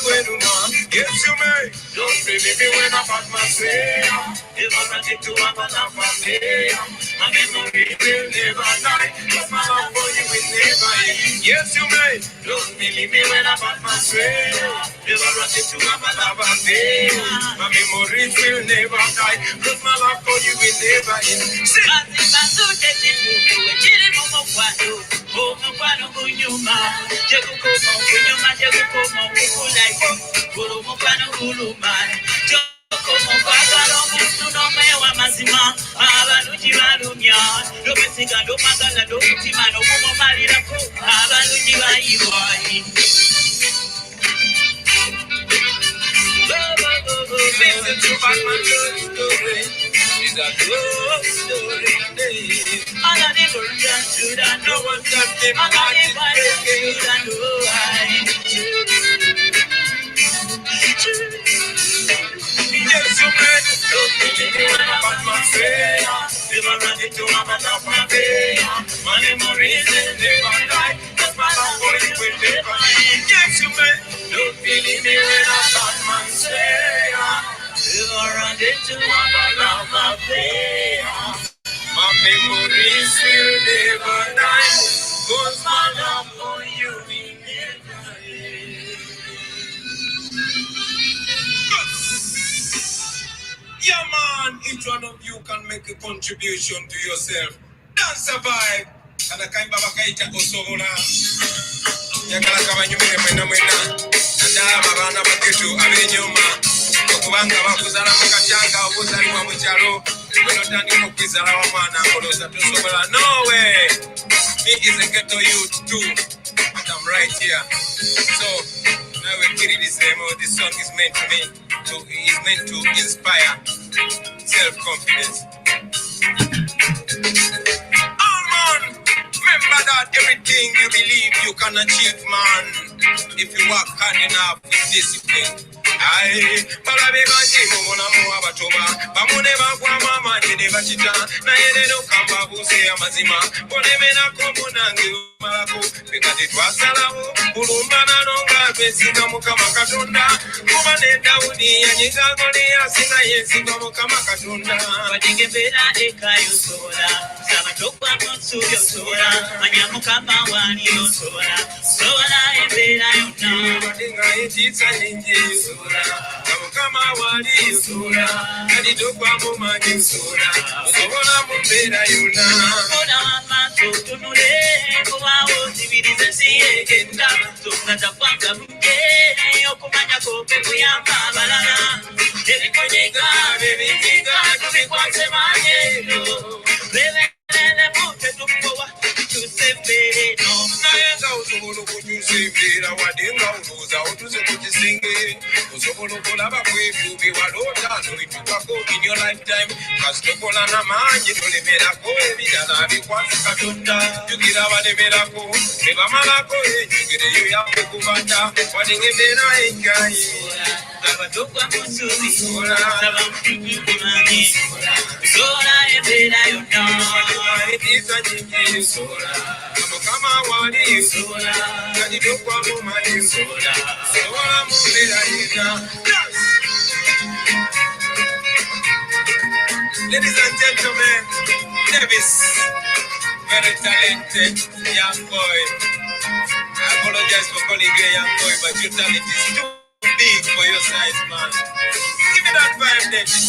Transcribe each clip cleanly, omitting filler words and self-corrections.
Yes, you may. Don't believe me when I pass my say. If I run into a man my memory will never die. Cause my love for you will never end. Yes, you may. Don't believe me when I pass my say. If I run into a man my memories will never die. Cause my love for you will never end. Listen to Batman story. It's a love story. All of the versions should I know what that them all of the violence should I know why. Yes, you made it. Don't believe me when I pass my way. Never run into a man of my way. My memories will never die. Cause my love for you will never end. Yes, you made it. Don't believe me when I pass my way. Never run into a man of my way. My memories will never die. Cause my love for you will never end. Yeah, man, each one of you can make a contribution to yourself. Don't survive. And I can't babakaita osobola. Yakala kabanyumire mwena mwena. Nandala babana baketu abenyoma. Okubanga bakuzala mukachanga obuzaliwa mu kyalo. Bwino tandika okwizala wamwana akoloza tosobola. No way. Me is a ghetto youth too. But I'm right here. So now we're killing this demo. This song is meant to me. Is meant to inspire self-confidence. Oh man, remember that everything you believe you can achieve, man, if you work hard enough with discipline. Aye, balabe bajimu munamu abatoba bamune bagwama amanje ne bakita naye lero kamba buuse amazima bolemerako munange malako bekati twasalawo bulumbana nonga besinga mukama katonda kuba ne Dawudi yanyiga Goliathi naye yesinga mukama katonda badinge bera ekayosola sabatokwa konsuyo sola manyamukama wani yosola sola ebera yonna badinga etisa ninje sola kamukama wali sola kadi dokwa mu manyi sola sola mu bera yonna ola mama tunule kubawo zibirize siyegenda tukata kwanga buke okumanya ko pekuyamba balala ebikonyega bebijiga tubikwase manyero lelele buke tukuwa tusembere no nayenga usobola okutusembera wadenga uluza otuze kukisinge usobola okulaba kwebyo byewalota nobitukako in your lifetime kasitokola namanyi tolemerako ebirala bikwasa katonda jugira balemerako nebamalako enjugireyo yafe kubata wadenga embeera enjayi abatokwa musubi abamutukumanyi sola embeera yonna etiisa nyingi sola amukama wali sola kadidokwa mumanyi sola sola mumbeera yonna. Ladies and gentlemen, Davis, very talented young boy. I apologize for calling you a young boy, but your talent is too big for your size, man. Give me that vibe, Davis.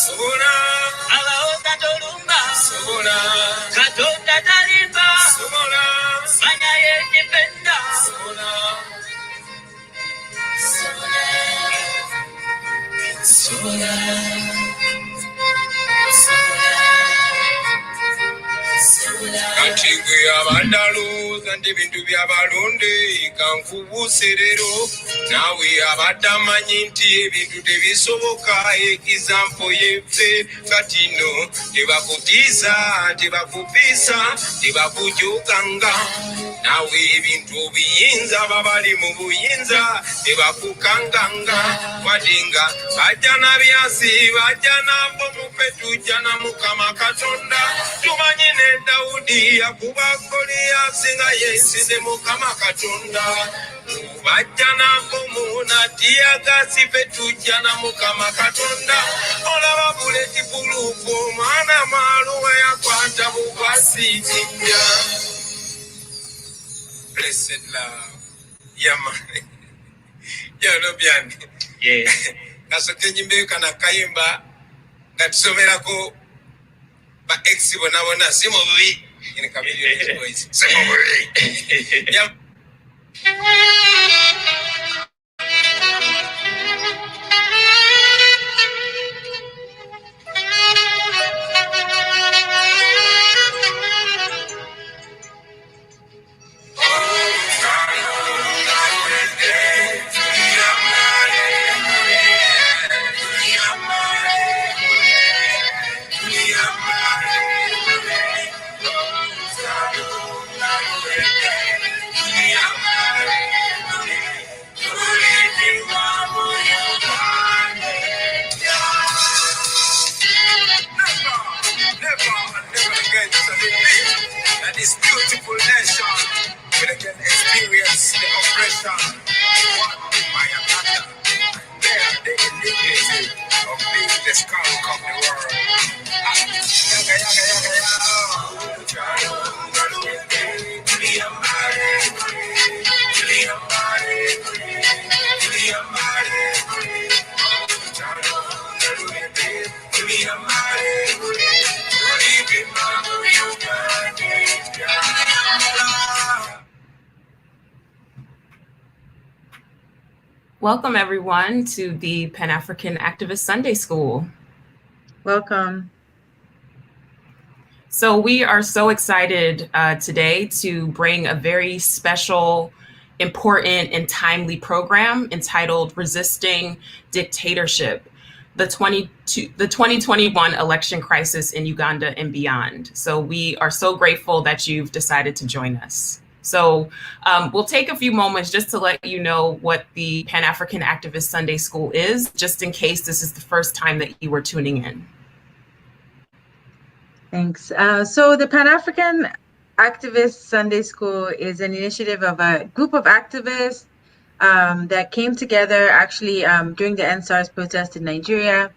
Sola, abaota tolumba, sola, katonda talimba, sola, manya yedipenda, sola, sola, sola, sola. Ati gwe abadalooza nti ebintu byabalonde kankubuuse leero naawe abadde amanyi nti ebintu tebisoboka ekizampo yeffe kati nno tebakutiisa tebakupiisa tebakujukanga naawe ebintu obiyinza babali mu buyinza tebakukanganga wadinga bajja na byasi bajja nambomupe tujja na mukama katonda tumanyi ne Dawudi yakuba Goliyasi nga yensize mukama katonda bajja nambomu natiyagasi fe tujja na mukama katonda olaba buleti buluku omwana maaluwe yakwata bukwasiitijja. Blessed love. Yeah, man. Yeah, no byan. Yeah. Kasoke nyimbe kana kayimba ngatusomerako ba ex bona simo bubi. Ine kabiri boys. Simo bubi. Yeah. This beautiful nation will again experience the oppression. What my Uganda, bear the indignity of being the skunk of the world. Welcome, everyone, to the Pan-African Activist Sunday School. Welcome. So we are so excited today to bring a very special, important, and timely program entitled Resisting Dictatorship, the 2021 election crisis in Uganda and beyond. So we are so grateful that you've decided to join us. So we'll take a few moments just to let you know what the Pan-African Activist Sunday School is, just in case this is the first time that you were tuning in. Thanks. So the Pan-African Activist Sunday School is an initiative of a group of activists that came together actually during the NSARS protest in Nigeria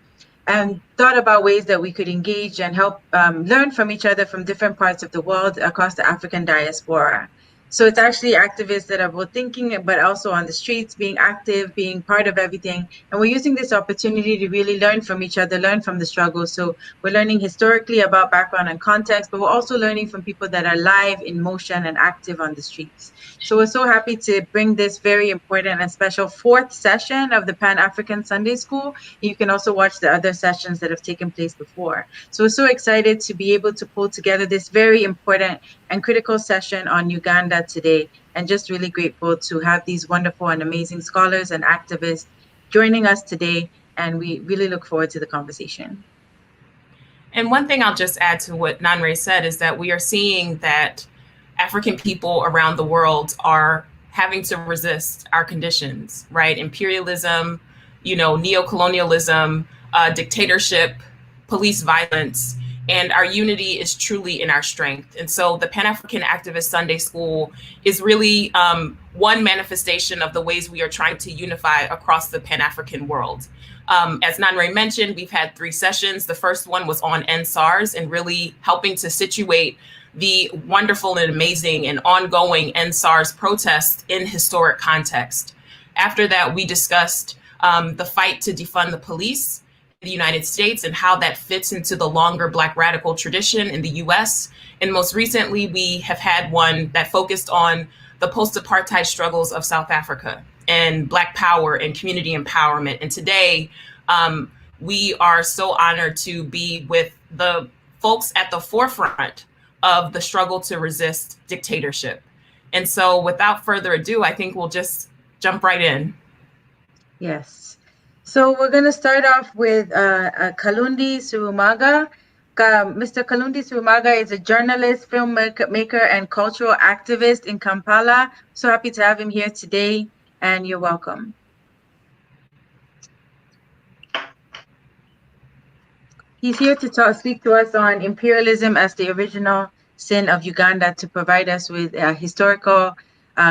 and thought about ways that we could engage and help learn from each other from different parts of the world across the African diaspora. So it's actually activists that are both thinking, but also on the streets, being active, being part of everything. And we're using this opportunity to really learn from each other, learn from the struggle. So we're learning historically about background and context, but we're also learning from people that are live, in motion, and active on the streets. So we're so happy to bring this very important and special fourth session of the Pan-African Sunday School. You can also watch the other sessions that have taken place before. So we're so excited to be able to pull together this very important and critical session on Uganda today, and just really grateful to have these wonderful and amazing scholars and activists joining us today, and we really look forward to the conversation. And one thing I'll just add to what Nanre said is that we are seeing that African people around the world are having to resist our conditions, right? Imperialism, neocolonialism, dictatorship, police violence, and our unity is truly in our strength. And so the Pan-African Activist Sunday School is really one manifestation of the ways we are trying to unify across the Pan-African world. As Nanre mentioned, we've had 3 sessions. The first one was on NSARS and really helping to situate the wonderful and amazing and ongoing NSARS protests in historic context. After that, we discussed the fight to defund the police in the United States and how that fits into the longer Black radical tradition in the US. And most recently, we have had one that focused on the post-apartheid struggles of South Africa and Black power and community empowerment. And today, we are so honored to be with the folks at the forefront of the struggle to resist dictatorship. And so without further ado, I think we'll just jump right in. Yes. So we're going to start off with Kalundi Surumaga. Mr. Kalundi Surumaga is a journalist, filmmaker, and cultural activist in Kampala. So happy to have him here today, and you're welcome. He's here to speak to us on imperialism as the original sin of Uganda, to provide us with historical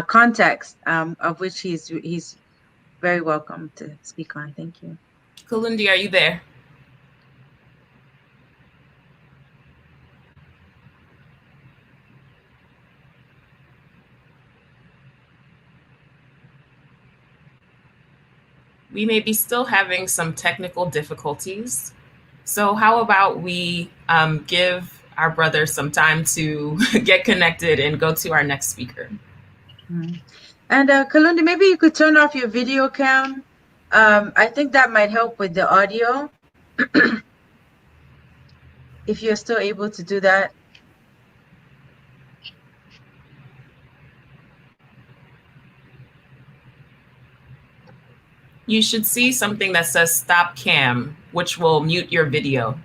context, of which he's very welcome to speak on. Thank you. Kalundi, are you there? We may be still having some technical difficulties. So how about we give our brother some time to get connected and go to our next speaker. Mm-hmm. And Kalundi, maybe you could turn off your video cam. I think that might help with the audio. If you're still able to do that. You should see something that says stop cam, which will mute your video.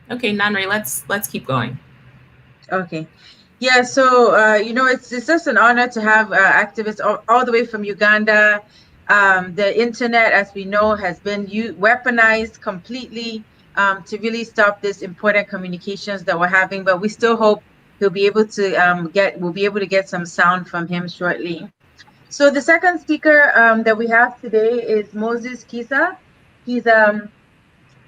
Okay, Nanre, let's keep going. Okay. Yeah, so, you know, it's just an honor to have activists all the way from Uganda. The internet, as we know, has been weaponized completely to really stop this important communications that we're having, but we still hope we'll be able to get some sound from him shortly. So the second speaker that we have today is Moses Kisa. He's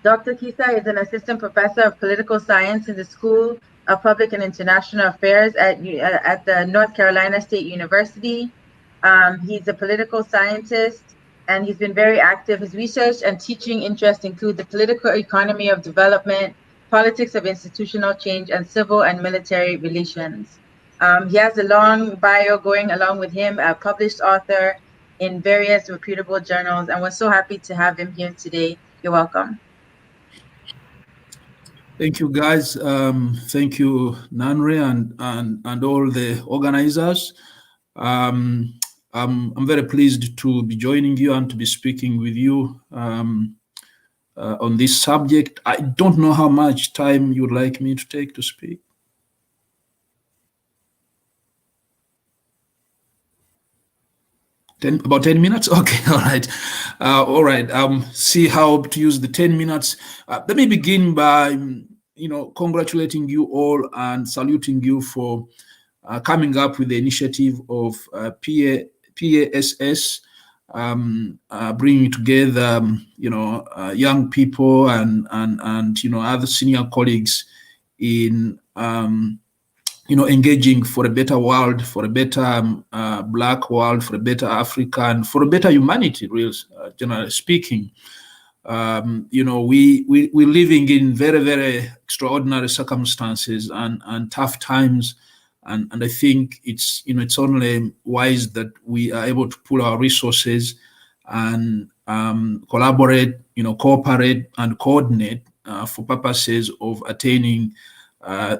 Dr. Kisa is an assistant professor of political science in the School of Public and International Affairs at the North Carolina State University. He's a political scientist, and he's been very active. His research and teaching interests include the political economy of development, politics of institutional change, and civil and military relations. He has a long bio going along with him, a published author in various reputable journals, and we're so happy to have him here today. You're welcome. Thank you, guys. Thank you, Nanre, and all the organizers. I'm very pleased to be joining you and to be speaking with you on this subject. I don't know how much time you'd like me to take to speak. About 10 minutes? Okay, all right. All right, see how to use the 10 minutes. Let me begin by, congratulating you all and saluting you for coming up with the initiative of PASS, bringing together, young people and other senior colleagues in, engaging for a better world, for a better Black world, for a better Africa, and for a better humanity, generally speaking. We're living in very, very extraordinary circumstances and tough times. And I think it's only wise that we are able to pool our resources and collaborate, cooperate and coordinate for purposes of attaining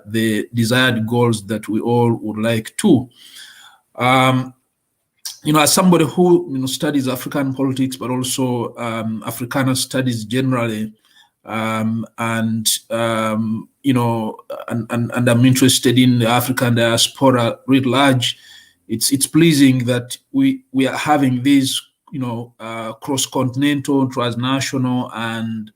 the desired goals that we all would like to. As somebody who studies African politics, but also Africana studies generally, and I'm interested in the African diaspora writ large, it's pleasing that we are having these cross-continental, transnational, and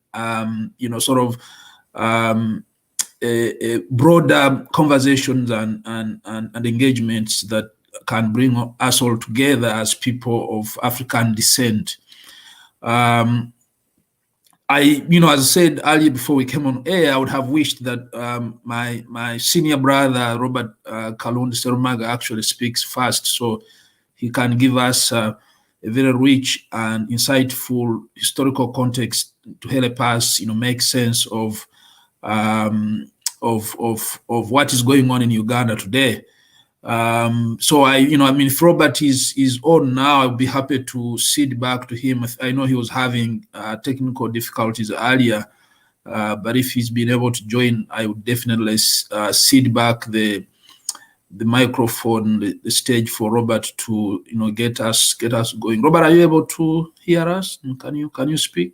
broader conversations and engagements that can bring us all together as people of African descent. As I said earlier before we came on air, I would have wished that my senior brother, Robert Kalundi Serumaga, actually speaks first, so he can give us a very rich and insightful historical context to help us, make sense of what is going on in Uganda today. So I mean, if Robert is on now, I'll be happy to cede back to him. I know he was having technical difficulties earlier, but if he's been able to join, I would definitely cede back the microphone, the stage for Robert to get us going. Robert, are you able to hear us? Can you speak?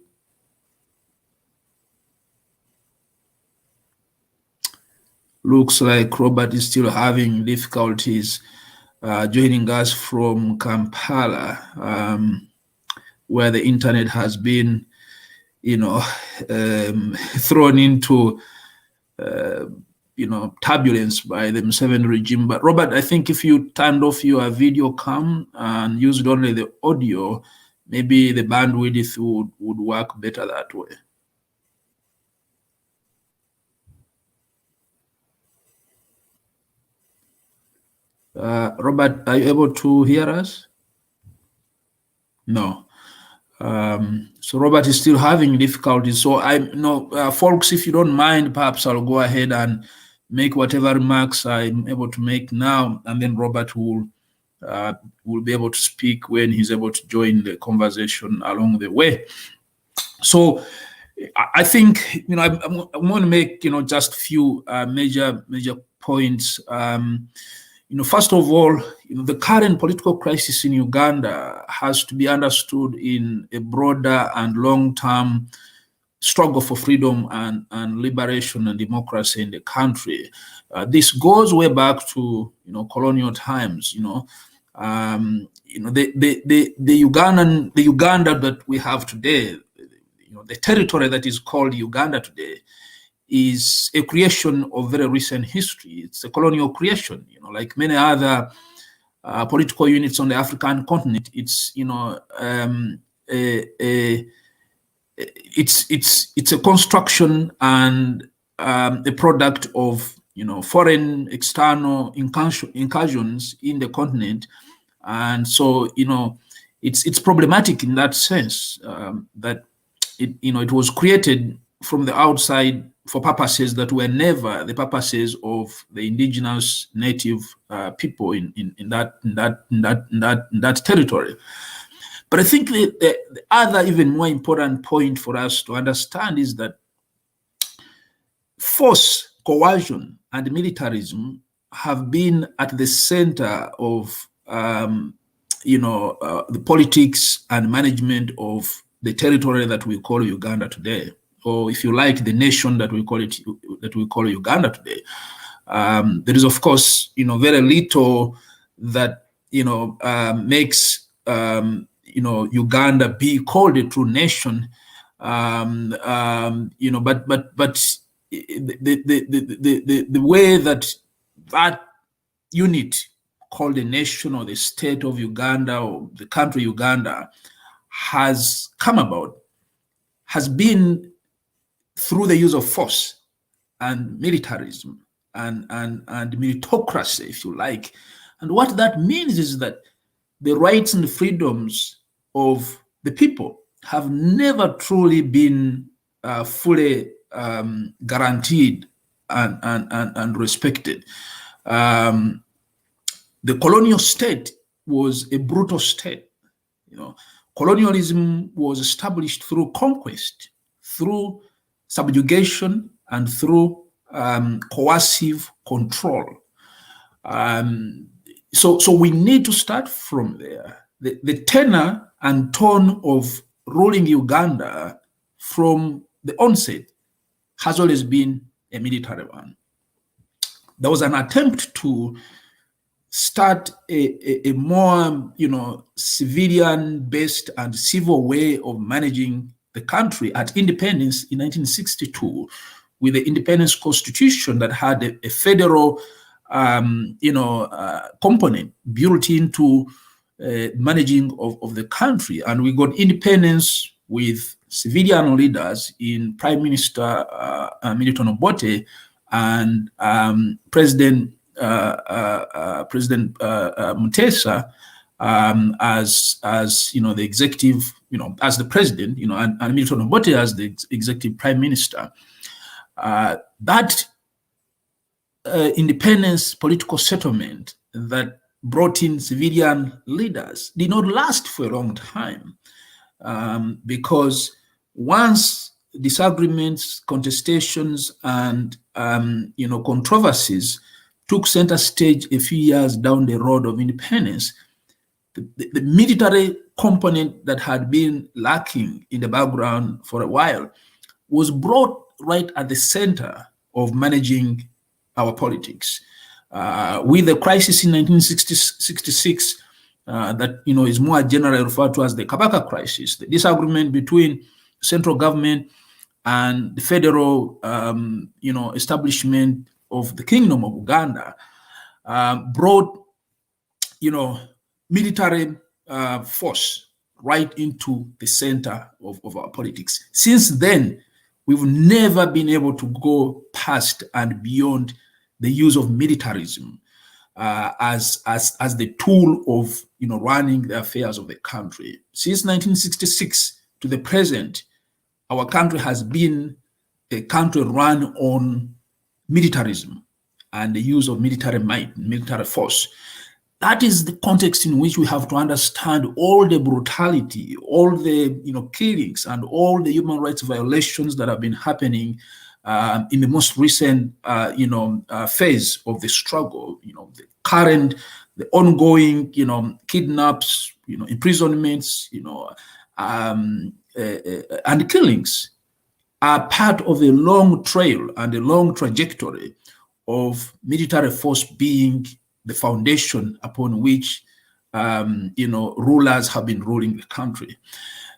Looks like Robert is still having difficulties joining us from Kampala, where the internet has been, thrown into, turbulence by the Museveni regime. But Robert, I think if you turned off your video cam and used only the audio, maybe the bandwidth would work better that way. Robert, are you able to hear us? No. So Robert is still having difficulties. So folks, if you don't mind, perhaps I'll go ahead and make whatever remarks I'm able to make now, and then Robert will be able to speak when he's able to join the conversation along the way. So I think I'm going to make just a few major points. First of all, the current political crisis in Uganda has to be understood in a broader and long-term struggle for freedom and liberation and democracy in the country. This goes way back to colonial times. The Uganda that we have today, the territory that is called Uganda today, is a creation of very recent history. It's a colonial creation, like many other political units on the African continent. It's it's a construction and a product of foreign external incursions in the continent, and so it's problematic in that sense, that it was created from the outside for purposes that were never the purposes of the indigenous native people in that territory. But I think the other even more important point for us to understand is that force, coercion, and militarism have been at the center of the politics and management of the territory that we call Uganda today, or if you like, the nation that we call Uganda today. There is, of course, very little that makes Uganda be called a true nation. But the way that unit called the nation or the state of Uganda or the country Uganda has come about has been through the use of force and militarism and meritocracy, if you like. And what that means is that the rights and the freedoms of the people have never truly been fully guaranteed and respected. The colonial state was a brutal state. Colonialism was established through conquest, through subjugation, and through coercive control. So we need to start from there. The tenor and tone of ruling Uganda from the onset has always been a military one. There was an attempt to start a more, civilian-based and civil way of managing the country at independence in 1962, with the independence constitution that had a federal, component built into managing of the country. And we got independence with civilian leaders in Prime Minister Milton Obote and President Mutesa as the executive, as the president, and Milton Obote as the executive prime minister. That independence political settlement that brought in civilian leaders did not last for a long time, because once disagreements, contestations, and controversies took center stage a few years down the road of independence, the military component that had been lacking in the background for a while was brought right at the center of managing our politics. With the crisis in 1966, that is more generally referred to as the Kabaka crisis, the disagreement between central government and the federal establishment of the Kingdom of Uganda, brought military force right into the center of our politics. Since then, we've never been able to go past and beyond the use of militarism as the tool of running the affairs of the country. Since 1966 to the present, our country has been a country run on militarism and the use of military might, military force. That is the context in which we have to understand all the brutality, all the killings, and all the human rights violations that have been happening in the most recent phase of the struggle. The ongoing kidnaps, imprisonments, and killings are part of a long trail and a long trajectory of military force being the foundation upon which rulers have been ruling the country.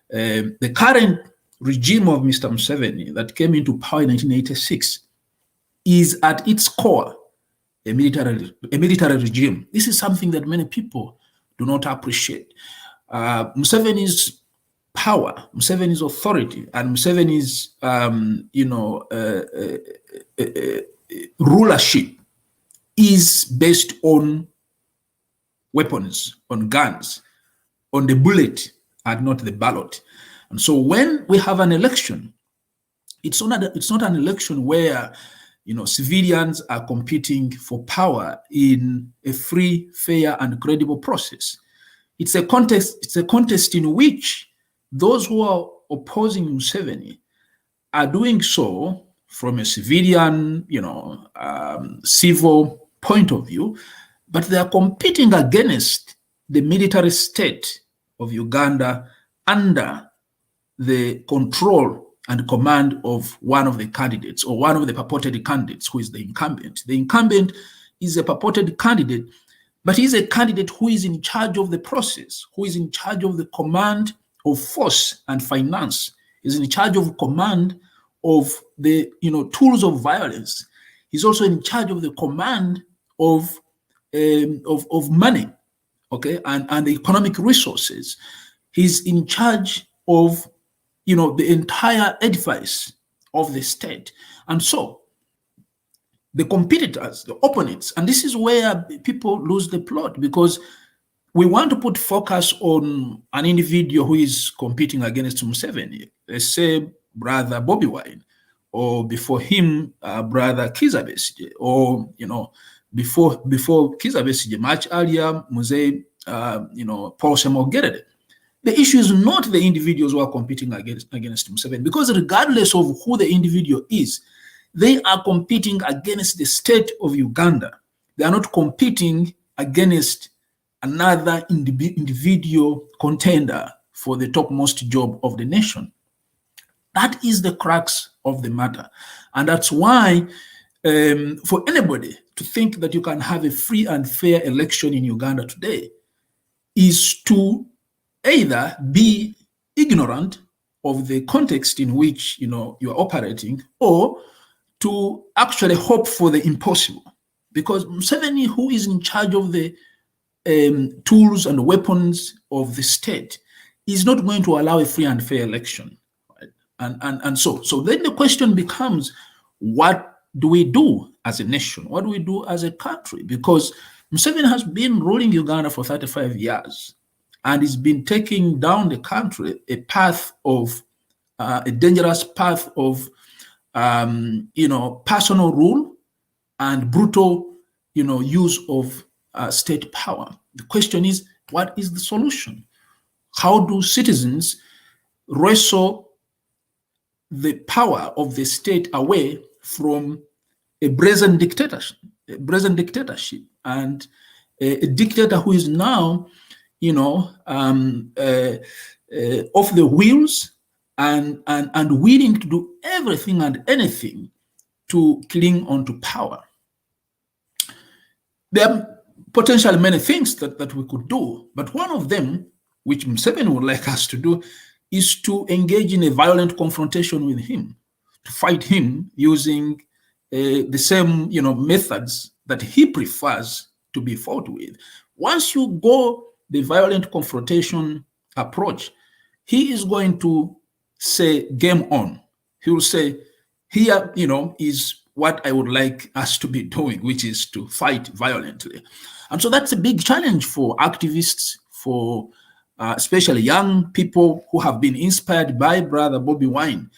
The current regime of Mr. Museveni that came into power in 1986 is at its core a military regime. This is something that many people do not appreciate. Museveni's power, Museveni's authority, and Museveni's rulership is based on weapons, on guns, on the bullet, and not the ballot. And so when we have an election, it's not an election where civilians are competing for power in a free, fair, and credible process. It's a contest in which those who are opposing Museveni are doing so from a civilian, civil point of view, but they are competing against the military state of Uganda under the control and command of one of the candidates, or one of the purported candidates, who is the incumbent. The incumbent is a purported candidate, but he's a candidate who is in charge of the process, who is in charge of the command of force and finance, is in charge of command of the tools of violence. He's also in charge of the command of money, okay, and the economic resources. He's in charge of the entire edifice of the state. And so the competitors, the opponents, and this is where people lose the plot, because we want to put focus on an individual who is competing against Museveni, let's say Brother Bobi Wine, or before him, Brother Kizza Besigye, or before Kizza Besigye, much earlier, Mzee Paul Shemogerede. The issue is not the individuals who are competing against Museveni, because regardless of who the individual is, they are competing against the state of Uganda. They are not competing against another individual contender for the topmost job of the nation. That is the crux of the matter. And that's why for anybody to think that you can have a free and fair election in Uganda today is to either be ignorant of the context in which you're operating, or to actually hope for the impossible. Because Museveni, who is in charge of the tools and weapons of the state, is not going to allow a free and fair election. Right? And so then the question becomes, what do we do as a nation? What do we do as a country? Because Museveni has been ruling Uganda for 35 years and has been taking down the country a path of a dangerous path of personal rule and brutal use of state power. The question is, what is the solution? How do citizens wrestle the power of the state away from a brazen dictatorship, and a dictator who is now, off the wheels and willing to do everything and anything to cling onto power. There are potentially many things that we could do, but one of them, which Museveni would like us to do, is to engage in a violent confrontation with him, to fight him using the same methods that he prefers to be fought with. Once you go the violent confrontation approach, he is going to say, game on. He will say, here, is what I would like us to be doing, which is to fight violently. And so that's a big challenge for activists, for especially young people who have been inspired by Brother Bobi Wine.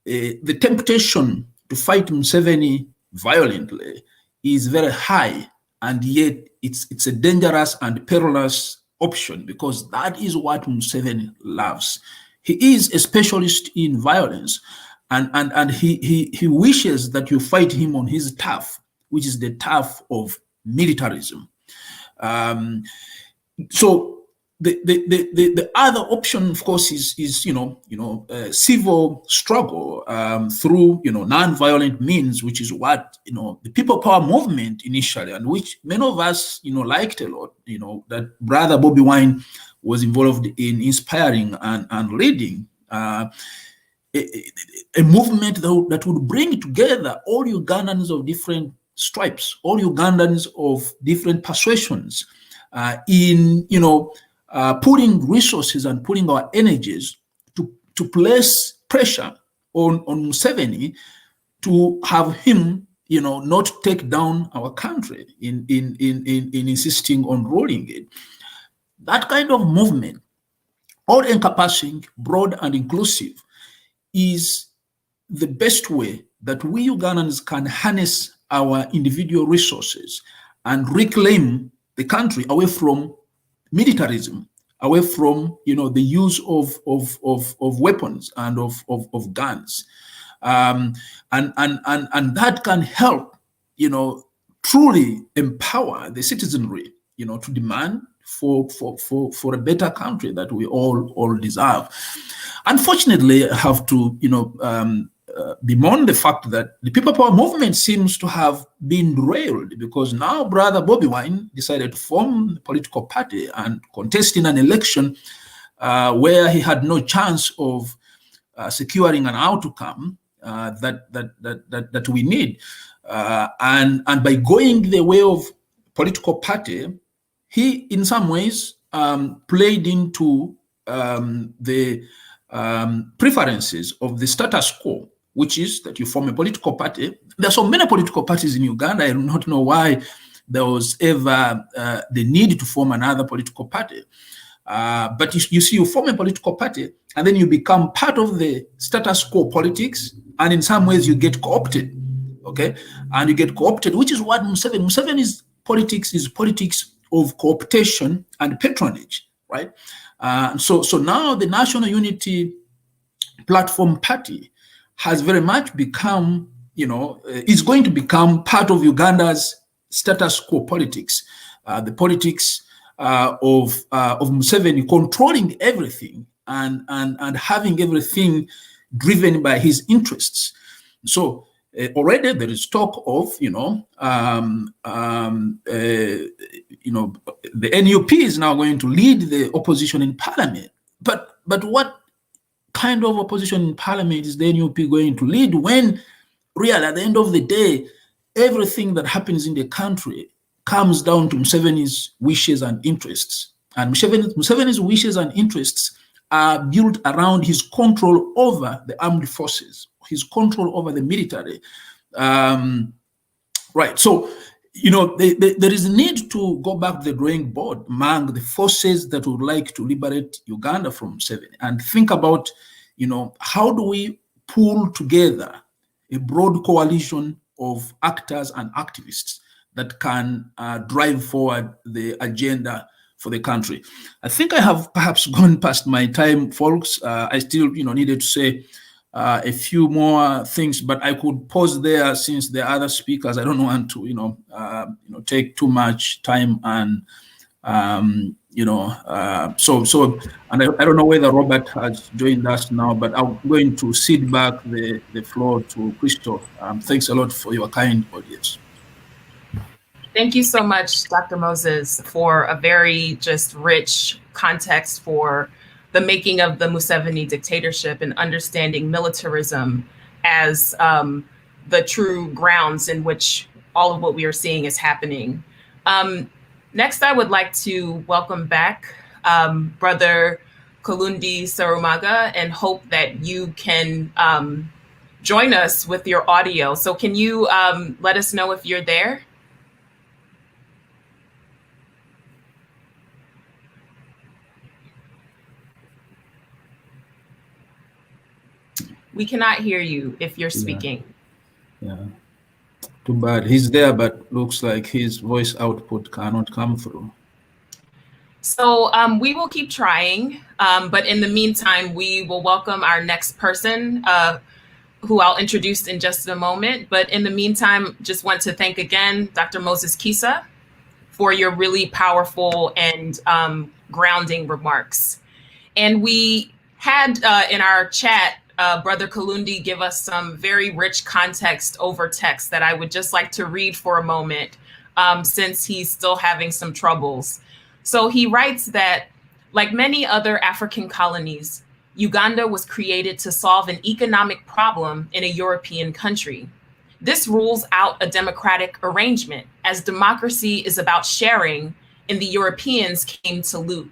The temptation to fight Museveni violently is very high, and yet it's a dangerous and perilous option, because that is what Museveni loves. He is a specialist in violence, and he wishes that you fight him on his turf, which is the turf of militarism. So the other option, of course, is civil struggle through non-violent means, which is what the people power movement initially, and which many of us liked a lot. That Brother Bobi Wine was involved in inspiring and leading. A movement that would bring together all Ugandans of different stripes, all Ugandans of different persuasions, in putting resources and putting our energies to place pressure on Museveni to have him, not take down our country in insisting on ruling it. That kind of movement, all-encompassing, broad and inclusive, is the best way that we Ugandans can harness our individual resources and reclaim the country away from militarism, away from the use of weapons and of guns, and that can help truly empower the citizenry to demand for a better country that we all deserve. Unfortunately, I have to bemoan the fact that the people power movement seems to have been derailed, because now Brother Bobi Wine decided to form a political party and contest in an election where he had no chance of securing an outcome that we need. And by going the way of political party, he in some ways played into the preferences of the status quo, which is that you form a political party. There are so many political parties in Uganda. I do not know why there was ever the need to form another political party. But you see, you form a political party, and then you become part of the status quo politics, and in some ways you get co-opted, okay? And you get co-opted, which is what Museveni's politics is politics of co-optation and patronage, right? So now the National Unity Platform Party has very much become, is going to become part of Uganda's status quo politics, the politics of Museveni controlling everything and having everything driven by his interests. So already there is talk of, the NUP is now going to lead the opposition in parliament. But what kind of opposition in parliament is the NUP going to lead when really at the end of the day, everything that happens in the country comes down to Museveni's wishes and interests? And Museveni's wishes and interests are built around his control over the armed forces, his control over the military. Right. So, there is a need to go back to the drawing board among the forces that would like to liberate Uganda from Museveni and think about, how do we pull together a broad coalition of actors and activists that can drive forward the agenda for the country. I think I have perhaps gone past my time, folks. I still, needed to say a few more things, but I could pause there since there are other speakers. I don't want to, take too much time and, and I don't know whether Robert has joined us now, but I'm going to cede back the floor to Christoph. Thanks a lot for your kind audience. Thank you so much, Dr. Moses, for a very just rich context for the making of the Museveni dictatorship and understanding militarism as the true grounds in which all of what we are seeing is happening. Next, I would like to welcome back Brother Kalundi Sarumaga and hope that you can join us with your audio. So can you let us know if you're there? We cannot hear you if you're speaking. Yeah. Too bad. He's there, but looks like his voice output cannot come through. So we will keep trying, but in the meantime, we will welcome our next person, who I'll introduce in just a moment. But in the meantime, just want to thank again Dr. Moses Kisa for your really powerful and grounding remarks. And we had in our chat, Brother Kalundi give us some very rich context over text that I would just like to read for a moment, since he's still having some troubles. So he writes that, like many other African colonies, Uganda was created to solve an economic problem in a European country. This rules out a democratic arrangement, as democracy is about sharing, and the Europeans came to loot.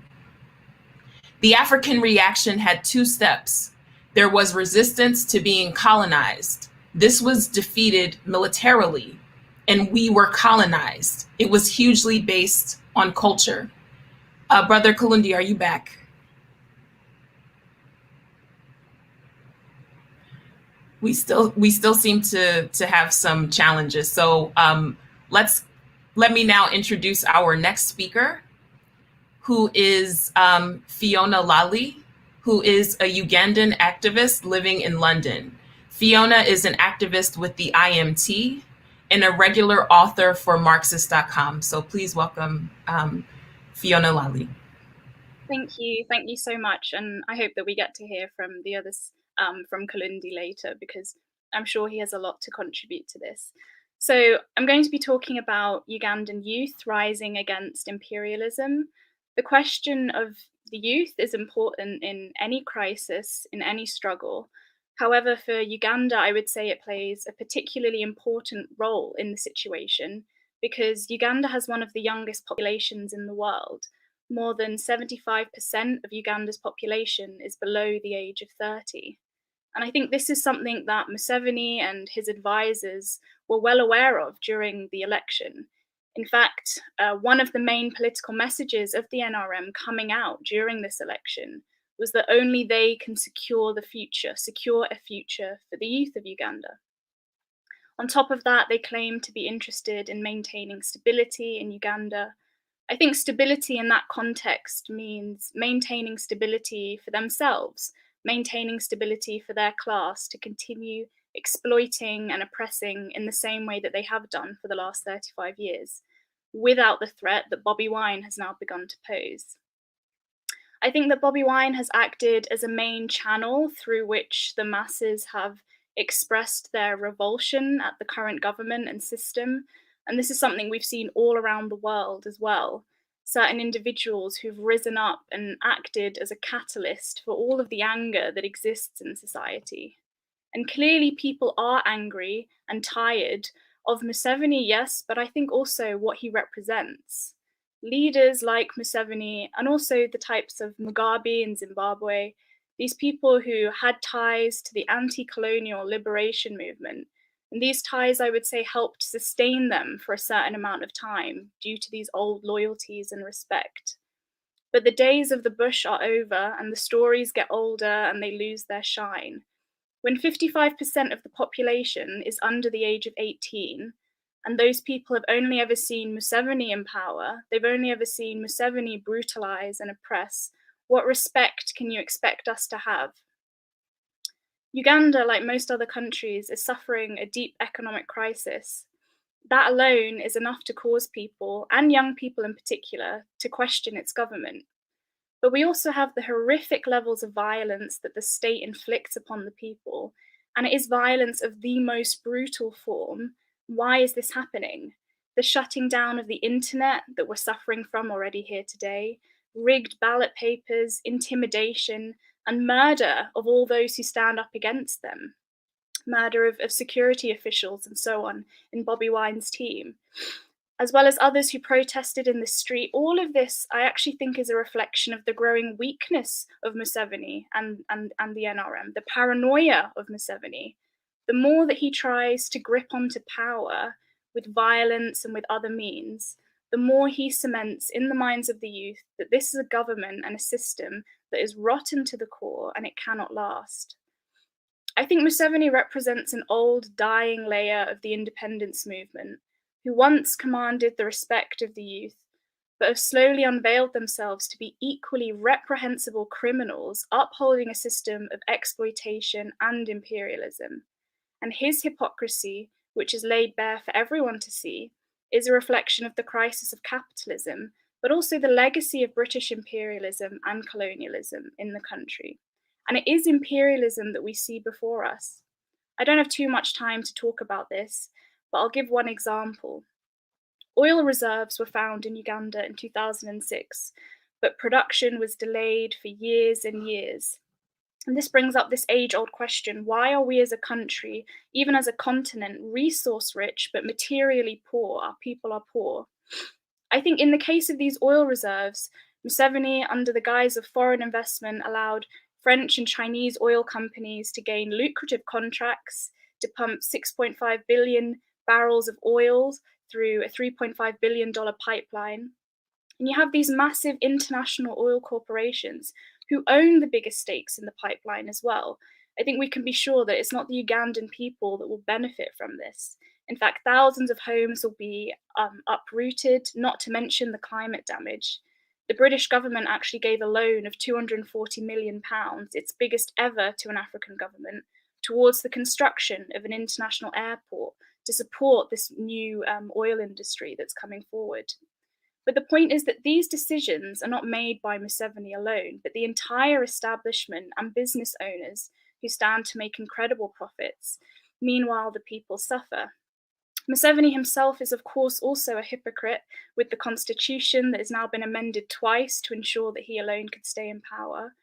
The African reaction had two steps. There was resistance to being colonized. This was defeated militarily, and we were colonized. It was hugely based on culture. Brother Kalundi, are you back? We still seem to have some challenges. So let me now introduce our next speaker, who is Fiona Lally, who is a Ugandan activist living in London. Fiona is an activist with the IMT and a regular author for Marxist.com. So please welcome Fiona Lally. Thank you so much. And I hope that we get to hear from the others, from Kalundi later, because I'm sure he has a lot to contribute to this. So I'm going to be talking about Ugandan youth rising against imperialism. The question of the youth is important in any crisis, in any struggle. However, for Uganda, I would say it plays a particularly important role in the situation because Uganda has one of the youngest populations in the world. More than 75% of Uganda's population is below the age of 30. And I think this is something that Museveni and his advisors were well aware of during the election. In fact, one of the main political messages of the NRM coming out during this election was that only they can secure a future for the youth of Uganda. On top of that, they claim to be interested in maintaining stability in Uganda. I think stability in that context means maintaining stability for themselves, maintaining stability for their class to continue exploiting and oppressing in the same way that they have done for the last 35 years, without the threat that Bobi Wine has now begun to pose. I think that Bobi Wine has acted as a main channel through which the masses have expressed their revulsion at the current government and system, and this is something we've seen all around the world as well. Certain individuals who've risen up and acted as a catalyst for all of the anger that exists in society. And clearly people are angry and tired of Museveni, yes, but I think also what he represents. Leaders like Museveni and also the types of Mugabe in Zimbabwe, these people who had ties to the anti-colonial liberation movement, and these ties, I would say, helped sustain them for a certain amount of time due to these old loyalties and respect. But the days of the bush are over and the stories get older and they lose their shine. When 55% of the population is under the age of 18, and those people have only ever seen Museveni in power, they've only ever seen Museveni brutalize and oppress, what respect can you expect us to have? Uganda, like most other countries, is suffering a deep economic crisis. That alone is enough to cause people, and young people in particular, to question its government. But we also have the horrific levels of violence that the state inflicts upon the people, and it is violence of the most brutal form. Why is this happening? The shutting down of the internet that we're suffering from already here today, rigged ballot papers, intimidation, and murder of all those who stand up against them, murder of security officials and so on in Bobby Wine's team, as well as others who protested in the street. All of this, I actually think, is a reflection of the growing weakness of Museveni and the NRM, the paranoia of Museveni. The more that he tries to grip onto power with violence and with other means, the more he cements in the minds of the youth that this is a government and a system that is rotten to the core and it cannot last. I think Museveni represents an old, dying layer of the independence movement, who once commanded the respect of the youth, but have slowly unveiled themselves to be equally reprehensible criminals, upholding a system of exploitation and imperialism. And his hypocrisy, which is laid bare for everyone to see, is a reflection of the crisis of capitalism, but also the legacy of British imperialism and colonialism in the country. And it is imperialism that we see before us. I don't have too much time to talk about this, but I'll give one example. Oil reserves were found in Uganda in 2006, but production was delayed for years and years. And this brings up this age-old question: why are we as a country, even as a continent, resource-rich but materially poor? Our people are poor. I think in the case of these oil reserves, Museveni, under the guise of foreign investment, allowed French and Chinese oil companies to gain lucrative contracts to pump 6.5 billion barrels of oil through a $3.5 billion pipeline. And you have these massive international oil corporations who own the biggest stakes in the pipeline as well. I think we can be sure that it's not the Ugandan people that will benefit from this. In fact, thousands of homes will be uprooted, not to mention the climate damage. The British government actually gave a loan of £240 million, its biggest ever to an African government, towards the construction of an international airport to support this new oil industry that's coming forward. But the point is that these decisions are not made by Museveni alone, but the entire establishment and business owners who stand to make incredible profits. Meanwhile, the people suffer. Museveni himself is, of course, also a hypocrite, with the constitution that has now been amended twice to ensure that he alone could stay in power.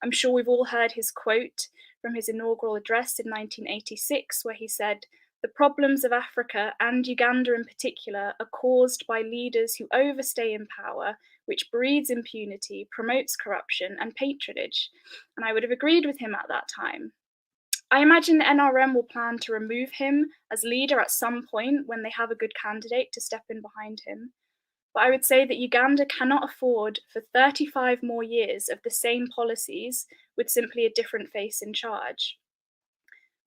I'm sure we've all heard his quote from his inaugural address in 1986, where he said, "The problems of Africa, and Uganda in particular, are caused by leaders who overstay in power, which breeds impunity, promotes corruption and patronage." And I would have agreed with him at that time. I imagine the NRM will plan to remove him as leader at some point when they have a good candidate to step in behind him. But I would say that Uganda cannot afford for 35 more years of the same policies with simply a different face in charge.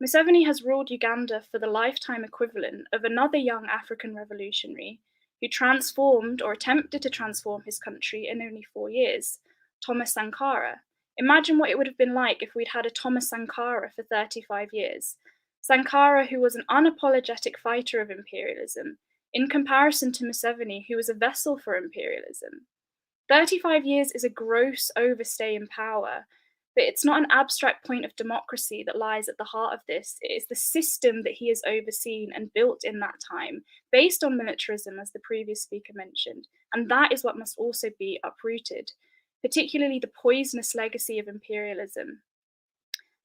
Museveni has ruled Uganda for the lifetime equivalent of another young African revolutionary who transformed or attempted to transform his country in only 4 years, Thomas Sankara. Imagine what it would have been like if we'd had a Thomas Sankara for 35 years. Sankara, who was an unapologetic fighter of imperialism, in comparison to Museveni, who was a vessel for imperialism. 35 years is a gross overstay in power, but it's not an abstract point of democracy that lies at the heart of this. It is the system that he has overseen and built in that time, based on militarism, as the previous speaker mentioned. And that is what must also be uprooted, particularly the poisonous legacy of imperialism.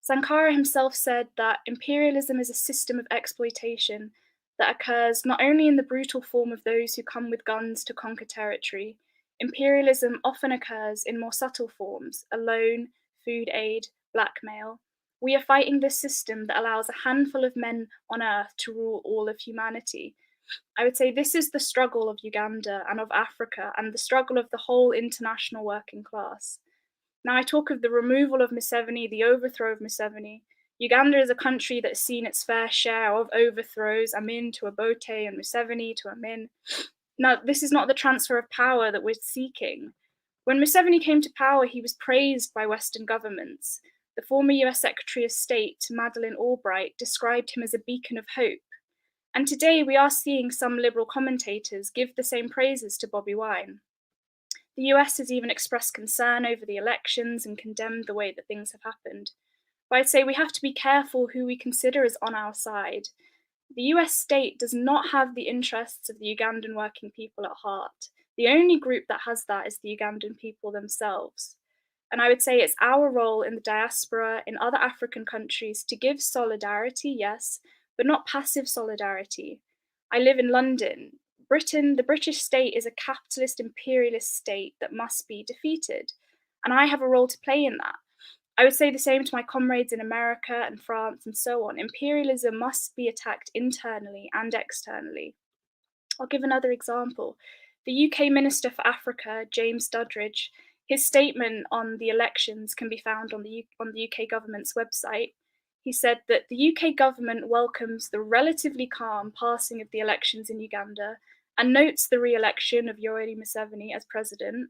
Sankara himself said that imperialism is a system of exploitation that occurs not only in the brutal form of those who come with guns to conquer territory. Imperialism often occurs in more subtle forms: a loan, food aid, blackmail. We are fighting this system that allows a handful of men on earth to rule all of humanity. I would say this is the struggle of Uganda and of Africa, and the struggle of the whole international working class. Now, I talk of the removal of Museveni, the overthrow of Museveni. Uganda is a country that has seen its fair share of overthrows, Amin to Obote and Museveni to Amin. Now, this is not the transfer of power that we're seeking. When Museveni came to power, he was praised by Western governments. The former US Secretary of State, Madeleine Albright, described him as a beacon of hope. And today we are seeing some liberal commentators give the same praises to Bobi Wine. The US has even expressed concern over the elections and condemned the way that things have happened. But I'd say we have to be careful who we consider as on our side. The US state does not have the interests of the Ugandan working people at heart. The only group that has that is the Ugandan people themselves. And I would say it's our role in the diaspora, in other African countries, to give solidarity, yes, but not passive solidarity. I live in London. Britain, the British state, is a capitalist imperialist state that must be defeated. And I have a role to play in that. I would say the same to my comrades in America and France and so on. Imperialism must be attacked internally and externally. I'll give another example. The UK Minister for Africa, James Duddridge, his statement on the elections can be found on the UK government's website. He said that the UK government welcomes the relatively calm passing of the elections in Uganda and notes the re-election of Yoweri Museveni as president.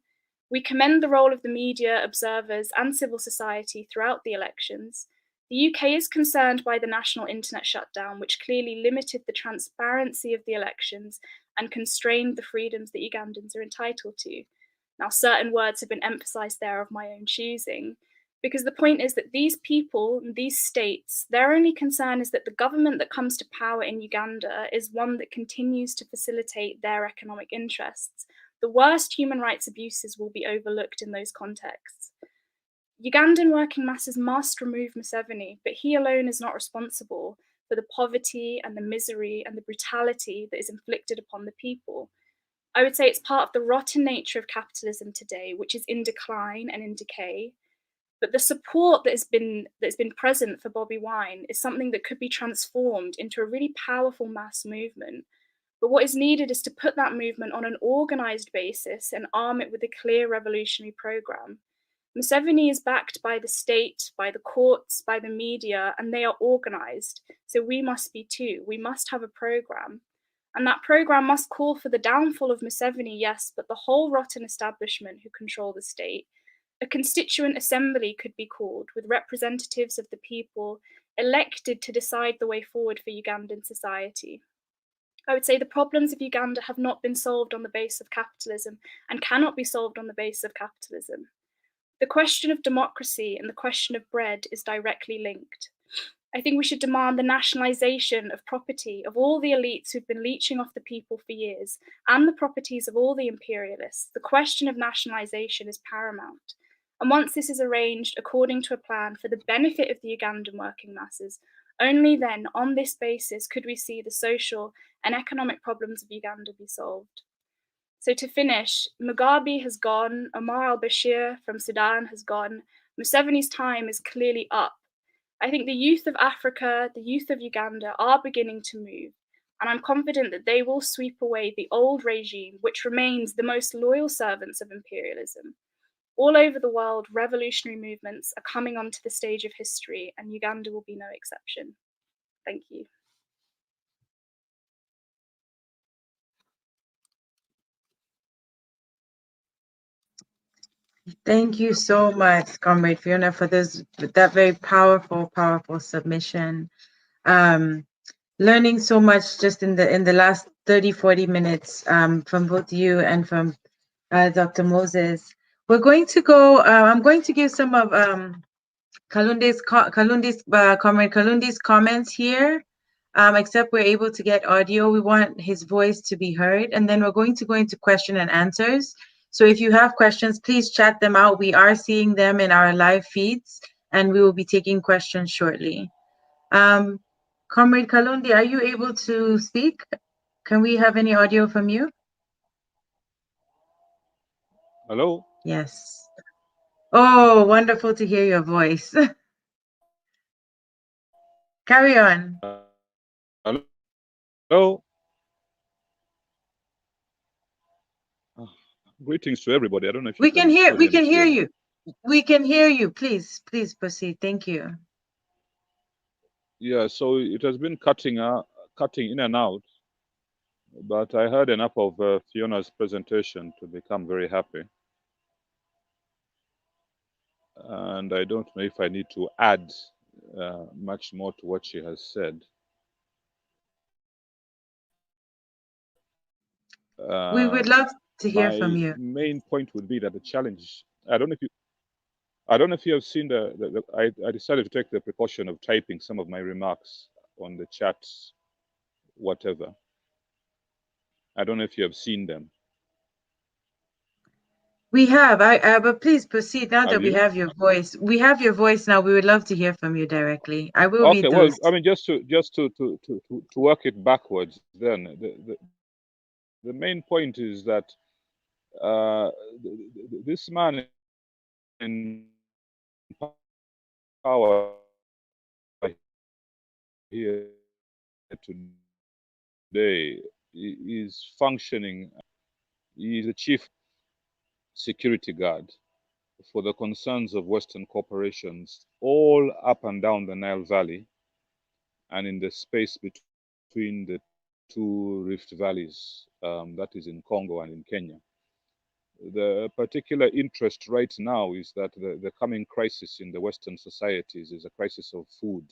We commend the role of the media, observers, and civil society throughout the elections. The UK is concerned by the national internet shutdown, which clearly limited the transparency of the elections and constrained the freedoms that Ugandans are entitled to. Now, certain words have been emphasized there of my own choosing, because the point is that these people, these states, their only concern is that the government that comes to power in Uganda is one that continues to facilitate their economic interests. The worst human rights abuses will be overlooked in those contexts. Ugandan working masses must remove Museveni, but he alone is not responsible for the poverty and the misery and the brutality that is inflicted upon the people. I would say it's part of the rotten nature of capitalism today, which is in decline and in decay. But the support that's been present for Bobi Wine is something that could be transformed into a really powerful mass movement. But what is needed is to put that movement on an organized basis and arm it with a clear revolutionary program. Museveni is backed by the state, by the courts, by the media, and they are organized. So we must be too. We must have a program. And that program must call for the downfall of Museveni, yes, but the whole rotten establishment who control the state. A constituent assembly could be called, with representatives of the people elected to decide the way forward for Ugandan society. I would say the problems of Uganda have not been solved on the basis of capitalism and cannot be solved on the basis of capitalism. The question of democracy and the question of bread is directly linked. I think we should demand the nationalization of property of all the elites who've been leeching off the people for years and the properties of all the imperialists. The question of nationalization is paramount. And once this is arranged according to a plan for the benefit of the Ugandan working masses, only then, on this basis, could we see the social and economic problems of Uganda be solved. So to finish, Mugabe has gone, Omar al-Bashir from Sudan has gone, Museveni's time is clearly up. I think the youth of Africa, the youth of Uganda are beginning to move, and I'm confident that they will sweep away the old regime, which remains the most loyal servants of imperialism. All over the world, revolutionary movements are coming onto the stage of history, and Uganda will be no exception. Thank you. Thank you so much, Comrade Fiona, for that very powerful submission. Learning so much just in the last 30-40 minutes from both you and from Dr. Moses. We're going to go. I'm going to give some of Comrade Kalundi's comments here. Except we're able to get audio, we want his voice to be heard, and then we're going to go into question and answers. So if you have questions, please chat them out. We are seeing them in our live feeds, and we will be taking questions shortly. Comrade Kalundi, are you able to speak? Can we have any audio from you? Hello? Yes. Oh, wonderful to hear your voice. Carry on. Hello? Greetings to everybody. I don't know if we can hear you. We can hear you. Please proceed. Thank you. Yeah, so it has been cutting in and out, but I heard enough of Fiona's presentation to become very happy. And I don't know if I need to add much more to what she has said. We would love to hear My from you. main point would be that the challenge, I don't know if you have seen I decided to take the precaution of typing some of my remarks on the chats, whatever. I don't know if you have seen them. We have. But please proceed now that we you? have your voice. We have your voice now. We would love to hear from you directly. I will read Okay, well, those. I mean, just to work it backwards, then the main point is that this man in power here today is functioning. He is a chief security guard for the concerns of Western corporations all up and down the Nile Valley and in the space between the two rift valleys, that is in Congo and in Kenya. The particular interest right now is that the coming crisis in the Western societies is a crisis of food.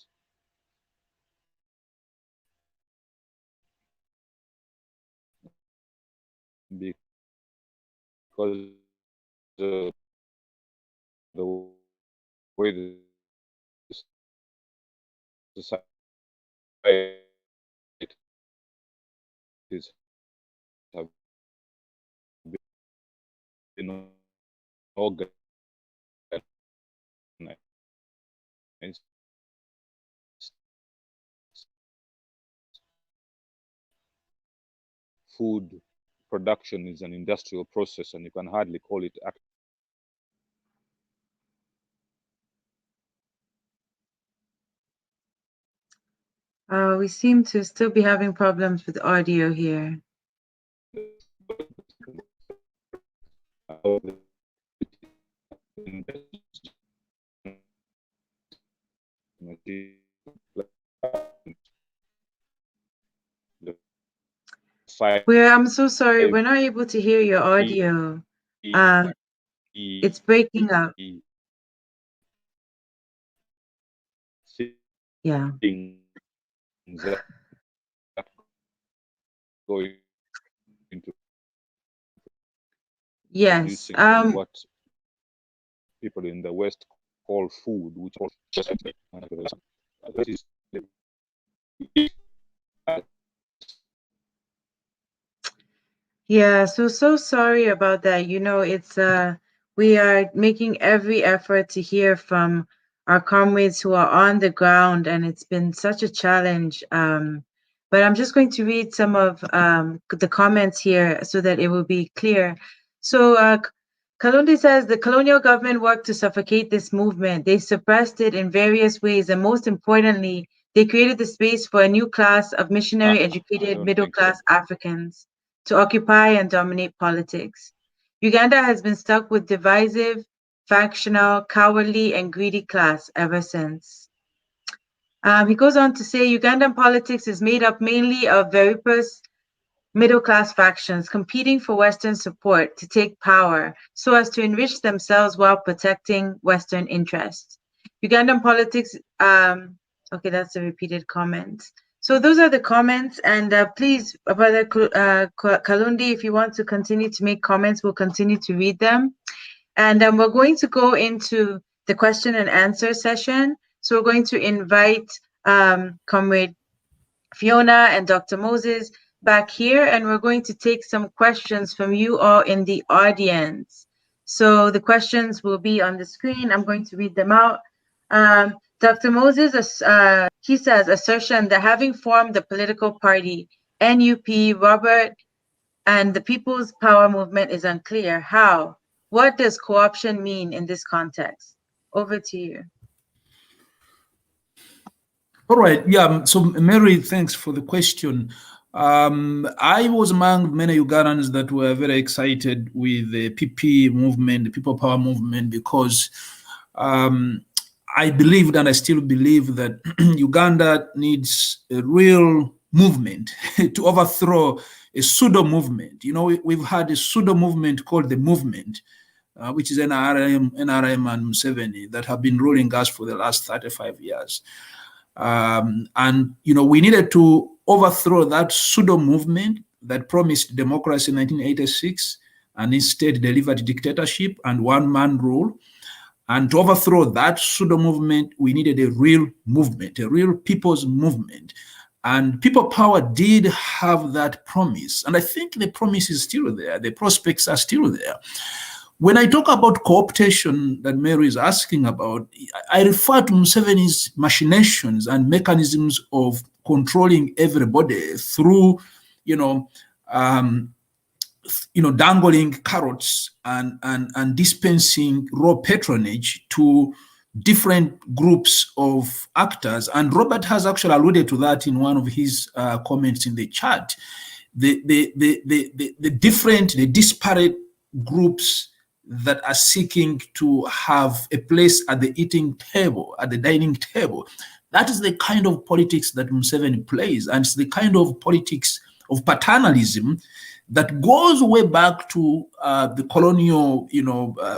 Because the way the society have been organized, food production is an industrial process, and you can hardly call it We seem to still be having problems with audio here. I'm so sorry. We're not able to hear your audio. It's breaking up. Yeah. Yes. What people in the West call food, which just yeah, so sorry about that. You know, it's we are making every effort to hear from our comrades who are on the ground, and it's been such a challenge. But I'm just going to read some of the comments here so that it will be clear. So Kalundi says the colonial government worked to suffocate this movement. They suppressed it in various ways, and most importantly, they created the space for a new class of missionary-educated middle-class Africans to occupy and dominate politics. Uganda has been stuck with divisive, factional, cowardly, and greedy class ever since. He goes on to say Ugandan politics is made up mainly of viviparous middle-class factions competing for Western support to take power so as to enrich themselves while protecting Western interests. Ugandan politics, okay, that's a repeated comment. So those are the comments, and please, Brother Kalundi, if you want to continue to make comments, we'll continue to read them. And we're going to go into the question and answer session. So we're going to invite Comrade Fiona and Dr. Moses back here, and we're going to take some questions from you all in the audience. So the questions will be on the screen. I'm going to read them out. Dr. Moses, he says, assertion that having formed the political party, NUP, Robert, and the People's Power Movement is unclear. How? What does co-option mean in this context? Over to you. All right. Yeah. So, Mary, thanks for the question. I was among many Ugandans that were very excited with the PP movement, the People Power movement, because I believed, and I still believe, that Uganda needs a real movement to overthrow a pseudo movement. You know, we've had a pseudo movement called the movement, which is NRM and Museveni, that have been ruling us for the last 35 years. And, you know, we needed to overthrow that pseudo movement that promised democracy in 1986 and instead delivered dictatorship and one-man rule. And to overthrow that pseudo movement, we needed a real movement, a real people's movement. And people power did have that promise. And I think the promise is still there. The prospects are still there. When I talk about co-optation that Mary is asking about, I refer to Museveni's machinations and mechanisms of controlling everybody through, dangling carrots and dispensing raw patronage to different groups of actors. And Robert has actually alluded to that in one of his comments in the chat. The disparate groups that are seeking to have a place at the eating table, at the dining table. That is the kind of politics that Museveni plays, and it's the kind of politics of paternalism that goes way back to the colonial,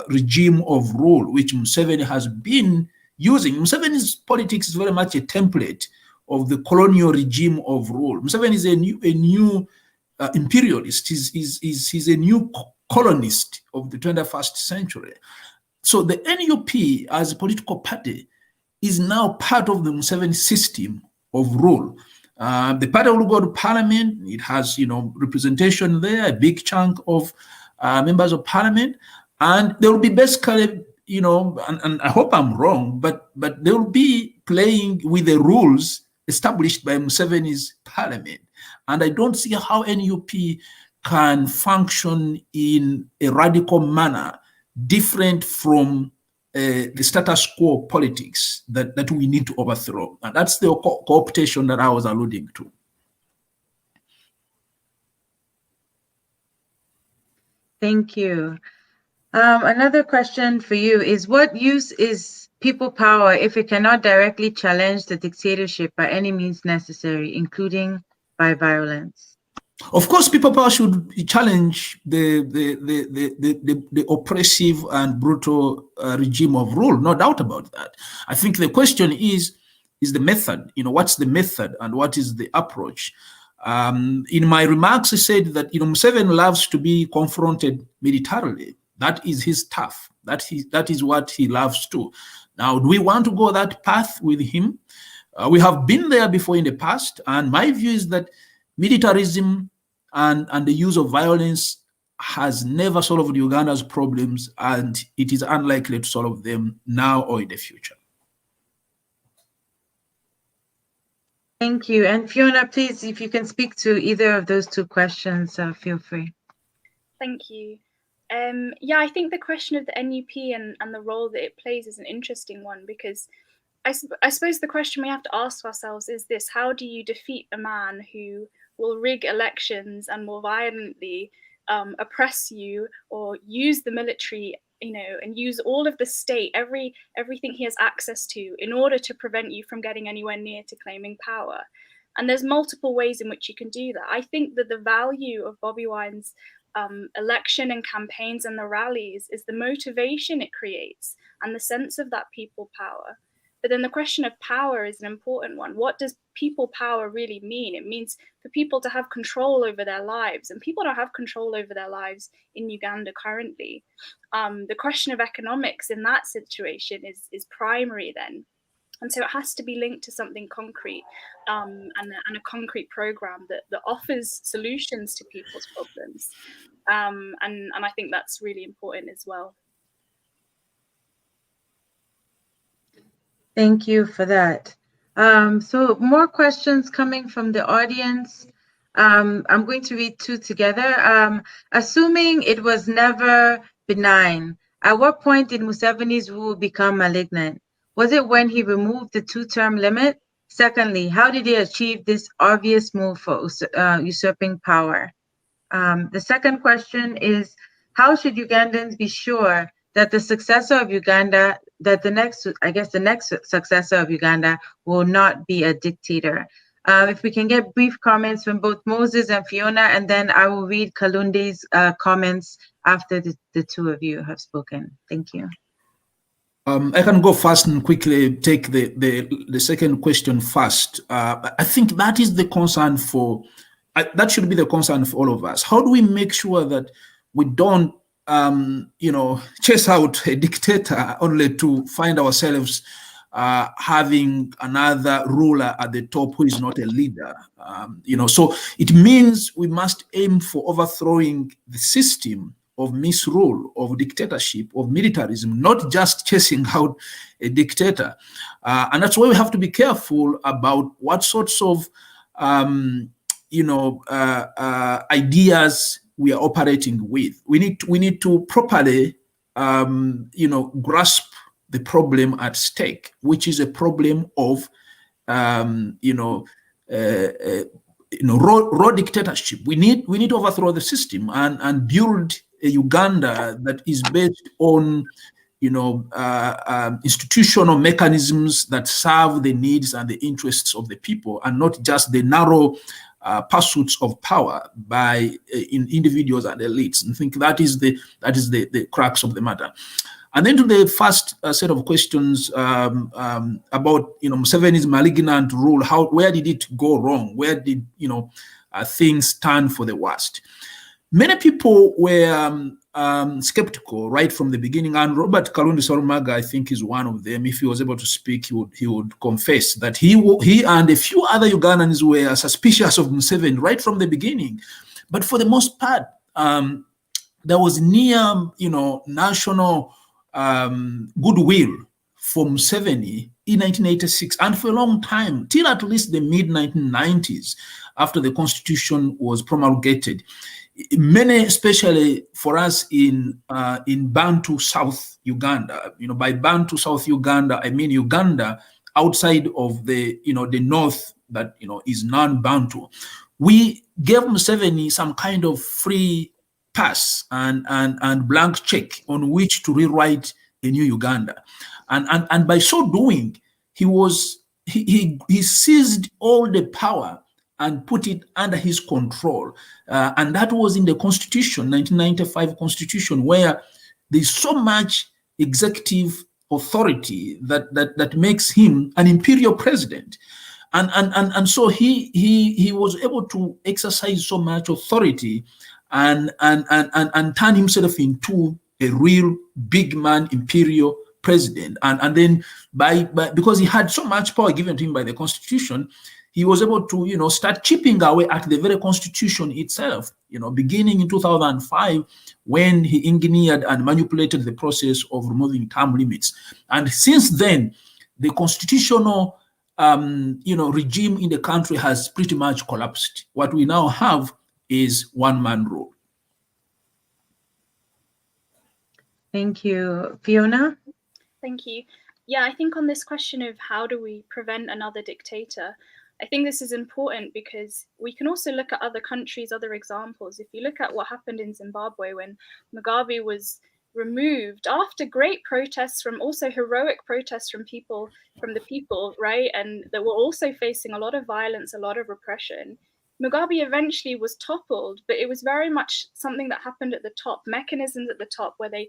regime of rule, which Museveni has been using. Museveni's politics is very much a template of the colonial regime of rule. Museveni is a new imperialist. He's a new colonist of the 21st century. So the NUP as a political party is now part of the Museveni system of rule. The party will go to parliament. It has, representation there, a big chunk of members of parliament. And they will be basically, and I hope I'm wrong, but they will be playing with the rules established by Museveni's parliament. And I don't see how NUP can function in a radical manner different from the status quo politics that we need to overthrow. And that's the co-optation that I was alluding to. Thank you. Another question for you is, what use is people power if it cannot directly challenge the dictatorship by any means necessary, including by violence? Of course, people power should challenge the oppressive and brutal regime of rule, no doubt about that. I think the question is the method. What's the method and what is the approach? In my remarks, I said that Museveni loves to be confronted militarily. That is his stuff. That is what he loves to. Now, do we want to go that path with him? We have been there before in the past, and my view is that militarism and the use of violence has never solved Uganda's problems, and it is unlikely to solve them now or in the future. Thank you. And Fiona, please, if you can speak to either of those two questions, feel free. Thank you. Yeah, I think the question of the NUP and the role that it plays is an interesting one, because I suppose the question we have to ask ourselves is this: how do you defeat a man who will rig elections and will violently oppress you, or use the military, and use all of the state, everything he has access to, in order to prevent you from getting anywhere near to claiming power? And there's multiple ways in which you can do that. I think that the value of Bobi Wine's election and campaigns and the rallies is the motivation it creates and the sense of that people power. But then the question of power is an important one. What does people power really mean? It means for people to have control over their lives, and people don't have control over their lives in Uganda currently. The question of economics in that situation is primary then. And so it has to be linked to something concrete, and a concrete program that offers solutions to people's problems. And I think that's really important as well. Thank you for that. So more questions coming from the audience. I'm going to read two together. Assuming it was never benign, at what point did Museveni's rule become malignant? Was it when he removed the 2-term limit? Secondly, how did he achieve this obvious move for usurping power? The second question is, how should Ugandans be sure that the successor of Uganda that the next successor of Uganda will not be a dictator. If we can get brief comments from both Moses and Fiona, and then I will read Kalundi's comments after the two of you have spoken. Thank you. I can go fast and quickly take the second question first. I think that is the concern that should be the concern for all of us. How do we make sure that we don't, chase out a dictator only to find ourselves having another ruler at the top who is not a leader? So it means we must aim for overthrowing the system of misrule, of dictatorship, of militarism, not just chasing out a dictator. And that's why we have to be careful about what sorts of, ideas we are operating with. We need to properly, grasp the problem at stake, which is a problem of, raw dictatorship. We need to overthrow the system and build a Uganda that is based on, institutional mechanisms that serve the needs and the interests of the people, and not just the narrow pursuits of power by individuals and elites. And I think that is the crux of the matter. And then to the first set of questions about Museveni's malignant rule, where did it go wrong? Where did things turn for the worst? Many people were skeptical right from the beginning, and Robert Kalundi Sarumaga, I think, is one of them. If he was able to speak, he would confess that he and a few other Ugandans were suspicious of Museveni right from the beginning. But for the most part, there was near national goodwill for Museveni in 1986, and for a long time, till at least the mid-1990s, after the constitution was promulgated. Many, especially for us in Bantu South Uganda, by Bantu South Uganda, I mean Uganda outside of the north that is non-Bantu. We gave Museveni some kind of free pass and blank check on which to rewrite a new Uganda, and by so doing, he seized all the power and put it under his control. And that was in the Constitution, 1995 Constitution, where there's so much executive authority that makes him an imperial president. And so he was able to exercise so much authority and turn himself into a real big man imperial president. And then because he had so much power given to him by the Constitution, he was able to, start chipping away at the very Constitution itself, beginning in 2005, when he engineered and manipulated the process of removing term limits. And since then, the constitutional, regime in the country has pretty much collapsed. What we now have is one-man rule. Thank you. Fiona? Thank you. Yeah, I think on this question of how do we prevent another dictator, I think this is important because we can also look at other countries, other examples. If you look at what happened in Zimbabwe when Mugabe was removed after great protests, from also heroic protests from the people, right? And that were also facing a lot of violence, a lot of repression. Mugabe eventually was toppled, but it was very much something that happened at the top, mechanisms at the top where they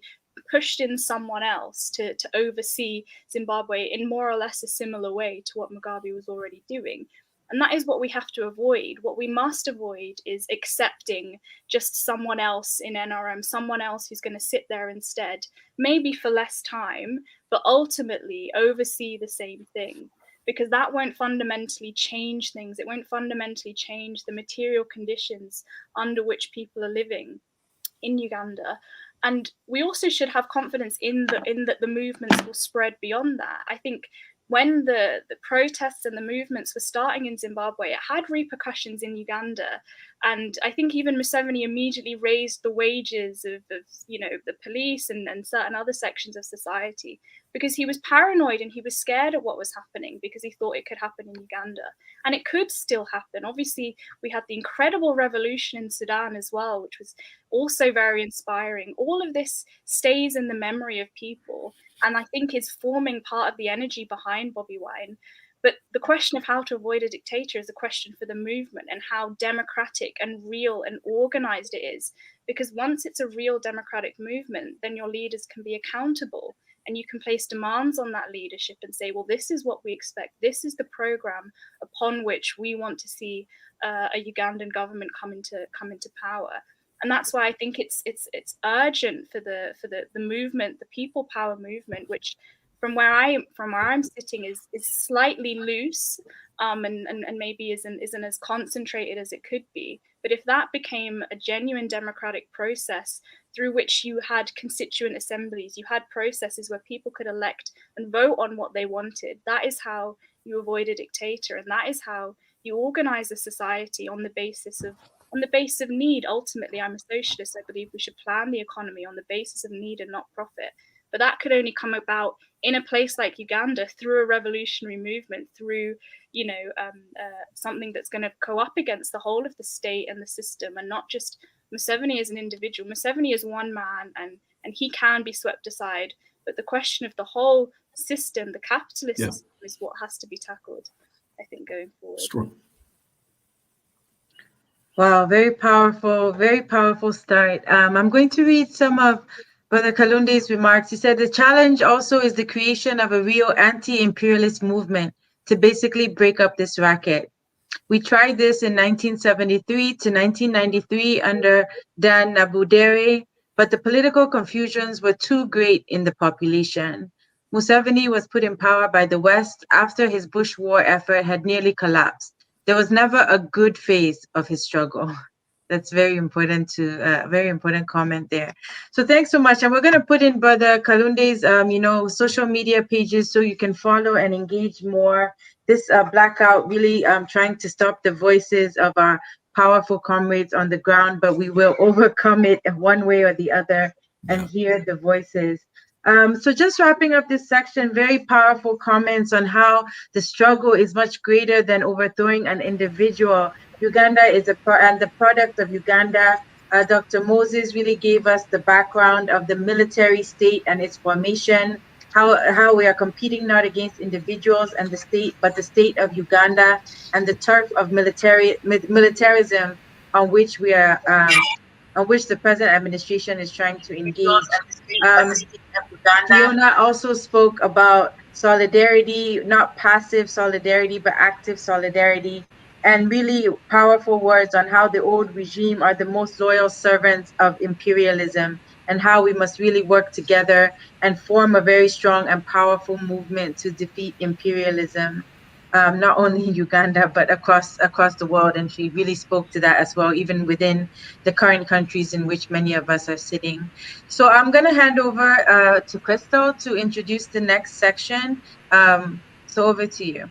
pushed in someone else to oversee Zimbabwe in more or less a similar way to what Mugabe was already doing. And that is what we have to avoid. What we must avoid is accepting just someone else in NRM, someone else who's going to sit there instead, maybe for less time, but ultimately oversee the same thing. Because that won't fundamentally change things. It won't fundamentally change the material conditions under which people are living in Uganda. And we also should have confidence in that the movements will spread beyond that. I think when the protests and the movements were starting in Zimbabwe, it had repercussions in Uganda. And I think even Museveni immediately raised the wages of the police and certain other sections of society, because he was paranoid and he was scared of what was happening, because he thought it could happen in Uganda. And it could still happen. Obviously, we had the incredible revolution in Sudan as well, which was also very inspiring. All of this stays in the memory of people. and I think is forming part of the energy behind Bobi Wine. But the question of how to avoid a dictator is a question for the movement, and how democratic and real and organized it is. Because once it's a real democratic movement, then your leaders can be accountable, and you can place demands on that leadership and say, well, this is what we expect. This is the program upon which we want to see a Ugandan government come into power. And that's why I think it's urgent for the movement, the people power movement, which from where I'm sitting is slightly loose, and maybe isn't as concentrated as it could be. But if that became a genuine democratic process through which you had constituent assemblies, you had processes where people could elect and vote on what they wanted, that is how you avoid a dictator, and that is how you organize a society on the basis of need. Ultimately, I'm a socialist. I believe we should plan the economy on the basis of need and not profit. But that could only come about in a place like Uganda through a revolutionary movement, through something that's going to go up against the whole of the state and the system, and not just Museveni as an individual. Museveni is one man, and he can be swept aside. But the question of the whole system, the capitalist system, is what has to be tackled, I think, going forward. Strong. Wow, very powerful start. I'm going to read some of Brother Kalunde's remarks. He said the challenge also is the creation of a real anti-imperialist movement to basically break up this racket. We tried this in 1973 to 1993 under Dan Nabudere, but the political confusions were too great in the population. Museveni was put in power by the West after his Bush war effort had nearly collapsed. There was never a good phase of his struggle. That's very important comment there. So thanks so much. And we're going to put in Brother Kalunde's, social media pages so you can follow and engage more. This blackout really trying to stop the voices of our powerful comrades on the ground, but we will overcome it one way or the other and hear the voices. So just wrapping up this section, very powerful comments on how the struggle is much greater than overthrowing an individual. Uganda is the product of Uganda. Dr. Moses really gave us the background of the military state and its formation, how we are competing not against individuals and the state, but the state of Uganda and the turf of militarism on which we are, on which the present administration is trying to engage. Fiona also spoke about solidarity, not passive solidarity, but active solidarity, and really powerful words on how the old regime are the most loyal servants of imperialism, and how we must really work together and form a very strong and powerful movement to defeat imperialism, not only in Uganda, but across the world. And she really spoke to that as well, even within the current countries in which many of us are sitting. So I'm going to hand over to Crystal to introduce the next section. So over to you.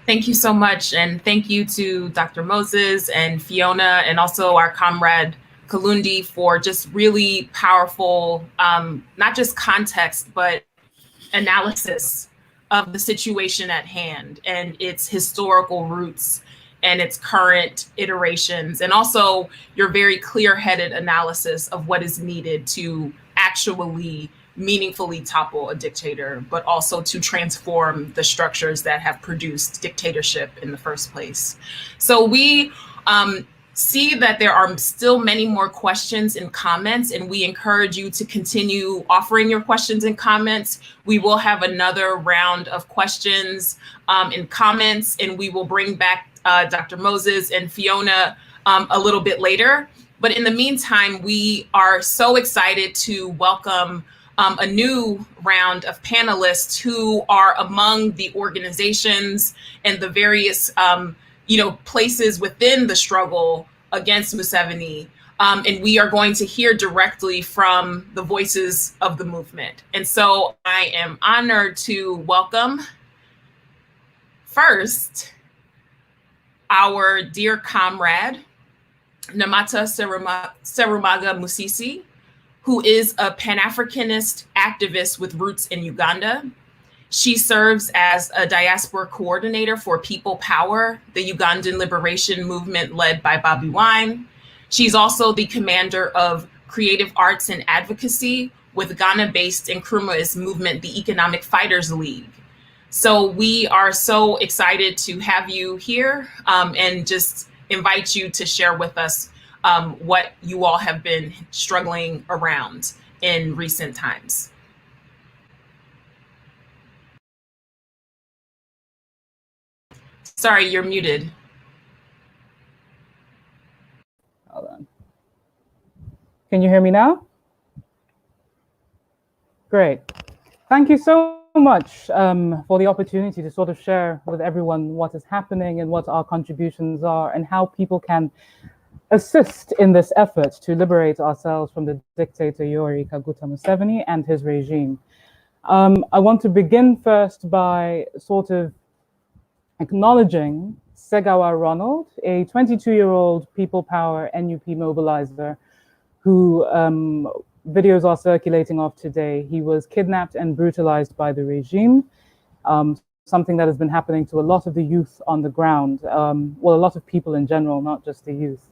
Thank you so much. And thank you to Dr. Moses and Fiona, and also our comrade Kalunde, for just really powerful, not just context, but analysis of the situation at hand and its historical roots and its current iterations, and also your very clear-headed analysis of what is needed to actually meaningfully topple a dictator, but also to transform the structures that have produced dictatorship in the first place. So we see that there are still many more questions and comments, and we encourage you to continue offering your questions and comments. We will have another round of questions and comments, and we will bring back Dr. Moses and Fiona a little bit later. But in the meantime, we are so excited to welcome a new round of panelists who are among the organizations and the various places within the struggle against Museveni. And we are going to hear directly from the voices of the movement. And so I am honored to welcome first our dear comrade, Namata Serumaga Musisi, who is a Pan-Africanist activist with roots in Uganda. She serves as a diaspora coordinator for People Power, the Ugandan liberation movement led by Bobi Wine. She's also the commander of Creative Arts and Advocacy, with Ghana-based Nkrumah's movement, the Economic Fighters League. So we are so excited to have you here and just invite you to share with us what you all have been struggling around in recent times. Sorry, you're muted. Hold on. Can you hear me now? Great. Thank you so much for the opportunity to sort of share with everyone what is happening and what our contributions are and how people can assist in this effort to liberate ourselves from the dictator Yoweri Kaguta Museveni and his regime. I want to begin first by sort of acknowledging Segawa Ronald, a 22-year-old People Power NUP mobilizer who videos are circulating of today. He was kidnapped and brutalized by the regime, something that has been happening to a lot of the youth on the ground, well, a lot of people in general, not just the youth.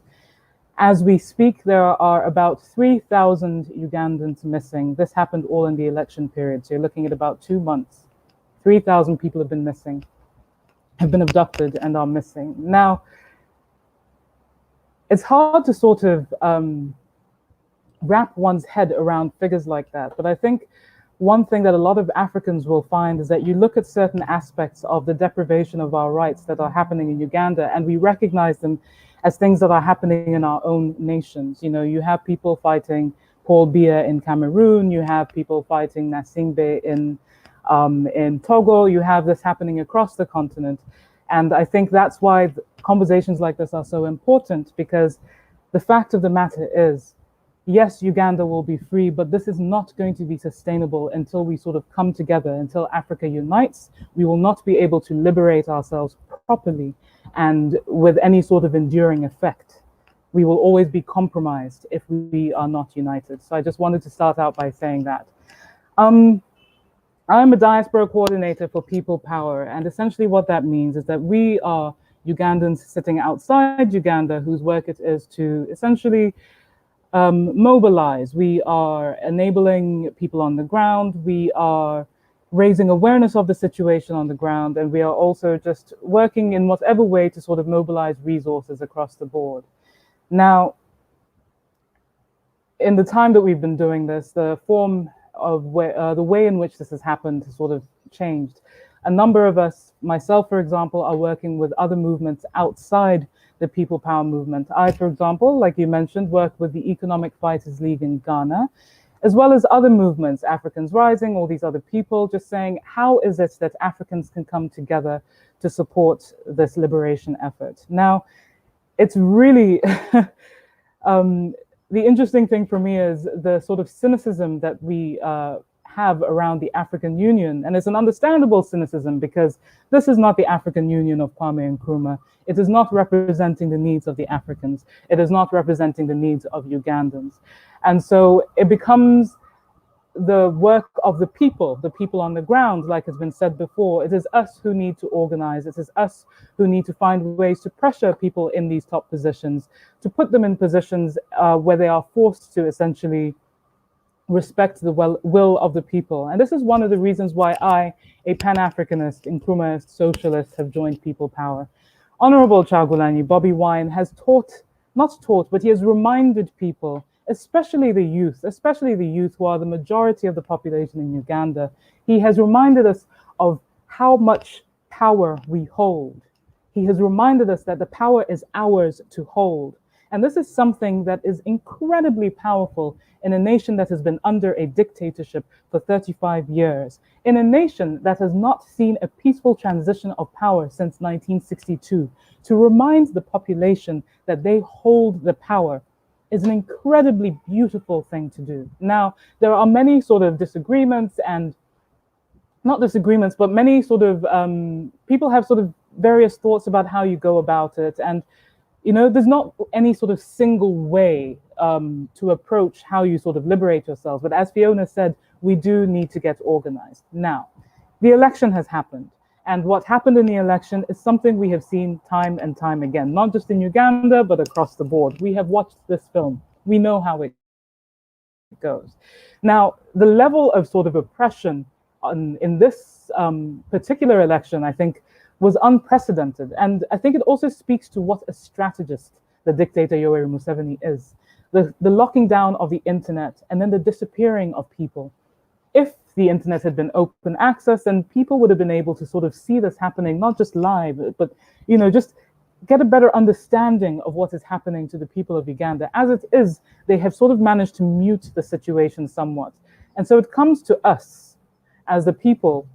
As we speak, there are about 3,000 Ugandans missing. This happened all in the election period, so you're looking at about 2 months. 3,000 people have been missing, have been abducted and are missing. Now, it's hard to sort of wrap one's head around figures like that, but I think one thing that a lot of Africans will find is that you look at certain aspects of the deprivation of our rights that are happening in Uganda, and we recognize them as things that are happening in our own nations. You know, you have people fighting Paul Biya in Cameroon, you have people fighting Nasingbe in Togo, you have this happening across the continent. And I think that's why conversations like this are so important, because the fact of the matter is, yes, Uganda will be free, but this is not going to be sustainable until we sort of come together, until Africa unites. We will not be able to liberate ourselves properly and with any sort of enduring effect. We will always be compromised if we are not united. So I just wanted to start out by saying that. I'm a diaspora coordinator for People Power, and essentially what that means is that we are Ugandans sitting outside Uganda whose work it is to essentially mobilize. We are enabling people on the ground. We are raising awareness of the situation on the ground, and we are also just working in whatever way to sort of mobilize resources across the board. Now, in the time that we've been doing this, the form of the way in which this has happened has sort of changed. A number of us, myself, for example, are working with other movements outside the People Power movement. I, for example, like you mentioned, work with the Economic Fighters League in Ghana, as well as other movements, Africans Rising, all these other people, just saying, how is it that Africans can come together to support this liberation effort? Now, it's really, the interesting thing for me is the sort of cynicism that we have around the African Union. And it's an understandable cynicism because this is not the African Union of Kwame Nkrumah. It is not representing the needs of the Africans. It is not representing the needs of Ugandans. And so it becomes the work of the people on the ground, like has been said before. It is us who need to organize. It is us who need to find ways to pressure people in these top positions, to put them in positions where they are forced to essentially respect the will of the people. And this is one of the reasons why I, a Pan-Africanist, Nkrumahist socialist, have joined People Power. Honorable Chagulanyi, Bobby Wine, has not taught, but he has reminded people, especially the youth who are the majority of the population in Uganda. He has reminded us of how much power we hold. He has reminded us that the power is ours to hold. And this is something that is incredibly powerful in a nation that has been under a dictatorship for 35 years, in a nation that has not seen a peaceful transition of power since 1962. To remind the population that they hold the power is an incredibly beautiful thing to do. Now, there are many sort of disagreements, and not disagreements, but many sort of, people have sort of various thoughts about how you go about it. And you know, there's not any sort of single way to approach how you sort of liberate yourselves. But as Fiona said, we do need to get organized. Now, the election has happened. And what happened in the election is something we have seen time and time again, not just in Uganda, but across the board. We have watched this film. We know how it goes. Now, the level of sort of oppression in this particular election, I think, was unprecedented. And I think it also speaks to what a strategist the dictator Yoweri Museveni is. The locking down of the internet and then the disappearing of people. If the internet had been open access, then people would have been able to sort of see this happening, not just live, but, you know, just get a better understanding of what is happening to the people of Uganda. As it is, they have sort of managed to mute the situation somewhat. And so it comes to us as the people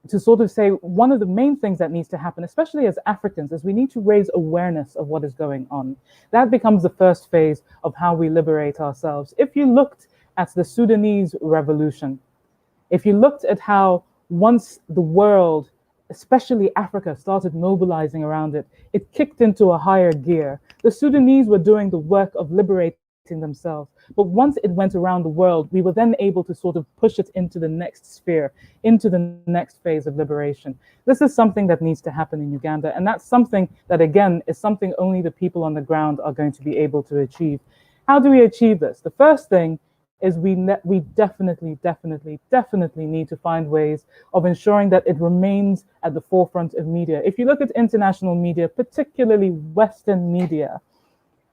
to sort of say one of the main things that needs to happen, especially as Africans, is we need to raise awareness of what is going on. That becomes the first phase of how we liberate ourselves. If you looked at the Sudanese revolution, if you looked at how once the world, especially Africa, started mobilizing around it, it kicked into a higher gear. The Sudanese were doing the work of liberating themselves. But once it went around the world, we were then able to sort of push it into the next sphere, into the next phase of liberation. This is something that needs to happen in Uganda. And that's something that, again, is something only the people on the ground are going to be able to achieve. How do we achieve this? The first thing is we definitely need to find ways of ensuring that it remains at the forefront of media. If you look at international media, particularly Western media,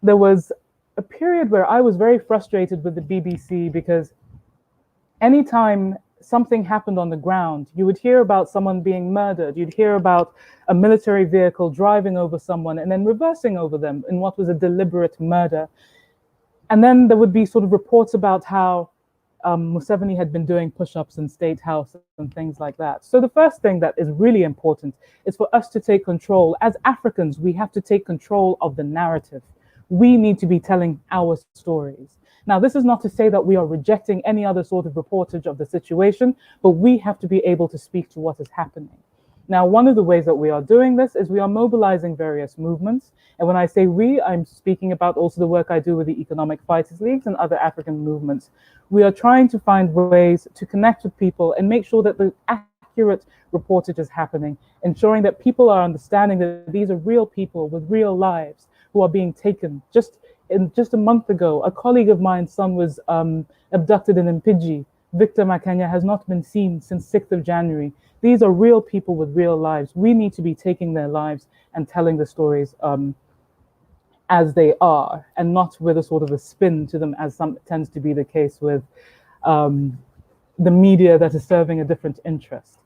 there was a period where I was very frustrated with the BBC because anytime something happened on the ground, you would hear about someone being murdered, you'd hear about a military vehicle driving over someone and then reversing over them in what was a deliberate murder. And then there would be sort of reports about how Museveni had been doing push-ups in State House and things like that. So the first thing that is really important is for us to take control. As Africans, we have to take control of the narrative. We need to be telling our stories. Now, this is not to say that we are rejecting any other sort of reportage of the situation, but we have to be able to speak to what is happening. Now, one of the ways that we are doing this is we are mobilizing various movements. And when I say we, I'm speaking about also the work I do with the Economic Fighters Leagues and other African movements. We are trying to find ways to connect with people and make sure that the accurate reportage is happening, ensuring that people are understanding that these are real people with real lives who are being taken. Just a month ago, a colleague of mine's son was abducted in Mpiji. Victor Makanya has not been seen since 6th of January. These are real people with real lives. We need to be taking their lives and telling the stories as they are, and not with a sort of a spin to them, as tends to be the case with the media that is serving a different interest.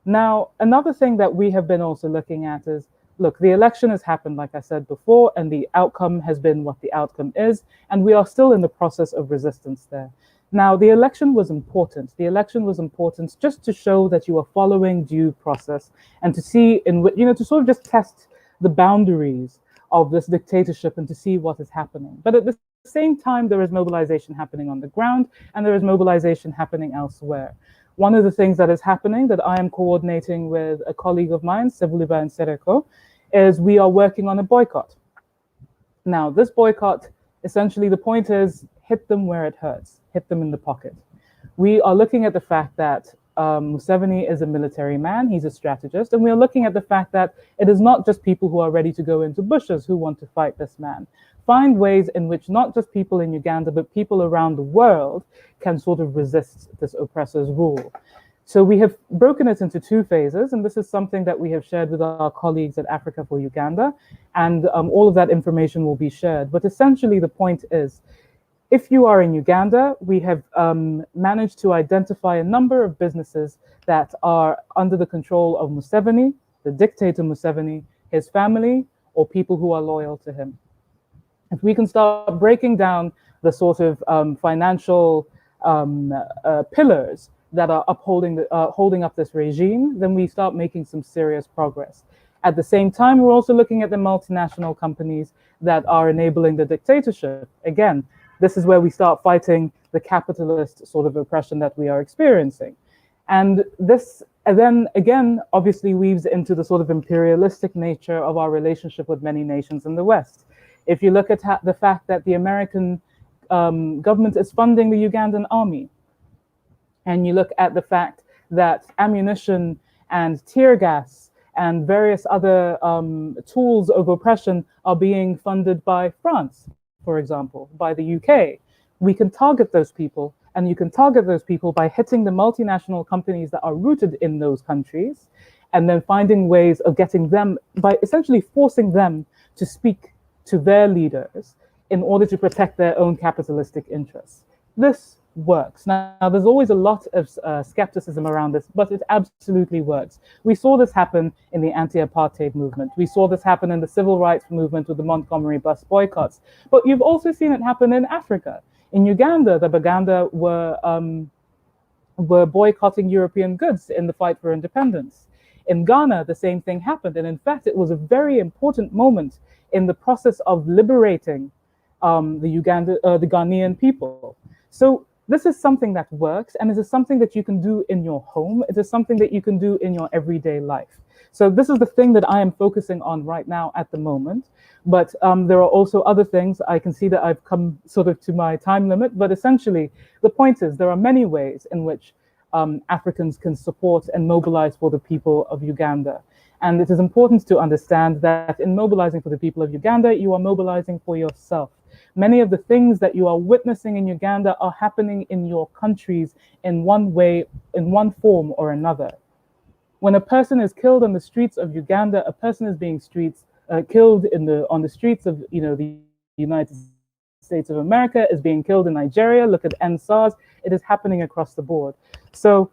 Now, another thing that we have been also looking at is, look, the election has happened, like I said before, and the outcome has been what the outcome is, and we are still in the process of resistance there. Now, the election was important. The election was important just to show that you are following due process and to see, to sort of just test the boundaries of this dictatorship and to see what is happening. But at the same time, there is mobilization happening on the ground and there is mobilization happening elsewhere. One of the things that is happening that I am coordinating with a colleague of mine, Sevuliba and Sereko, is we are working on a boycott. Now, this boycott, essentially the point is hit them where it hurts, hit them in the pocket. We are looking at the fact that Museveni is a military man, he's a strategist, and we are looking at the fact that it is not just people who are ready to go into bushes who want to fight this man. Find ways in which not just people in Uganda, but people around the world can sort of resist this oppressor's rule. So we have broken it into two phases, and this is something that we have shared with our colleagues at Africa for Uganda, and all of that information will be shared. But essentially the point is, if you are in Uganda, we have managed to identify a number of businesses that are under the control of Museveni, the dictator Museveni, his family, or people who are loyal to him. If we can start breaking down the sort of financial pillars that are holding up this regime, then we start making some serious progress. At the same time, we're also looking at the multinational companies that are enabling the dictatorship. Again, this is where we start fighting the capitalist sort of oppression that we are experiencing. And this then again, obviously weaves into the sort of imperialistic nature of our relationship with many nations in the West. If you look at the fact that the American government is funding the Ugandan army, and you look at the fact that ammunition and tear gas and various other tools of oppression are being funded by France, for example, by the UK, we can target those people, and you can target those people by hitting the multinational companies that are rooted in those countries, and then finding ways of getting them, by essentially forcing them to speak to their leaders in order to protect their own capitalistic interests. This works. Now, there's always a lot of skepticism around this, but it absolutely works. We saw this happen in the anti-apartheid movement. We saw this happen in the civil rights movement with the Montgomery bus boycotts. But you've also seen it happen in Africa. In Uganda, the Baganda were boycotting European goods in the fight for independence. In Ghana, the same thing happened. And in fact, it was a very important moment in the process of liberating the Ghanaian people. So this is something that works, and it is something that you can do in your home. It is something that you can do in your everyday life. So this is the thing that I am focusing on right now at the moment. But there are also other things. I can see that I've come sort of to my time limit, but essentially the point is there are many ways in which Africans can support and mobilize for the people of Uganda. And it is important to understand that in mobilizing for the people of Uganda, you are mobilizing for yourself. Many of the things that you are witnessing in Uganda are happening in your countries in one way, in one form or another. When a person is killed on the streets of Uganda, a person is being killed on the streets of the United States of America, is being killed in Nigeria. Look at NSARS. It is happening across the board. So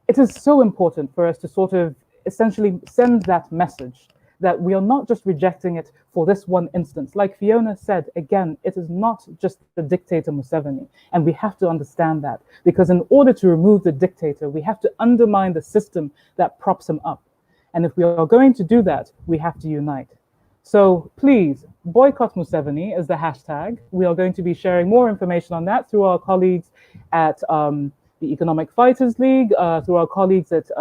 it is so important for us to sort of essentially send that message that we are not just rejecting it for this one instance. Like Fiona said, again, it is not just the dictator Museveni. And we have to understand that, because in order to remove the dictator, we have to undermine the system that props him up. And if we are going to do that, we have to unite. So please, boycott Museveni is the hashtag. We are going to be sharing more information on that through our colleagues at the Economic Fighters League, through our colleagues at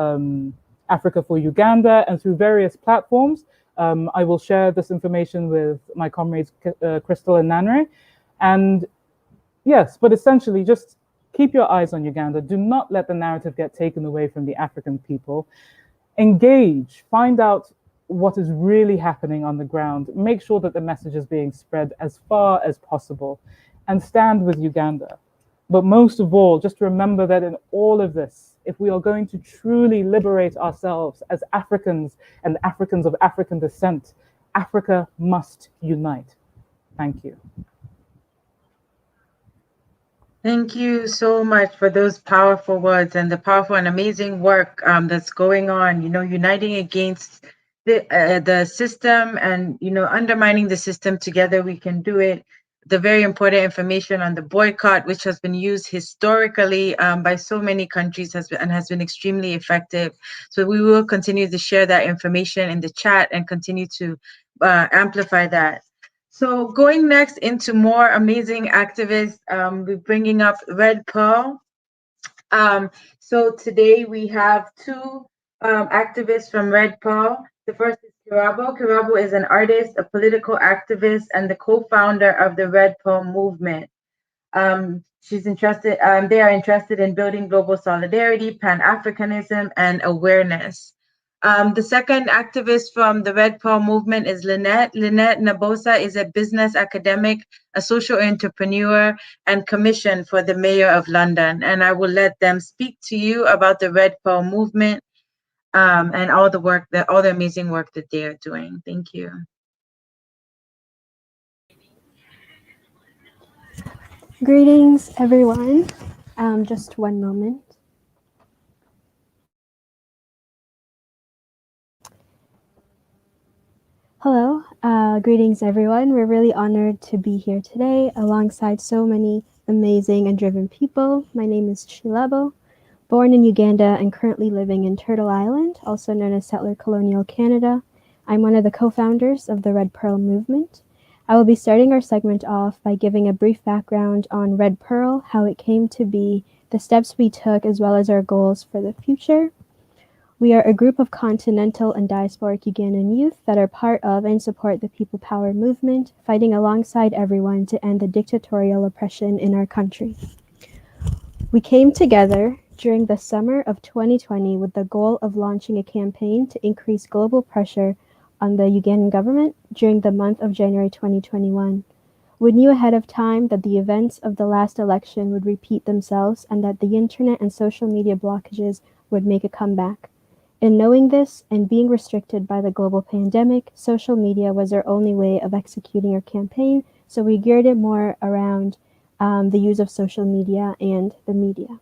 Africa for Uganda, and through various platforms. I will share this information with my comrades, Crystal and Nanre. And yes, but essentially just keep your eyes on Uganda. Do not let the narrative get taken away from the African people. Engage, find out what is really happening on the ground. Make sure that the message is being spread as far as possible, and stand with Uganda. But most of all, just remember that in all of this, if we are going to truly liberate ourselves as Africans and Africans of African descent, Africa must unite. Thank you. Thank you so much for those powerful words and the powerful and amazing work that's going on, uniting against the system and, undermining the system. Together we can do it. The very important information on the boycott, which has been used historically by so many countries has been extremely effective. So we will continue to share that information in the chat and continue to amplify that. So going next into more amazing activists, we're bringing up Red Pearl. So today we have two activists from Red Pearl. The first is Kirabo. Kirabo is an artist, a political activist, and the co-founder of the Red Pearl movement. She's interested. They are interested in building global solidarity, Pan-Africanism, and awareness. The second activist from the Red Pearl movement is Lynette. Lynette Nabosa is a business academic, a social entrepreneur, and commissioned for the Mayor of London. And I will let them speak to you about the Red Pearl movement and all the amazing work that they are doing. Thank you. Greetings, everyone. Just one moment. Hello, greetings, everyone. We're really honored to be here today alongside so many amazing and driven people. My name is Chilabo, born in Uganda and currently living in Turtle Island, also known as settler colonial Canada. I'm one of the co-founders of the Red Pearl movement. I will be starting our segment off by giving a brief background on Red Pearl, how it came to be, the steps we took, as well as our goals for the future. We are a group of continental and diasporic Ugandan youth that are part of and support the People Power movement, fighting alongside everyone to end the dictatorial oppression in our country. We came together during the summer of 2020 with the goal of launching a campaign to increase global pressure on the Ugandan government during the month of January 2021. We knew ahead of time that the events of the last election would repeat themselves and that the internet and social media blockages would make a comeback. In knowing this and being restricted by the global pandemic, social media was our only way of executing our campaign, so we geared it more around the use of social media and the media.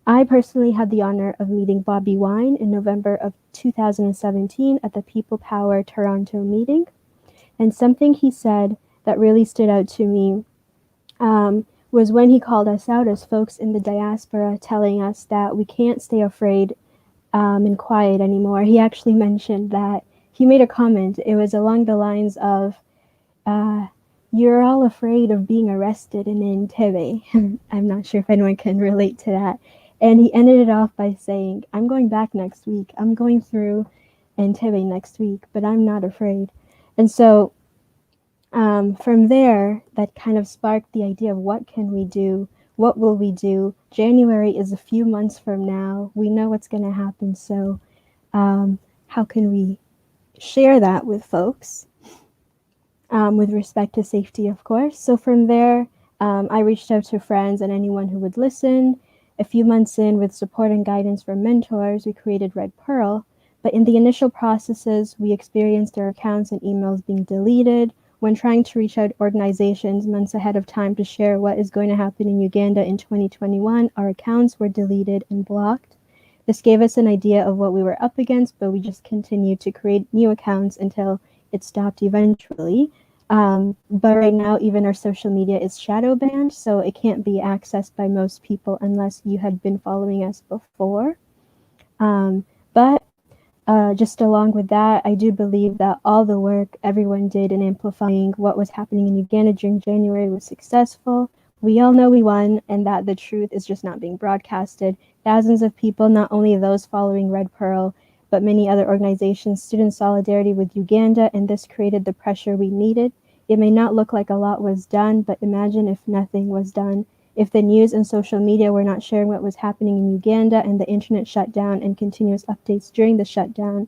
I personally had the honor of meeting Bobby Wine in November of 2017 at the People Power Toronto meeting, and something he said that really stood out to me was when he called us out as folks in the diaspora, telling us that we can't stay afraid and quiet anymore. He actually mentioned that he made a comment. It was along the lines of, you're all afraid of being arrested in Entebbe. I'm not sure if anyone can relate to that. And he ended it off by saying, I'm going back next week. I'm going through Entebbe next week, but I'm not afraid. And so from there, that kind of sparked the idea of what can we do? What will we do? January is a few months from now. We know what's going to happen. So how can we share that with folks with respect to safety, of course? So from there, I reached out to friends and anyone who would listen. A few months in, with support and guidance from mentors, we created Red Pearl. But in the initial processes, we experienced our accounts and emails being deleted. When trying to reach out organizations months ahead of time to share what is going to happen in Uganda in 2021, our accounts were deleted and blocked. This gave us an idea of what we were up against, but we just continued to create new accounts until it stopped eventually. But right now, even our social media is shadow banned, so it can't be accessed by most people unless you had been following us before. But just along with that, I do believe that all the work everyone did in amplifying what was happening in Uganda during January was successful. We all know we won, and that the truth is just not being broadcasted. Thousands of people, not only those following Red Pearl, but many other organizations, stood in solidarity with Uganda, and this created the pressure we needed. It may not look like a lot was done, but imagine if nothing was done. If the news and social media were not sharing what was happening in Uganda and the internet shut down and continuous updates during the shutdown,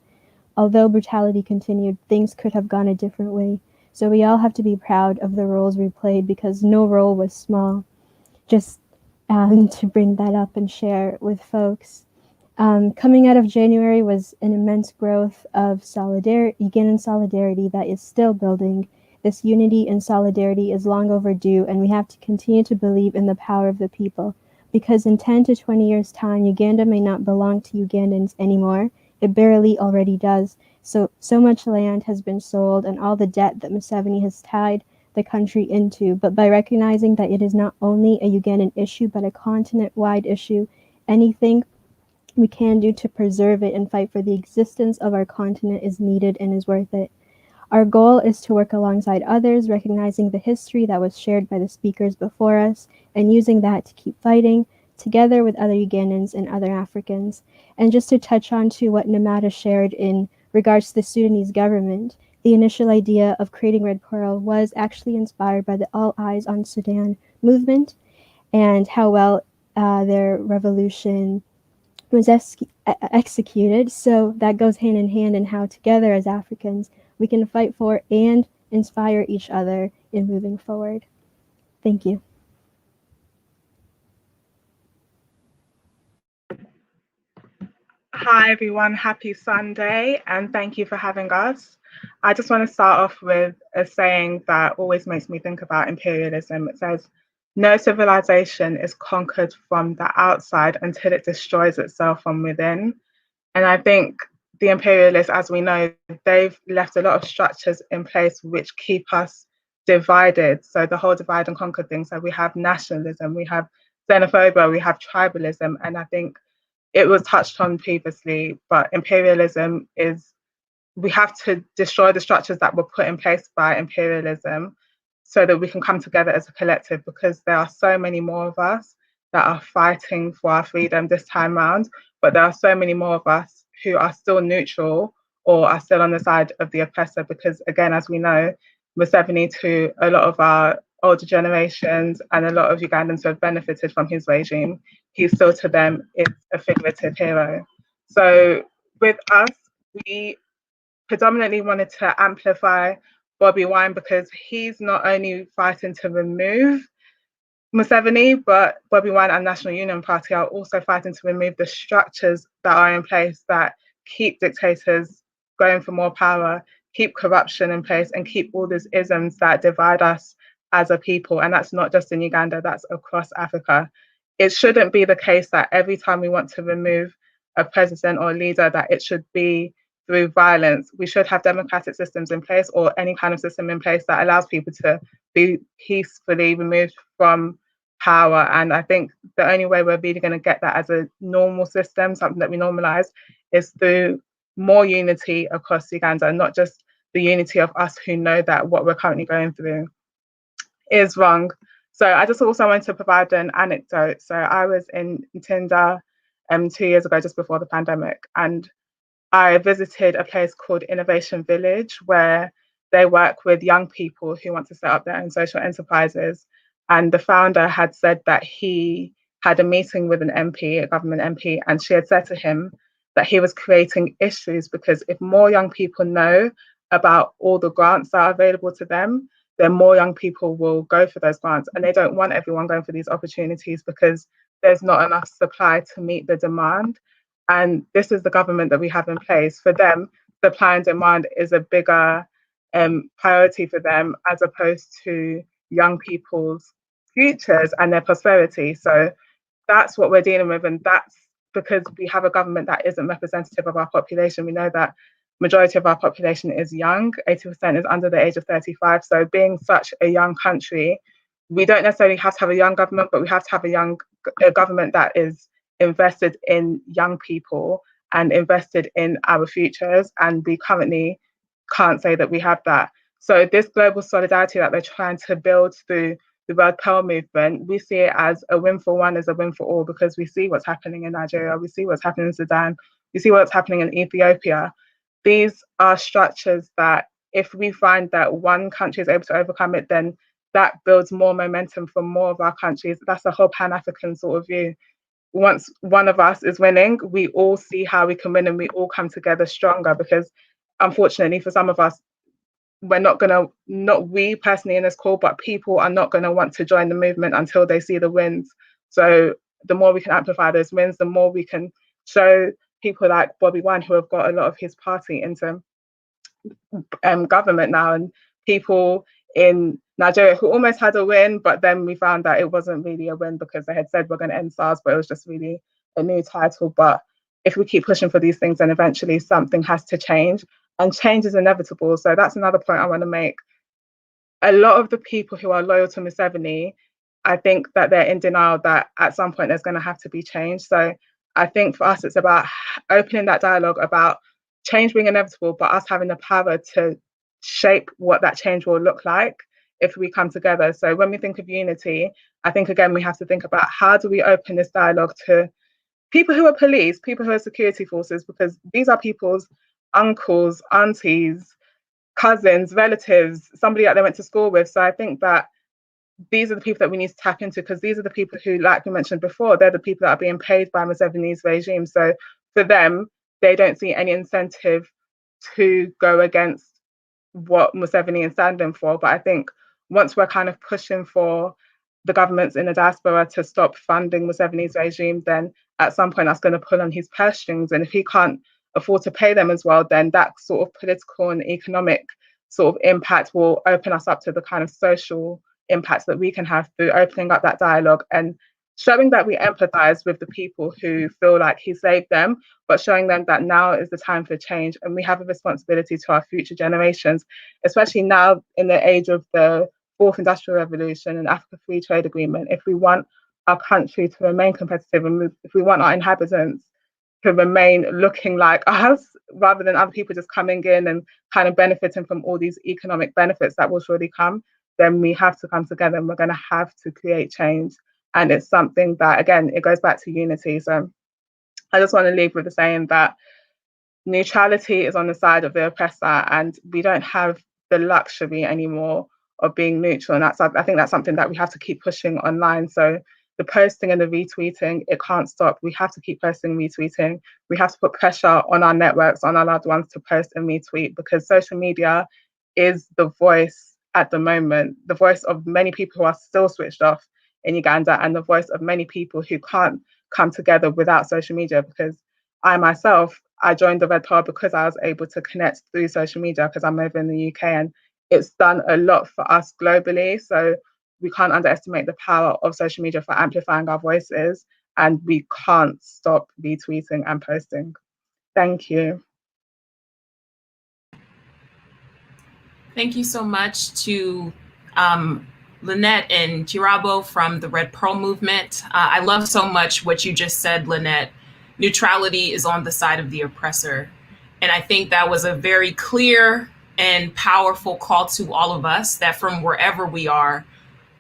although brutality continued, things could have gone a different way. So we all have to be proud of the roles we played because no role was small. Just to bring that up and share with folks. Coming out of January was an immense growth of Ugandan solidarity that is still building. This unity and solidarity is long overdue, and we have to continue to believe in the power of the people, because in 10 to 20 years' time, Uganda may not belong to Ugandans anymore. It barely already does. So much land has been sold and all the debt that Museveni has tied the country into. But by recognizing that it is not only a Ugandan issue, but a continent-wide issue, anything we can do to preserve it and fight for the existence of our continent is needed and is worth it. Our goal is to work alongside others, recognizing the history that was shared by the speakers before us, and using that to keep fighting, together with other Ugandans and other Africans. And just to touch on to what Namada shared in regards to the Sudanese government, the initial idea of creating Red Pearl was actually inspired by the All Eyes on Sudan movement and how well their revolution was executed. So that goes hand in hand in how together as Africans, we can fight for and inspire each other in moving forward. Thank you. Hi everyone, happy Sunday, and thank you for having us. I just want to start off with a saying that always makes me think about imperialism. It says, no civilization is conquered from the outside until it destroys itself from within. And I think the imperialists, as we know, they've left a lot of structures in place which keep us divided. So the whole divide and conquer thing. So we have nationalism, we have xenophobia, we have tribalism, and I think it was touched on previously, but imperialism is, we have to destroy the structures that were put in place by imperialism so that we can come together as a collective, because there are so many more of us that are fighting for our freedom this time round, but there are so many more of us who are still neutral or are still on the side of the oppressor, because again, as we know, Museveni, to a lot of our older generations and a lot of Ugandans who have benefited from his regime, he still to them is a figurative hero. So with us, we predominantly wanted to amplify Bobby Wine, because he's not only fighting to remove Museveni, but Bobby Wine and National Union Party are also fighting to remove the structures that are in place that keep dictators going for more power, keep corruption in place, and keep all these isms that divide us as a people. And that's not just in Uganda, that's across Africa. It shouldn't be the case that every time we want to remove a president or a leader, that it should be through violence. We should have democratic systems in place, or any kind of system in place that allows people to be peacefully removed from power. And I think the only way we're really going to get that as a normal system, something that we normalize, is through more unity across Uganda, not just the unity of us who know that what we're currently going through is wrong. So I just also wanted to provide an anecdote. So I was in Tinda 2 years ago, just before the pandemic, and I visited a place called Innovation Village, where they work with young people who want to set up their own social enterprises. And the founder had said that he had a meeting with an MP, a government MP, and she had said to him that he was creating issues because if more young people know about all the grants that are available to them, then more young people will go for those grants. And they don't want everyone going for these opportunities because there's not enough supply to meet the demand. And this is the government that we have in place. For them, supply and demand is a bigger priority for them, as opposed to young people's futures and their prosperity. So that's what we're dealing with. And that's because we have a government that isn't representative of our population. We know that majority of our population is young, 80% is under the age of 35. So being such a young country, we don't necessarily have to have a young government, but we have to have a government that is invested in young people and invested in our futures. And we currently can't say that we have that. So this global solidarity that they're trying to build through the Red Pearl movement, we see it as a win for one, as a win for all, because we see what's happening in Nigeria, we see what's happening in Sudan, we see what's happening in Ethiopia. These are structures that if we find that one country is able to overcome it, then that builds more momentum for more of our countries. That's a whole Pan-African sort of view. Once one of us is winning, we all see how we can win and we all come together stronger, because unfortunately for some of us, we're not gonna, not we personally in this call, but people are not gonna want to join the movement until they see the wins. So the more we can amplify those wins, the more we can show people like Bobby Wine, who have got a lot of his party into government now, and people in Nigeria who almost had a win, but then we found that it wasn't really a win because they had said we're going to end SARS, but it was just really a new title. But if we keep pushing for these things, then eventually something has to change, and change is inevitable. So that's another point I want to make. A lot of the people who are loyal to Museveni, I think that they're in denial that at some point there's going to have to be change. So I think for us, it's about opening that dialogue about change being inevitable, but us having the power to shape what that change will look like if we come together. So when we think of unity, I think, again, we have to think about how do we open this dialogue to people who are police, people who are security forces, because these are people's uncles, aunties, cousins, relatives, somebody that they went to school with. So I think that these are the people that we need to tap into, because these are the people who, like we mentioned before, they're the people that are being paid by Museveni's regime. So for them, they don't see any incentive to go against what Museveni is standing for. But I think once we're kind of pushing for the governments in the diaspora to stop funding Museveni's regime, then at some point that's going to pull on his purse strings. And if he can't afford to pay them as well, then that sort of political and economic sort of impact will open us up to the kind of social impacts that we can have through opening up that dialogue and showing that we empathize with the people who feel like he saved them, but showing them that now is the time for change. And we have a responsibility to our future generations, especially now in the age of the fourth industrial revolution and Africa Free Trade Agreement. If we want our country to remain competitive, and if we want our inhabitants to remain looking like us, rather than other people just coming in and kind of benefiting from all these economic benefits that will surely come, then we have to come together and we're going to have to create change. And it's something that, again, it goes back to unity. So I just want to leave with the saying that neutrality is on the side of the oppressor, and we don't have the luxury anymore of being neutral. And I think that's something that we have to keep pushing online. So the posting and the retweeting, it can't stop. We have to keep posting and retweeting. We have to put pressure on our networks, on our loved ones to post and retweet, because social media is the voice at the moment, the voice of many people who are still switched off in Uganda, and the voice of many people who can't come together without social media. Because I myself, I joined the Red Pearl because I was able to connect through social media because I'm over in the UK, and it's done a lot for us globally. So we can't underestimate the power of social media for amplifying our voices, and we can't stop retweeting and posting. Thank you. Thank you so much to Lynette and Tirabo from the Red Pearl movement. I love so much what you just said, Lynette. Neutrality is on the side of the oppressor. And I think that was a very clear and powerful call to all of us that from wherever we are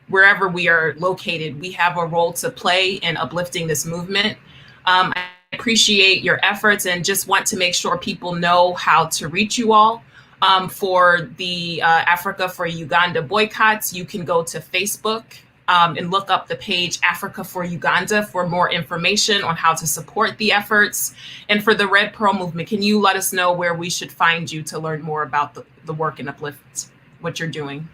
located, we have a role to play in uplifting this movement. I appreciate your efforts and just want to make sure people know how to reach you all. For the Africa for Uganda boycotts, you can go to Facebook and look up the page Africa for Uganda for more information on how to support the efforts. And for the Red Pearl movement, can you let us know where we should find you to learn more about the work and uplift, what you're doing?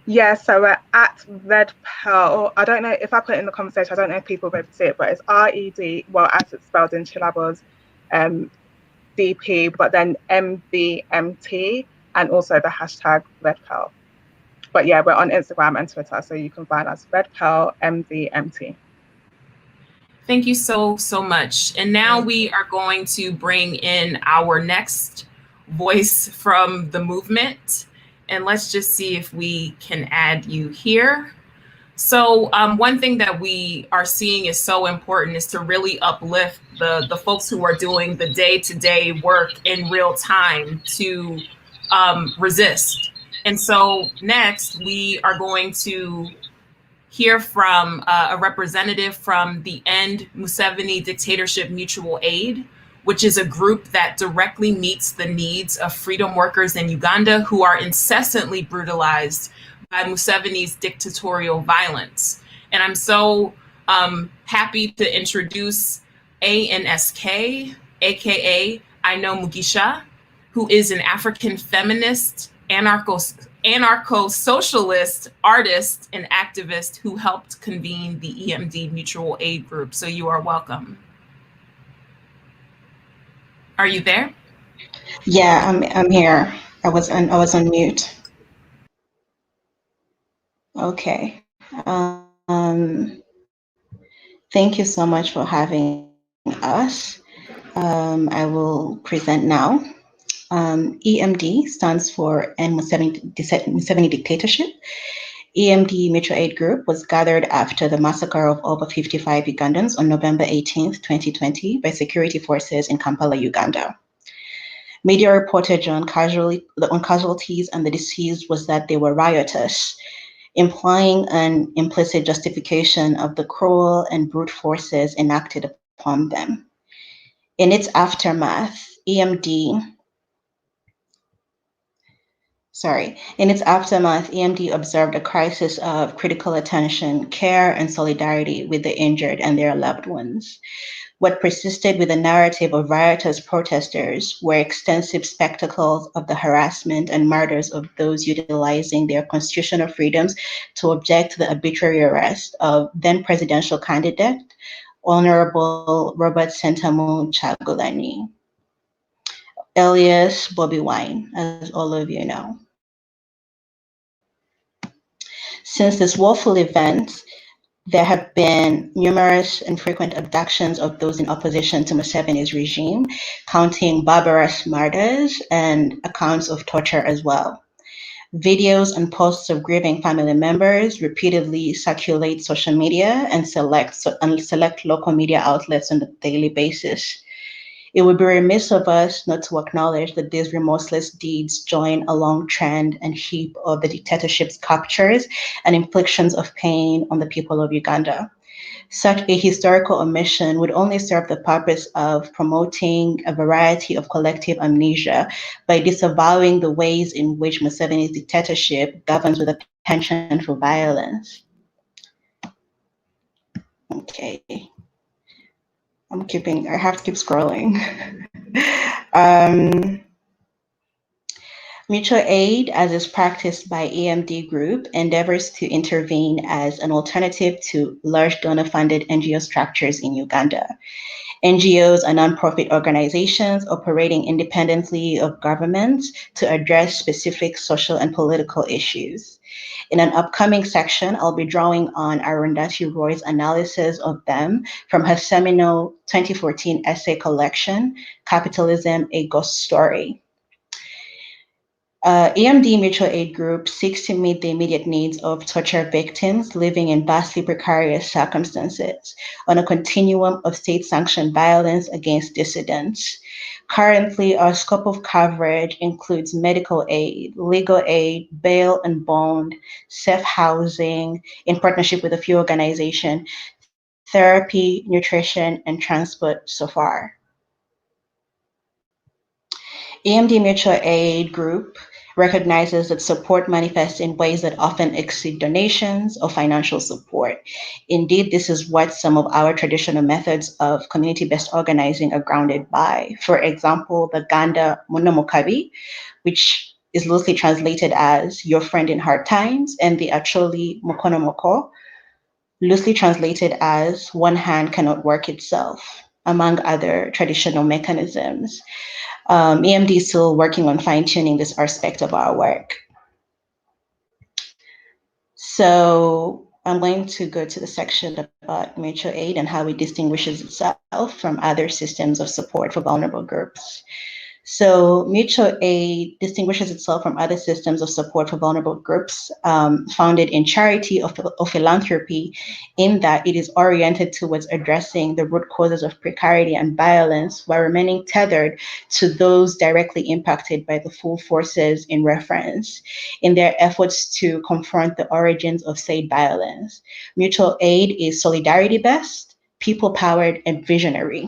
Yeah, so we're at Red Pearl. I don't know if I put it in the conversation, I don't know if people will be able to see it, but it's RED, well, as it's spelled in Chilabo's DP, but then MVMT, and also the hashtag Red Pearl. But yeah, we're on Instagram and Twitter, so you can find us Red Pearl MVMT. Thank you so much. And now we are going to bring in our next voice from the movement. And let's just see if we can add you here. So one thing that we are seeing is so important is to really uplift the folks who are doing the day-to-day work in real time to resist. And so next we are going to hear from a representative from the End Museveni Dictatorship Mutual Aid, which is a group that directly meets the needs of freedom workers in Uganda who are incessantly brutalized by Museveni's dictatorial violence. And I'm so happy to introduce ANSK, aka I Know Mugisha, who is an African feminist, anarcho-socialist artist and activist who helped convene the EMD Mutual Aid Group. So you are welcome. Are you there? Yeah, I'm here. I was on mute. Okay. Thank you so much for having us. I will present now. EMD stands for End Museveni Dictatorship. EMD Mutual Aid Group was gathered after the massacre of over 55 Ugandans on November 18th, 2020 by security forces in Kampala, Uganda. Media reported on casualties, and the deceased was that they were riotous, implying an implicit justification of the cruel and brute forces enacted upon them. In its aftermath, EMD observed a crisis of critical attention, care, and solidarity with the injured and their loved ones. What persisted with the narrative of riotous protesters were extensive spectacles of the harassment and murders of those utilizing their constitutional freedoms to object to the arbitrary arrest of then presidential candidate, Honorable Robert Sentamu Kyagulanyi, alias Bobby Wine, as all of you know. Since this woeful event, there have been numerous and frequent abductions of those in opposition to Museveni's regime, counting barbarous murders and accounts of torture as well. Videos and posts of grieving family members repeatedly circulate social media and select local media outlets on a daily basis. It would be remiss of us not to acknowledge that these remorseless deeds join a long trend and heap of the dictatorship's captures and inflictions of pain on the people of Uganda. Such a historical omission would only serve the purpose of promoting a variety of collective amnesia by disavowing the ways in which Museveni's dictatorship governs with a penchant for violence. Okay. I have to keep scrolling. Mutual aid, as is practiced by EMD Group, endeavors to intervene as an alternative to large donor-funded NGO structures in Uganda. NGOs are nonprofit organizations operating independently of governments to address specific social and political issues. In an upcoming section, I'll be drawing on Arundhati Roy's analysis of them from her seminal 2014 essay collection, Capitalism, a Ghost Story. EMD Mutual Aid Group seeks to meet the immediate needs of torture victims living in vastly precarious circumstances on a continuum of state-sanctioned violence against dissidents. Currently, our scope of coverage includes medical aid, legal aid, bail and bond, safe housing, in partnership with a few organizations, therapy, nutrition, and transport so far. EMD Mutual Aid Group recognizes that support manifests in ways that often exceed donations or financial support. Indeed, this is what some of our traditional methods of community-based organizing are grounded by. For example, the Ganda Munamukabi, which is loosely translated as your friend in hard times, and the Acholi Mukonomoko, loosely translated as one hand cannot work itself, among other traditional mechanisms. EMD is still working on fine-tuning this aspect of our work. So I'm going to go to the section about mutual aid and how it distinguishes itself from other systems of support for vulnerable groups. So mutual aid distinguishes itself from other systems of support for vulnerable groups founded in charity or philanthropy, in that it is oriented towards addressing the root causes of precarity and violence while remaining tethered to those directly impacted by the full forces in reference in their efforts to confront the origins of said violence. Mutual aid is solidarity-based, people-powered, and visionary.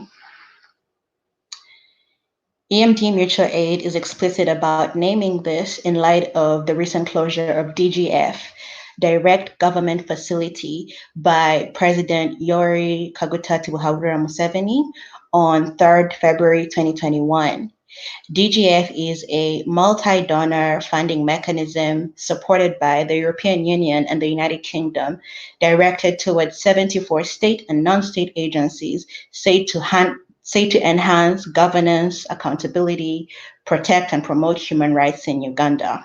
EMD Mutual Aid is explicit about naming this in light of the recent closure of DGF, Direct Government Facility, by President Yoweri Kaguta Museveni on 3rd February 2021. DGF is a multi-donor funding mechanism supported by the European Union and the United Kingdom, directed towards 74 state and non-state agencies, said to enhance governance, accountability, protect and promote human rights in Uganda.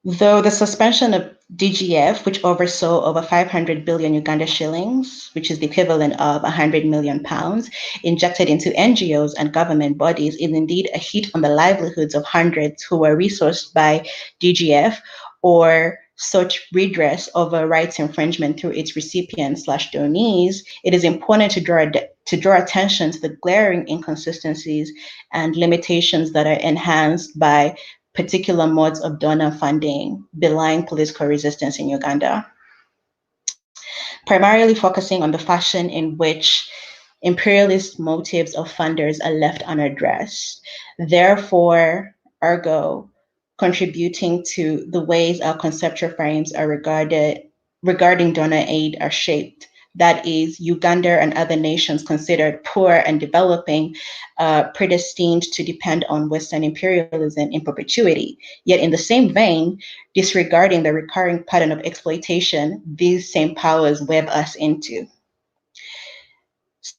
Though the suspension of DGF, which oversaw over 500 billion Uganda shillings, which is the equivalent of 100 million pounds, injected into NGOs and government bodies, is indeed a hit on the livelihoods of hundreds who were resourced by DGF or such redress over rights infringement through its recipients/donees, it is important to draw attention to the glaring inconsistencies and limitations that are enhanced by particular modes of donor funding belying political resistance in Uganda, primarily focusing on the fashion in which imperialist motives of funders are left unaddressed. Therefore, ergo, contributing to the ways our conceptual frames are regarding donor aid are shaped. That is, Uganda and other nations considered poor and developing, predestined to depend on Western imperialism in perpetuity. Yet in the same vein, disregarding the recurring pattern of exploitation these same powers web us into.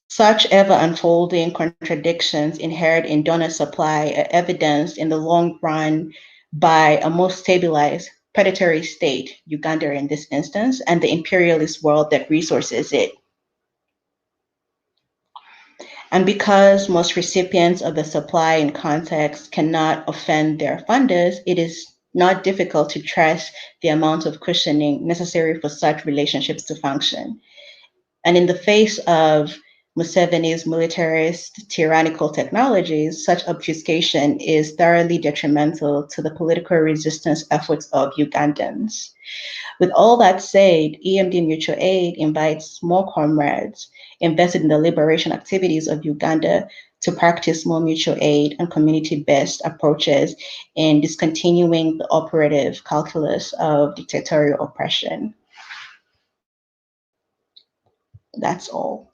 Such ever-unfolding contradictions inherent in donor supply are evidenced in the long run by a more stabilized predatory state, Uganda in this instance, and the imperialist world that resources it. And because most recipients of the supply in context cannot offend their funders, it is not difficult to trace the amount of cushioning necessary for such relationships to function. And in the face of Museveni's militarist, tyrannical technologies, such obfuscation is thoroughly detrimental to the political resistance efforts of Ugandans. With all that said, EMD Mutual Aid invites more comrades invested in the liberation activities of Uganda to practice more mutual aid and community-based approaches in discontinuing the operative calculus of dictatorial oppression. That's all.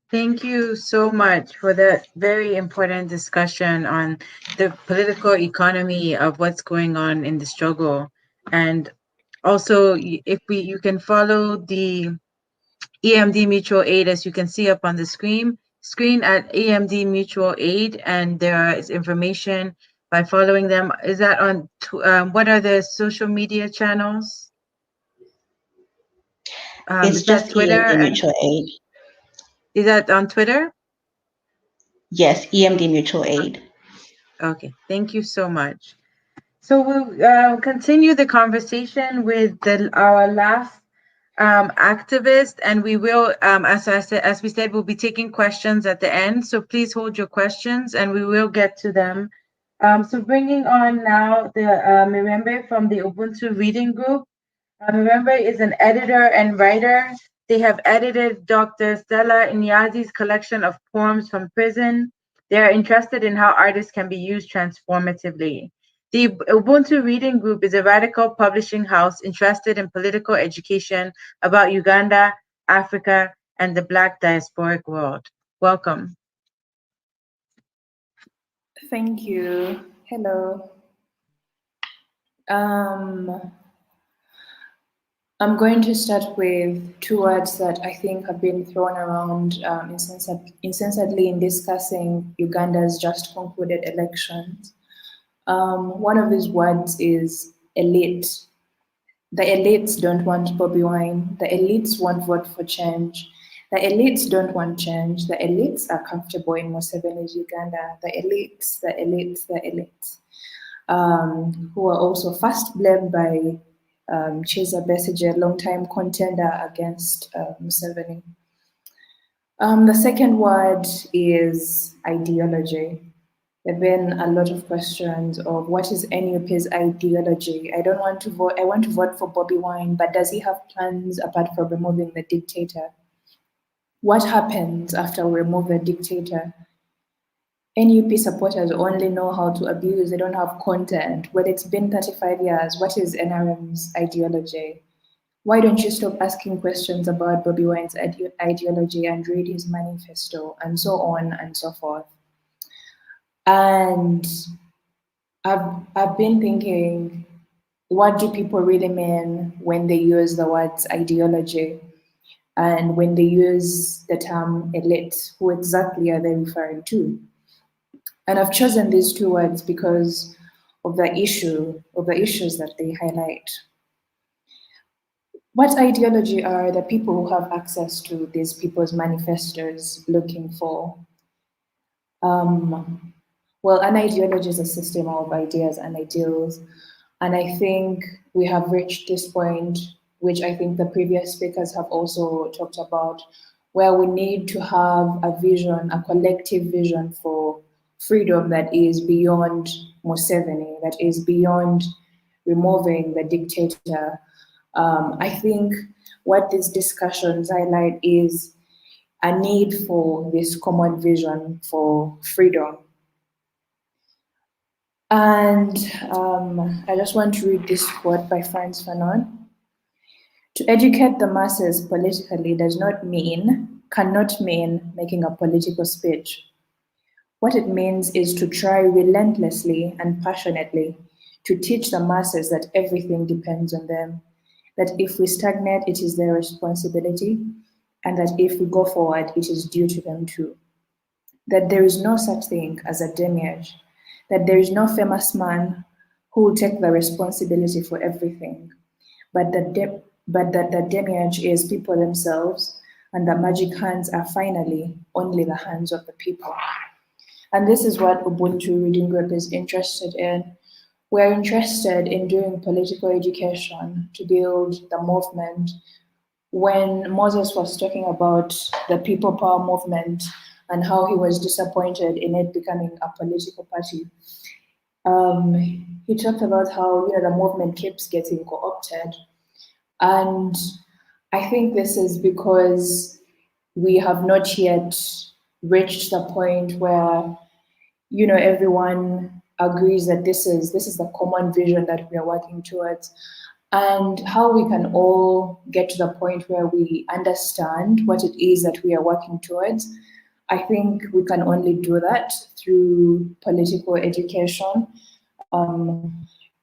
Thank you so much for that very important discussion on the political economy of what's going on in the struggle. And also, if you can follow the EMD Mutual Aid, as you can see up on the screen at EMD Mutual Aid, and there is information by following them. Is that on, what are the social media channels? It's Is that just Twitter? EMD Mutual Aid. Is that on Twitter? Yes, EMD Mutual Aid. Okay, thank you so much. So we'll continue the conversation with our last activist, and we will, as we said, we'll be taking questions at the end. So please hold your questions, and we will get to them. So bringing on now the Mirembe from the Ubuntu Reading Group. Mirembe is an editor and writer. They have edited Dr. Stella Inyazi's collection of poems from prison. They are interested in how artists can be used transformatively. The Ubuntu Reading Group is a radical publishing house interested in political education about Uganda, Africa, and the Black diasporic world. Welcome. Thank you. Hello. I'm going to start with two words that I think have been thrown around insensately in discussing Uganda's just concluded elections. One of these words is elite. The elites don't want Bobi Wine. The elites won't vote for change. The elites don't want change. The elites are comfortable in Museveni's Uganda. The elites, the elites, the elites, who are also first blamed by Chiza Besigye, a long-time contender against Museveni. The second word is ideology. There have been a lot of questions of what is NUP's ideology. I want to vote for Bobi Wine, but does he have plans apart from removing the dictator? What happens after we remove the dictator? NUP supporters only know how to abuse, they don't have content. Well, it's been 35 years, what is NRM's ideology? Why don't you stop asking questions about Bobi Wine's ideology and read his manifesto, and so on and so forth? And I've been thinking, what do people really mean when they use the words ideology? And when they use the term elite, who exactly are they referring to? And I've chosen these two words because of the issues that they highlight. What ideology are the people who have access to these people's manifestos looking for? Well, an ideology is a system of ideas and ideals. And I think we have reached this point, which I think the previous speakers have also talked about, where we need to have a vision, a collective vision for freedom that is beyond Museveni, that is beyond removing the dictator. I think what these discussions highlight is a need for this common vision for freedom. And I just want to read this quote by Frantz Fanon. To educate the masses politically cannot mean making a political speech. What it means is to try relentlessly and passionately to teach the masses that everything depends on them, that if we stagnate, it is their responsibility, and that if we go forward, it is due to them too. That there is no such thing as a demiurge, that there is no famous man who will take the responsibility for everything, but that the demiurge is people themselves, and the magic hands are finally only the hands of the people. And this is what Ubuntu Reading Group is interested in. We're interested in doing political education to build the movement. When Moses was talking about the People Power movement and how he was disappointed in it becoming a political party, he talked about how the movement keeps getting co-opted. And I think this is because we have not yet reached the point where everyone agrees that this is the common vision that we are working towards. and how we can all get to the point where we understand what it is that we are working towards. I think we can only do that through political education.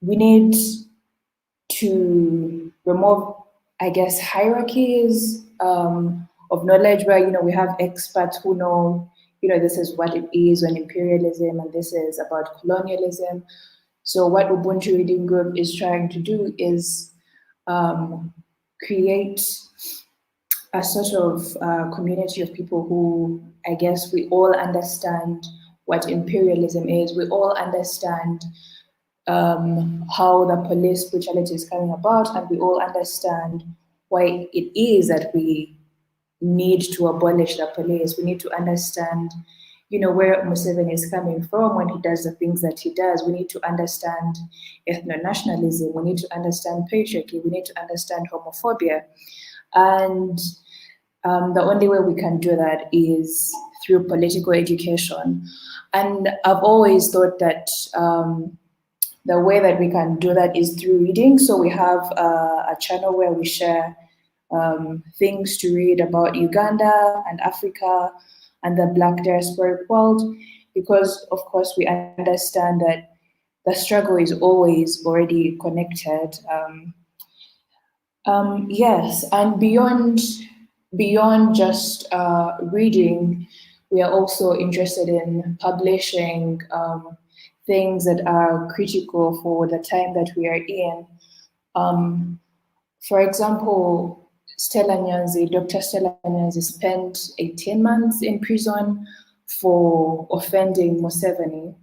We need to remove, I guess, hierarchies of knowledge where, we have experts who know, this is what it is when imperialism and this is about colonialism. So what Ubuntu Reading Group is trying to do is create a sort of community of people who, I guess, we all understand what imperialism is. We all understand how the police brutality is coming about, and we all understand why it is that we need to abolish the police. We need to understand, where Museveni is coming from when he does the things that he does. We need to understand ethno-nationalism. We need to understand patriarchy. We need to understand homophobia. And the only way we can do that is through political education. And I've always thought that the way that we can do that is through reading. So we have a channel where we share things to read about Uganda and Africa and the Black diasporic world, because of course we understand that the struggle is always already connected. Yes, and beyond just reading, we are also interested in publishing things that are critical for the time that we are in. For example, Dr. Stella Nyanzi spent 18 months in prison for offending Museveni.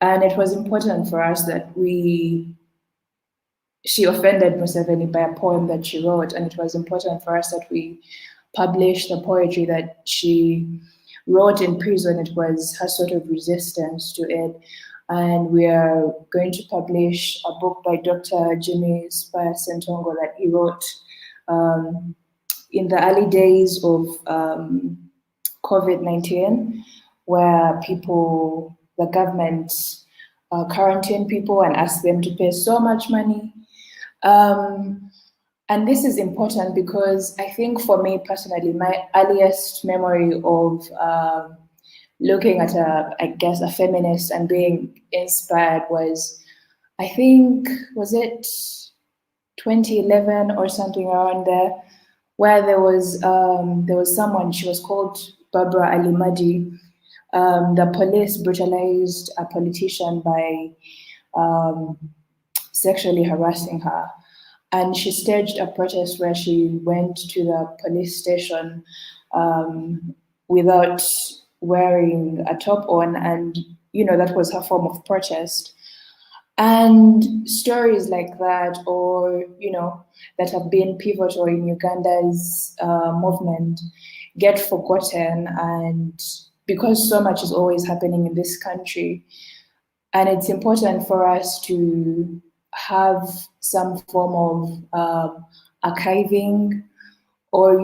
And it was important for us that she offended Museveni by a poem that she wrote, and it was important for us that we publish the poetry that she wrote in prison. It was her sort of resistance to it. And we are going to publish a book by Dr. Jimmy Spire Sentongo that he wrote in the early days of COVID-19, where the government quarantine people and ask them to pay so much money. And this is important because I think for me personally, my earliest memory of looking at a feminist and being inspired was, I think, was it 2011 or something around there, where there was someone, she was called Barbara Alimadi. The police brutalized a politician by sexually harassing her. And she staged a protest where she went to the police station without wearing a top on, and that was her form of protest. And stories like that, or that have been pivotal in Uganda's movement, get forgotten, and because so much is always happening in this country, and it's important for us to have some form of archiving or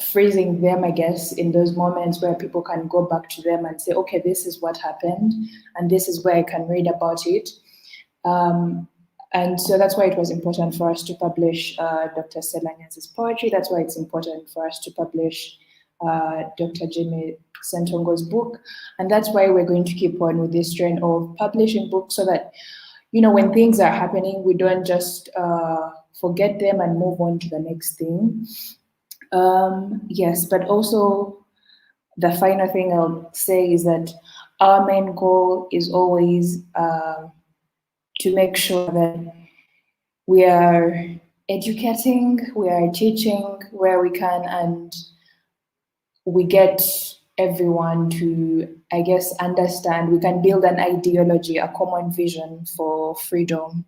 freezing them, I guess, in those moments where people can go back to them and say, okay, this is what happened, and this is where I can read about it. And so that's why it was important for us to publish Dr. Stella Nyanzi's poetry. That's why it's important for us to publish Dr. Jimmy Sentongo's book. And that's why we're going to keep on with this trend of publishing books, so that, when things are happening, we don't just forget them and move on to the next thing. Yes, but also the final thing I'll say is that our main goal is always to make sure that we are educating, we are teaching where we can, and we get everyone to, I guess, understand. We can build an ideology, a common vision for freedom.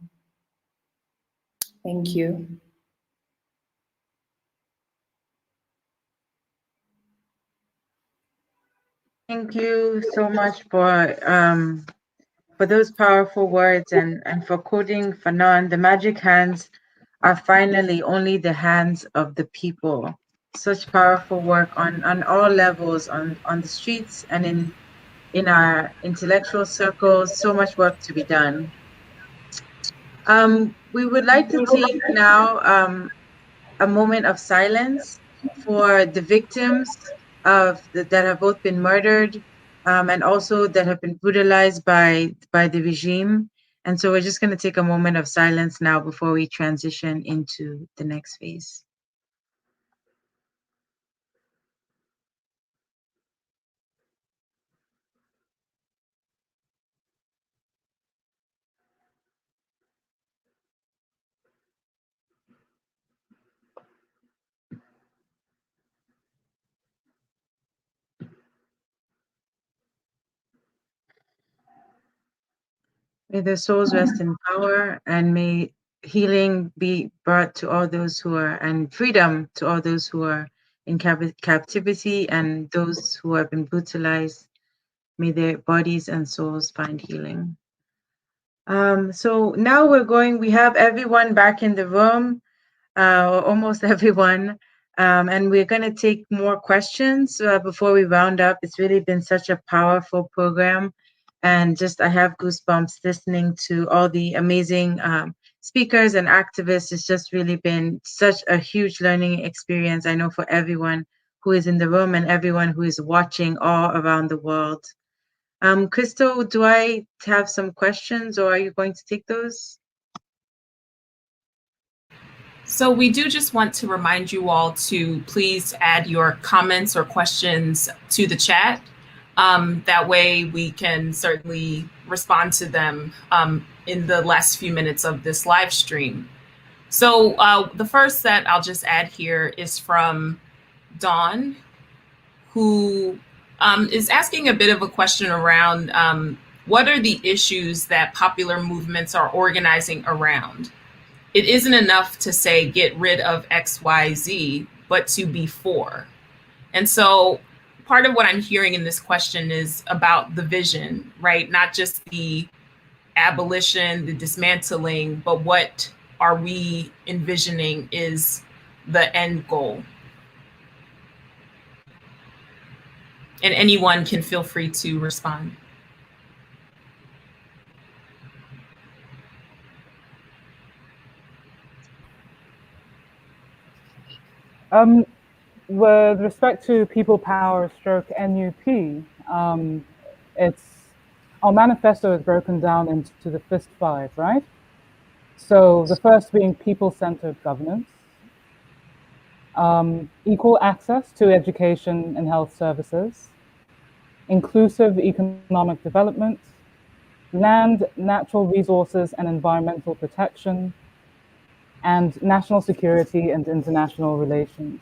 Thank you. Thank you so much for those powerful words and for quoting Fanon. The magic hands are finally only the hands of the people. Such powerful work on all levels, on the streets and in our intellectual circles. So much work to be done. We would like to take now a moment of silence for the victims that have both been murdered and also that have been brutalized by the regime. And so we're just going to take a moment of silence now before we transition into the next phase. May their souls rest in power, and may healing be brought to all those who are, and freedom to all those who are in captivity, and those who have been brutalized. May their bodies and souls find healing. So now we have everyone back in the room, or almost everyone. And we're going to take more questions before we round up. It's really been such a powerful program. And I have goosebumps listening to all the amazing speakers and activists. It's just really been such a huge learning experience, I know, for everyone who is in the room and everyone who is watching all around the world. Crystal, do I have some questions, or are you going to take those? So we do just want to remind you all to please add your comments or questions to the chat. That way we can certainly respond to them in the last few minutes of this live stream. So the first that I'll just add here is from Dawn, who is asking a bit of a question around what are the issues that popular movements are organizing around? It isn't enough to say get rid of XYZ, but to be for. And so part of what I'm hearing in this question is about the vision, right? Not just the abolition, the dismantling, but what are we envisioning is the end goal? And anyone can feel free to respond. With respect to People Power stroke NUP, our manifesto is broken down into the first 5, right? So the first being people-centered governance, equal access to education and health services, inclusive economic development, land, natural resources and environmental protection, and national security and international relations.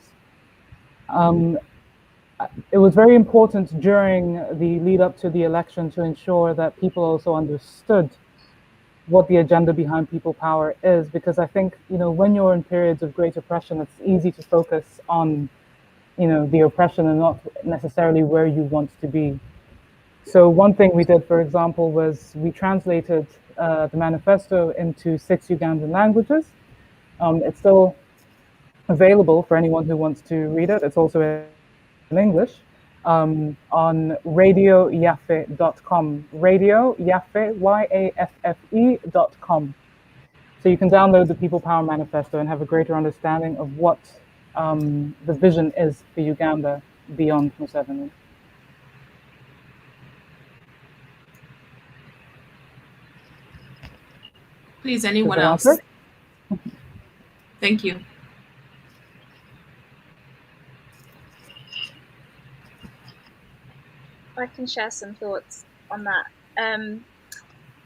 It was very important during the lead up to the election to ensure that people also understood what the agenda behind People Power is, because I think, when you're in periods of great oppression, it's easy to focus on, the oppression and not necessarily where you want to be. So one thing we did, for example, was we translated the manifesto into 6 Ugandan languages. It's still available for anyone who wants to read it. It's also in English on radioyaffe.com. Radio Yaffe, YAFFE.com. So you can download the People Power Manifesto and have a greater understanding of what the vision is for Uganda beyond Museveni. Please, anyone else? Thank you. I can share some thoughts on that.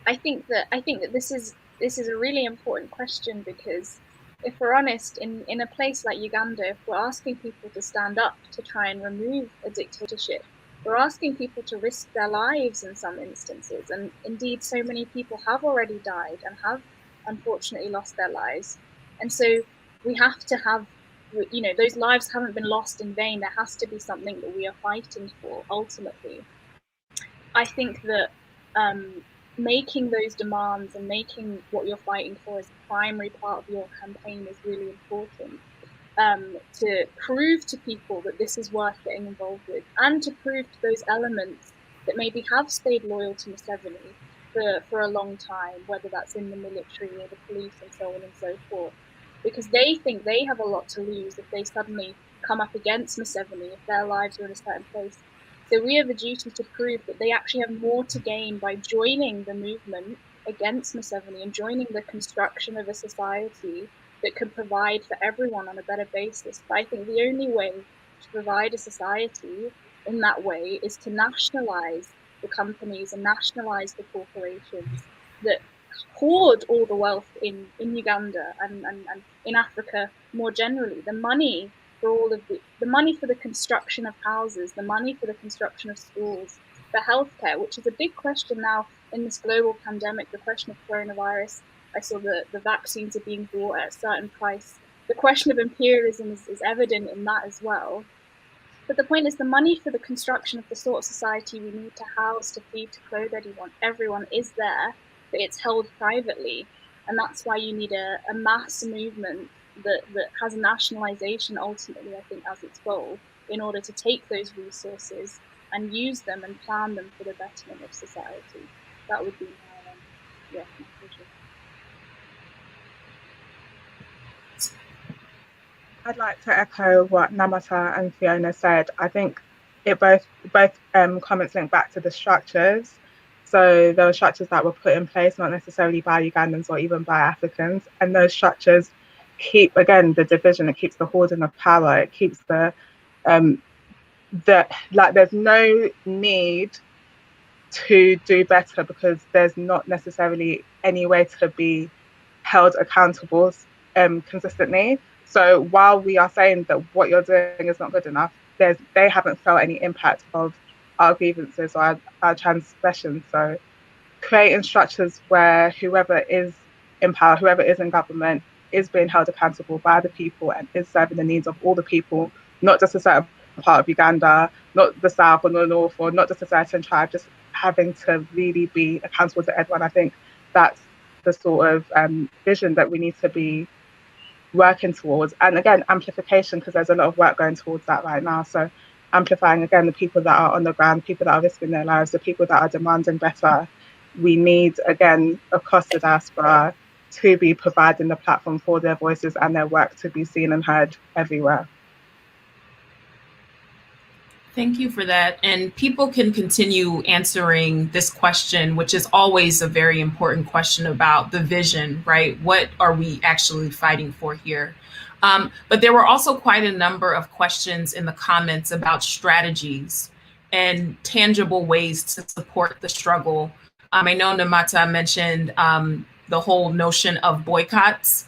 I think that this is a really important question, because if we're honest, in a place like Uganda, if we're asking people to stand up to try and remove a dictatorship, we're asking people to risk their lives in some instances. And indeed, so many people have already died and have unfortunately lost their lives. And so we have to have, those lives haven't been lost in vain. There has to be something that we are fighting for ultimately. I think that making those demands and making what you're fighting for as a primary part of your campaign is really important, to prove to people that this is worth getting involved with, and to prove to those elements that maybe have stayed loyal to Museveni for a long time, whether that's in the military or the police and so on and so forth, because they think they have a lot to lose if they suddenly come up against Museveni, if their lives are in a certain place. So we have a duty to prove that they actually have more to gain by joining the movement against Museveni and joining the construction of a society that can provide for everyone on a better basis. But I think the only way to provide a society in that way is to nationalize the companies and nationalize the corporations that hoard all the wealth in Uganda and in Africa more generally. The money for all of the money for the construction of houses, the money for the construction of schools, for healthcare, which is a big question now in this global pandemic, the question of coronavirus. I saw the vaccines are being bought at a certain price. The question of imperialism is evident in that as well. But the point is, the money for the construction of the sort of society we need to house, to feed, to clothe everyone is there, but it's held privately. And that's why you need a mass movement that has a nationalization ultimately, I think, as its goal, in order to take those resources and use them and plan them for the betterment of society. That would be my conclusion. I'd like to echo what Namata and Fiona said. I think it both comments link back to the structures. So there were structures that were put in place, not necessarily by Ugandans or even by Africans. And those structures keep, again, the division, it keeps the hoarding of power, it keeps there's no need to do better because there's not necessarily any way to be held accountable consistently. So while we are saying that what you're doing is not good enough, they haven't felt any impact of our grievances or our transgressions. So creating structures where whoever is in power, whoever is in government, is being held accountable by the people and is serving the needs of all the people, not just a certain part of Uganda, not the south or the north, or not just a certain tribe, just having to really be accountable to everyone. I think that's the sort of vision that we need to be working towards. And again, amplification, because there's a lot of work going towards that right now. So amplifying, again, the people that are on the ground, people that are risking their lives, the people that are demanding better. We need, again, across the diaspora, to be providing the platform for their voices and their work to be seen and heard everywhere. Thank you for that. And people can continue answering this question, which is always a very important question about the vision, right? What are we actually fighting for here? But there were also quite a number of questions in the comments about strategies and tangible ways to support the struggle. I know Namata mentioned the whole notion of boycotts.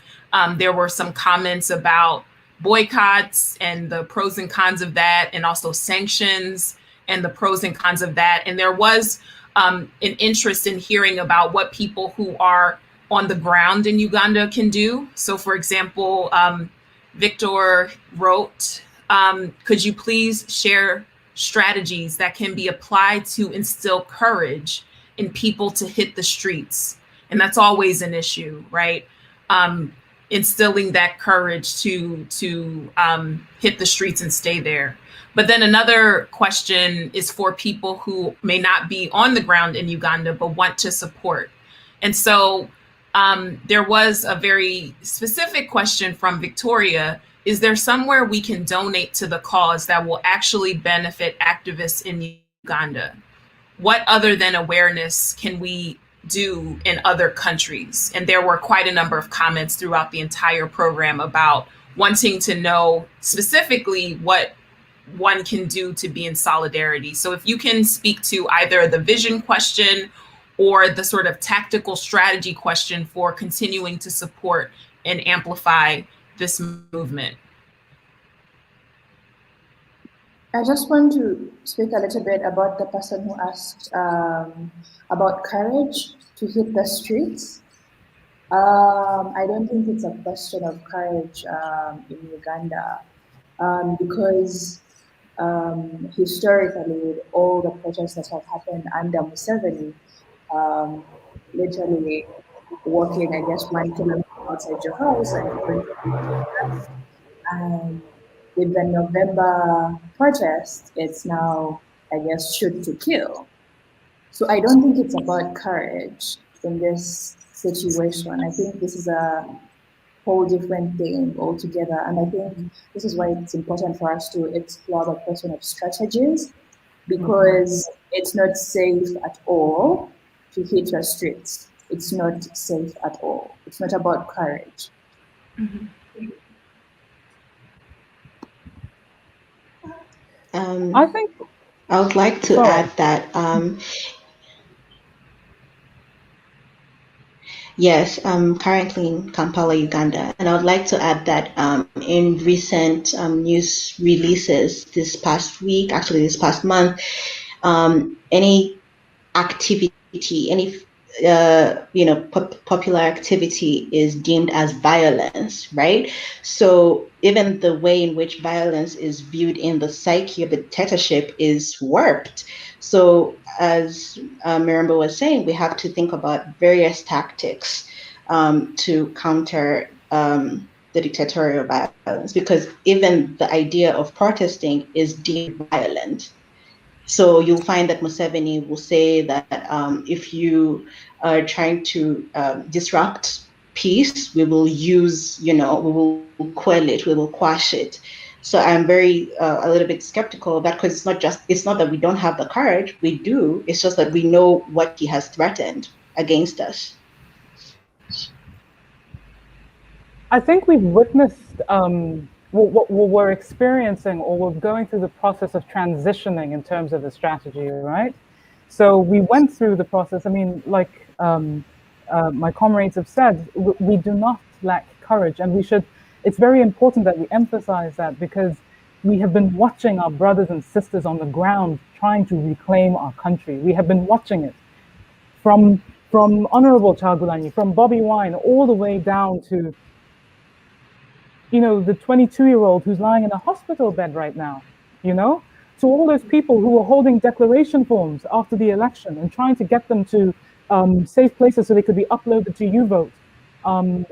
There were some comments about boycotts and the pros and cons of that, and also sanctions and the pros and cons of that. And there was an interest in hearing about what people who are on the ground in Uganda can do. So for example, Victor wrote, could you please share strategies that can be applied to instill courage in people to hit the streets? And that's always an issue, right? Instilling that courage to hit the streets and stay there. But then another question is for people who may not be on the ground in Uganda, but want to support. And so there was a very specific question from Victoria. Is there somewhere we can donate to the cause that will actually benefit activists in Uganda? What other than awareness can we do in other countries? And there were quite a number of comments throughout the entire program about wanting to know specifically what one can do to be in solidarity. So if you can speak to either the vision question or the sort of tactical strategy question for continuing to support and amplify this movement. I just want to speak a little bit about the person who asked about courage to hit the streets. I don't think it's a question of courage in Uganda because historically, all the protests that have happened under Museveni, literally walking, I guess, 1 kilometer outside your house and going to with the November protest, it's now, I guess, shoot to kill. So I don't think it's about courage in this situation. I think this is a whole different thing altogether. And I think this is why it's important for us to explore the question of strategies, because it's not safe at all to hit your streets. It's not safe at all. It's not about courage. I think I would like to add that yes, I'm currently in Kampala, Uganda, and I would like to add that in recent news releases this past week, actually this past month, any activity, any popular activity is deemed as violence, right? So even the way in which violence is viewed in the psyche of the dictatorship is warped. So as Mirambo was saying, we have to think about various tactics to counter the dictatorial violence, because even the idea of protesting is deemed violent. So you'll find that Museveni will say that if you are trying to disrupt peace, we will use, we will quell it, we will quash it. So I'm very a little bit skeptical of that, because it's not that we don't have the courage, we do. It's just that we know what he has threatened against us. I think we've witnessed what we're experiencing, or we're going through the process of transitioning in terms of the strategy, right? So we went through the process. I mean, like my comrades have said, we do not lack courage, and we should. It's very important that we emphasize that, because we have been watching our brothers and sisters on the ground trying to reclaim our country. We have been watching it from Honorable Chagulanyi, from Bobby Wine, all the way down to the 22-year-old who's lying in a hospital bed right now, to all those people who were holding declaration forms after the election and trying to get them to safe places so they could be uploaded to YouVote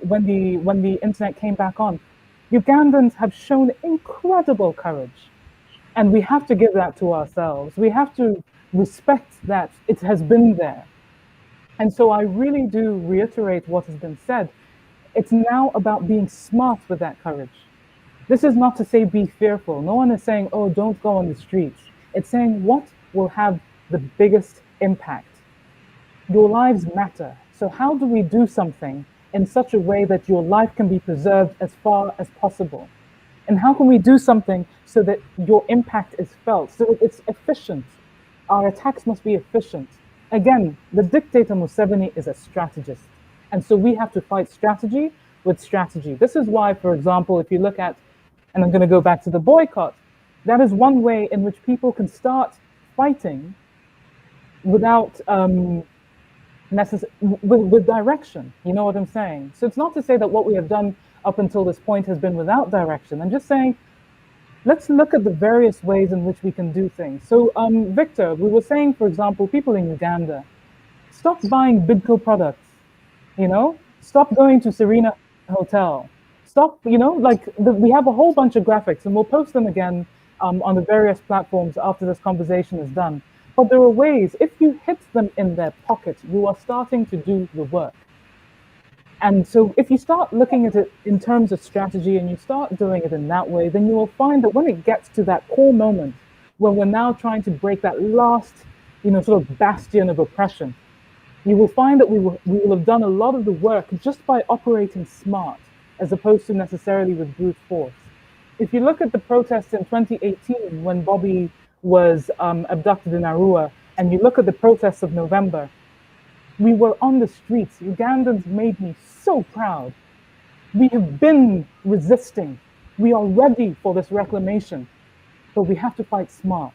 when the internet came back on. Ugandans have shown incredible courage, and we have to give that to ourselves. We have to respect that it has been there. And so I really do reiterate what has been said. It's now about being smart with that courage. This is not to say be fearful. No one is saying, oh, don't go on the streets. It's saying what will have the biggest impact. Your lives matter. So how do we do something in such a way that your life can be preserved as far as possible? And how can we do something so that your impact is felt, so that it's efficient? Our attacks must be efficient. Again, the dictator Museveni is a strategist. And so we have to fight strategy with strategy. This is why, for example, if you look at, and I'm going to go back to the boycott, that is one way in which people can start fighting without with direction. You know what I'm saying? So it's not to say that what we have done up until this point has been without direction. I'm just saying, let's look at the various ways in which we can do things. So Victor, we were saying, for example, people in Uganda, stop buying Bidco products. Stop going to Serena Hotel. Stop, we have a whole bunch of graphics, and we'll post them again on the various platforms after this conversation is done. But there are ways, if you hit them in their pocket, you are starting to do the work. And so if you start looking at it in terms of strategy and you start doing it in that way, then you will find that when it gets to that core moment where we're now trying to break that last, sort of bastion of oppression, you will find that we will have done a lot of the work just by operating smart, as opposed to necessarily with brute force. If you look at the protests in 2018, when Bobby was abducted in Arua, and you look at the protests of November, we were on the streets. Ugandans made me so proud. We have been resisting. We are ready for this reclamation, but we have to fight smart.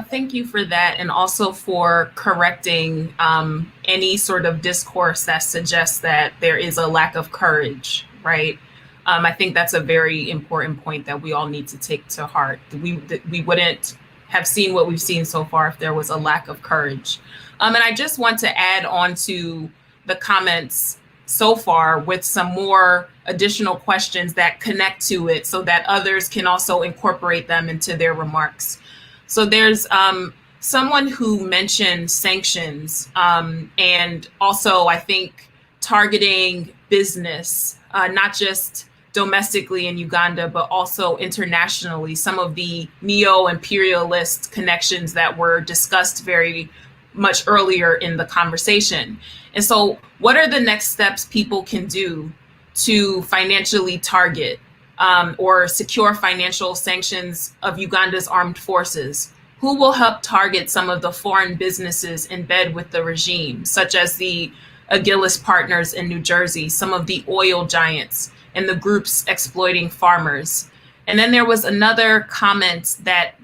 Thank you for that, and also for correcting any sort of discourse that suggests that there is a lack of courage, right? I think that's a very important point that we all need to take to heart. We wouldn't have seen what we've seen so far if there was a lack of courage. And I just want to add on to the comments so far with some more additional questions that connect to it so that others can also incorporate them into their remarks. So there's someone who mentioned sanctions, and also I think targeting business, not just domestically in Uganda, but also internationally, some of the neo-imperialist connections that were discussed very much earlier in the conversation. And so what are the next steps people can do to financially target or secure financial sanctions of Uganda's armed forces? Who will help target some of the foreign businesses in bed with the regime, such as the Agilis partners in New Jersey, some of the oil giants, and the groups exploiting farmers? And then there was another comment that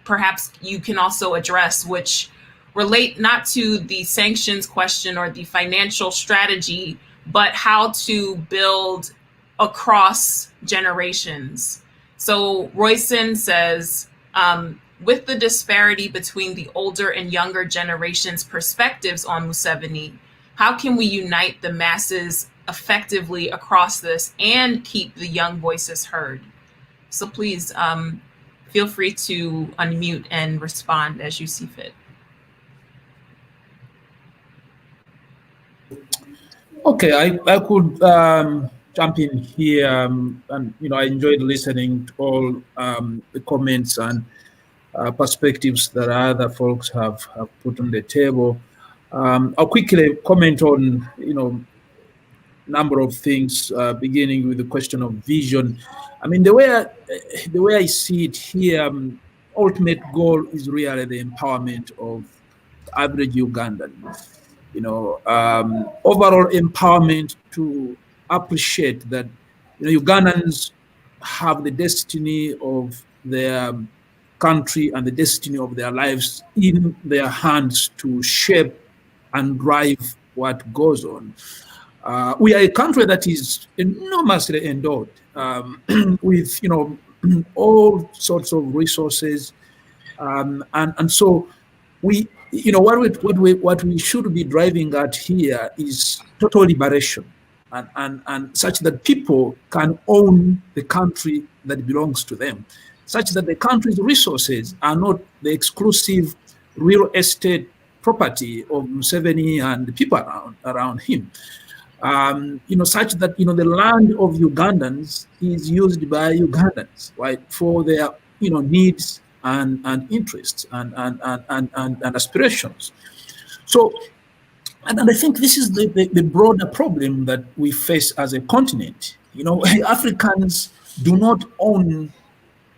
perhaps you can also address, which relate not to the sanctions question or the financial strategy, but how to build across generations. So Royson says, with the disparity between the older and younger generations' perspectives on Museveni, how can we unite the masses effectively across this and keep the young voices heard? So please feel free to unmute and respond as you see fit. Okay, I could jump in here, and I enjoyed listening to all the comments and perspectives that other folks have put on the table. I'll quickly comment on number of things, beginning with the question of vision. I mean, the way I see it here, ultimate goal is really the empowerment of average Ugandan. Overall empowerment to appreciate that Ugandans have the destiny of their country and the destiny of their lives in their hands to shape and drive what goes on. We are a country that is enormously endowed with all sorts of resources, and so we what we should be driving at here is total liberation, and such that people can own the country that belongs to them, such that the country's resources are not the exclusive real estate property of Museveni and the people around him. Such that the land of Ugandans is used by Ugandans, right, for their needs and interests and aspirations. So, and I think this is the broader problem that we face as a continent. Africans do not own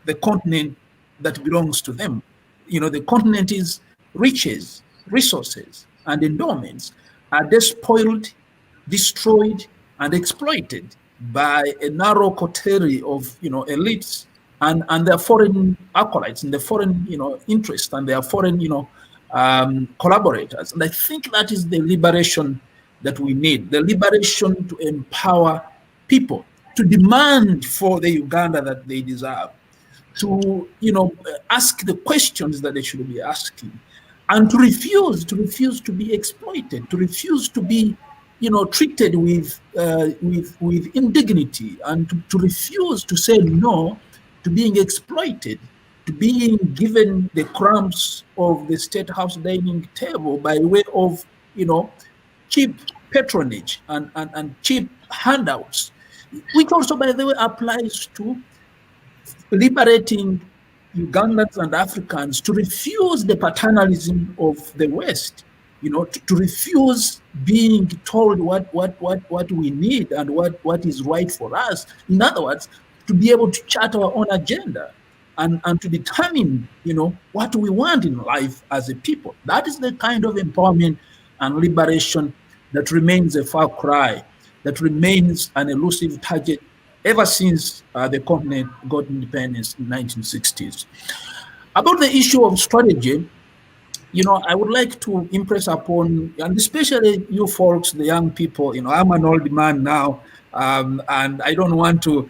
the continent that belongs to them. The continent is riches, resources, and endowments are despoiled, destroyed, and exploited by a narrow coterie of elites and their foreign acolytes and their foreign interests and their foreign collaborators. And I think that is the liberation that we need, the liberation to empower people, to demand for the Uganda that they deserve, to ask the questions that they should be asking, and to refuse to be exploited, to refuse to be treated with indignity, and to refuse to say no to being exploited, to being given the crumbs of the State House dining table by way of cheap patronage and cheap handouts, which also, by the way, applies to liberating Ugandans and Africans to refuse the paternalism of the West, to refuse being told what we need and what is right for us. In other words, to be able to chart our own agenda and to determine, what we want in life as a people. That is the kind of empowerment and liberation that remains a far cry, that remains an elusive target ever since the continent got independence in the 1960s. About the issue of strategy, I would like to impress upon, and especially you folks, the young people, I'm an old man now, and I don't want to,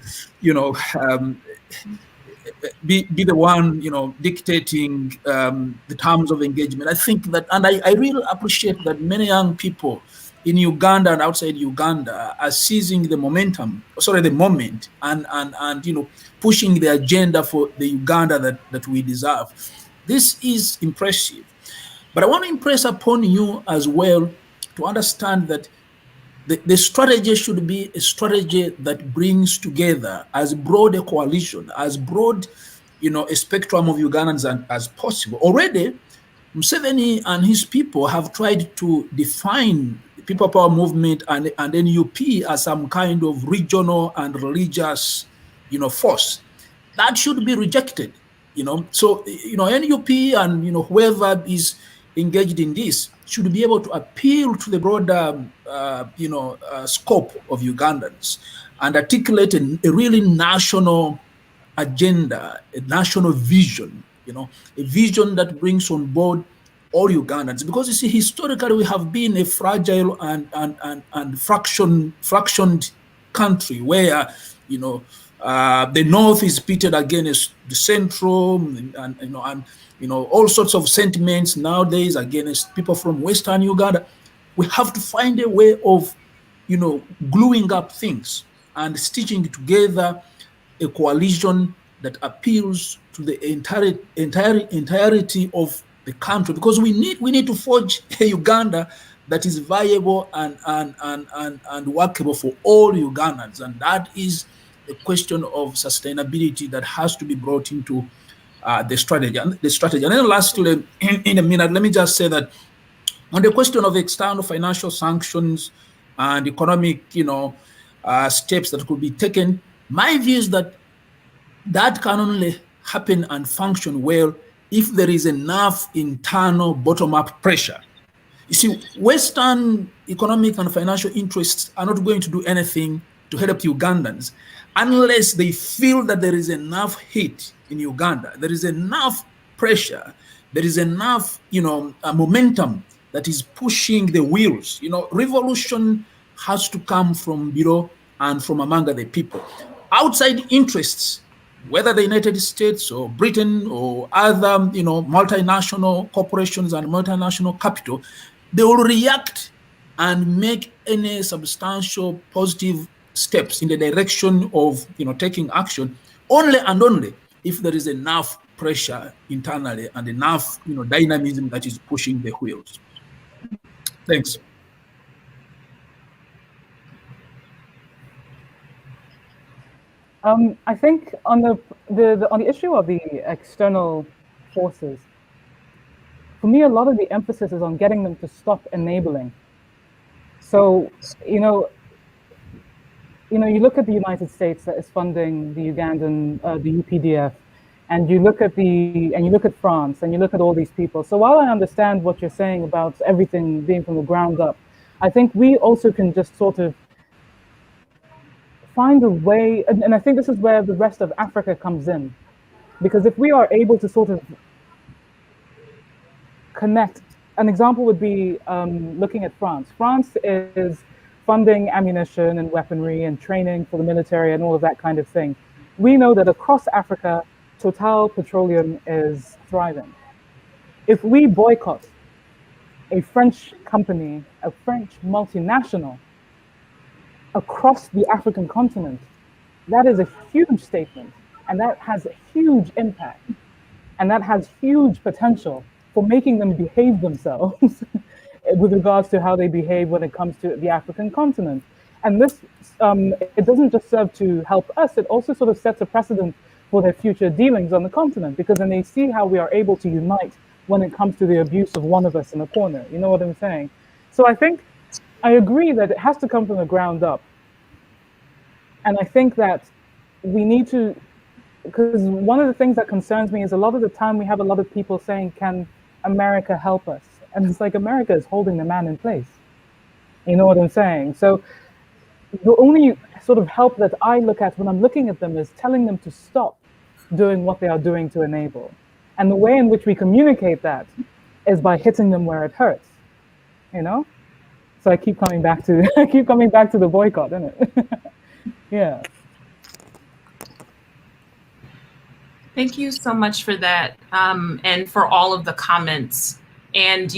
be the one, dictating the terms of engagement. I think that, and I really appreciate that many young people, in Uganda and outside Uganda are seizing the moment, and pushing the agenda for the Uganda that we deserve. This is impressive. But I want to impress upon you as well to understand that the strategy should be a strategy that brings together as broad a coalition, as broad, a spectrum of Ugandans as possible. Already, Museveni and his people have tried to define the People Power Movement and NUP as some kind of regional and religious, force. That should be rejected, So, NUP and, whoever is engaged in this should be able to appeal to the broader, scope of Ugandans and articulate a really national agenda, a national vision, a vision that brings on board all Ugandans. Because you see, historically, we have been a fragile and fractioned country where, the North is pitted against the Central, and all sorts of sentiments nowadays against people from Western Uganda. We have to find a way of, gluing up things and stitching together a coalition that appeals to the entirety of the country, because we need to forge a Uganda that is viable and workable for all Ugandans, and that is a question of sustainability that has to be brought into the strategy. And then lastly, in a minute, let me just say that on the question of external financial sanctions and economic, steps that could be taken, my view is that can only happen and function well if there is enough internal bottom-up pressure. You see, Western economic and financial interests are not going to do anything to help Ugandans unless they feel that there is enough heat in Uganda, there is enough pressure, there is enough, momentum that is pushing the wheels. Revolution has to come from below and from among the people. Outside interests, whether the United States or Britain or other, multinational corporations and multinational capital, they will react and make any substantial positive steps in the direction of, taking action only and only if there is enough pressure internally and enough, dynamism that is pushing the wheels. Thanks. I think on the issue of the external forces, for me, a lot of the emphasis is on getting them to stop enabling. So, you look at the United States that is funding the Ugandan, the UPDF, and you look at France, and you look at all these people. So while I understand what you're saying about everything being from the ground up, I think we also can just sort of find a way, and I think this is where the rest of Africa comes in, because if we are able to sort of connect, an example would be looking at France. France is funding ammunition and weaponry and training for the military and all of that kind of thing. We know that across Africa, Total Petroleum is thriving. If we boycott a French company, a French multinational, across the African continent, that is a huge statement, and that has a huge impact, and that has huge potential for making them behave themselves with regards to how they behave when it comes to the African continent. And this, it doesn't just serve to help us, it also sort of sets a precedent for their future dealings on the continent, because then they see how we are able to unite when it comes to the abuse of one of us in a corner. You know what I'm saying? So I think I agree that it has to come from the ground up. And I think that we need to, because one of the things that concerns me is a lot of the time we have a lot of people saying, can America help us? And it's like, America is holding the man in place. You know what I'm saying? So the only sort of help that I look at when I'm looking at them is telling them to stop doing what they are doing to enable. And the way in which we communicate that is by hitting them where it hurts, So I keep coming back to the boycott, isn't it? Yeah. Thank you so much for that, and for all of the comments. And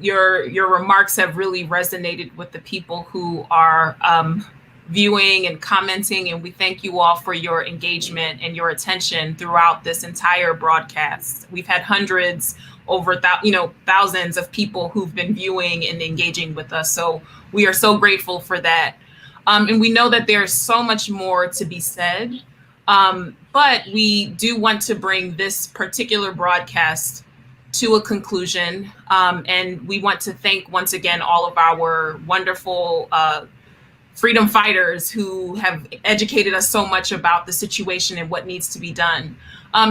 your remarks have really resonated with the people who are viewing and commenting, and we thank you all for your engagement and your attention throughout this entire broadcast. We've had hundreds, over thousands of people who've been viewing and engaging with us, so we are so grateful for that. And we know that there's so much more to be said, but we do want to bring this particular broadcast to a conclusion, and we want to thank once again all of our wonderful freedom fighters who have educated us so much about the situation and what needs to be done.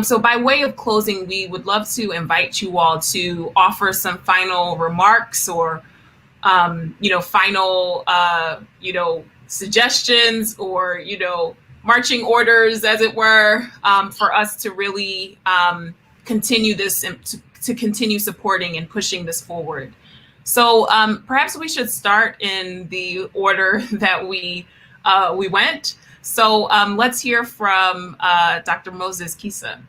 So by way of closing, we would love to invite you all to offer some final remarks or, final, suggestions or, marching orders, as it were, for us to really continue this, to continue supporting and pushing this forward. So perhaps we should start in the order that we went. So let's hear from Dr. Moses Kisa.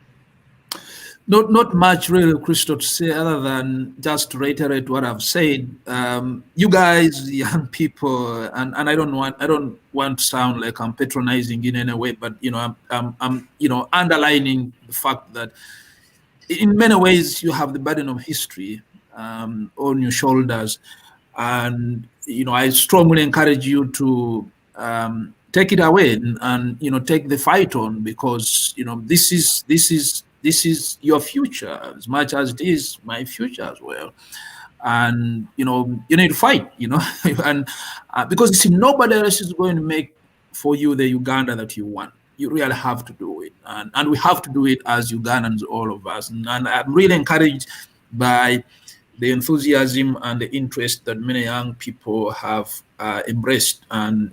Not much really, Crystal, to say other than just to reiterate what I've said. You guys, young people, and I don't want to sound like I'm patronizing in any way, but I'm underlining the fact that in many ways you have the burden of history on your shoulders, and I strongly encourage you to take it away and take the fight on, because this is your future as much as it is my future as well. And you need to fight, and because nobody else is going to make for you the Uganda that you want. You really have to do it, and we have to do it as Ugandans, all of us. And I'm really encouraged by the enthusiasm and the interest that many young people have embraced. And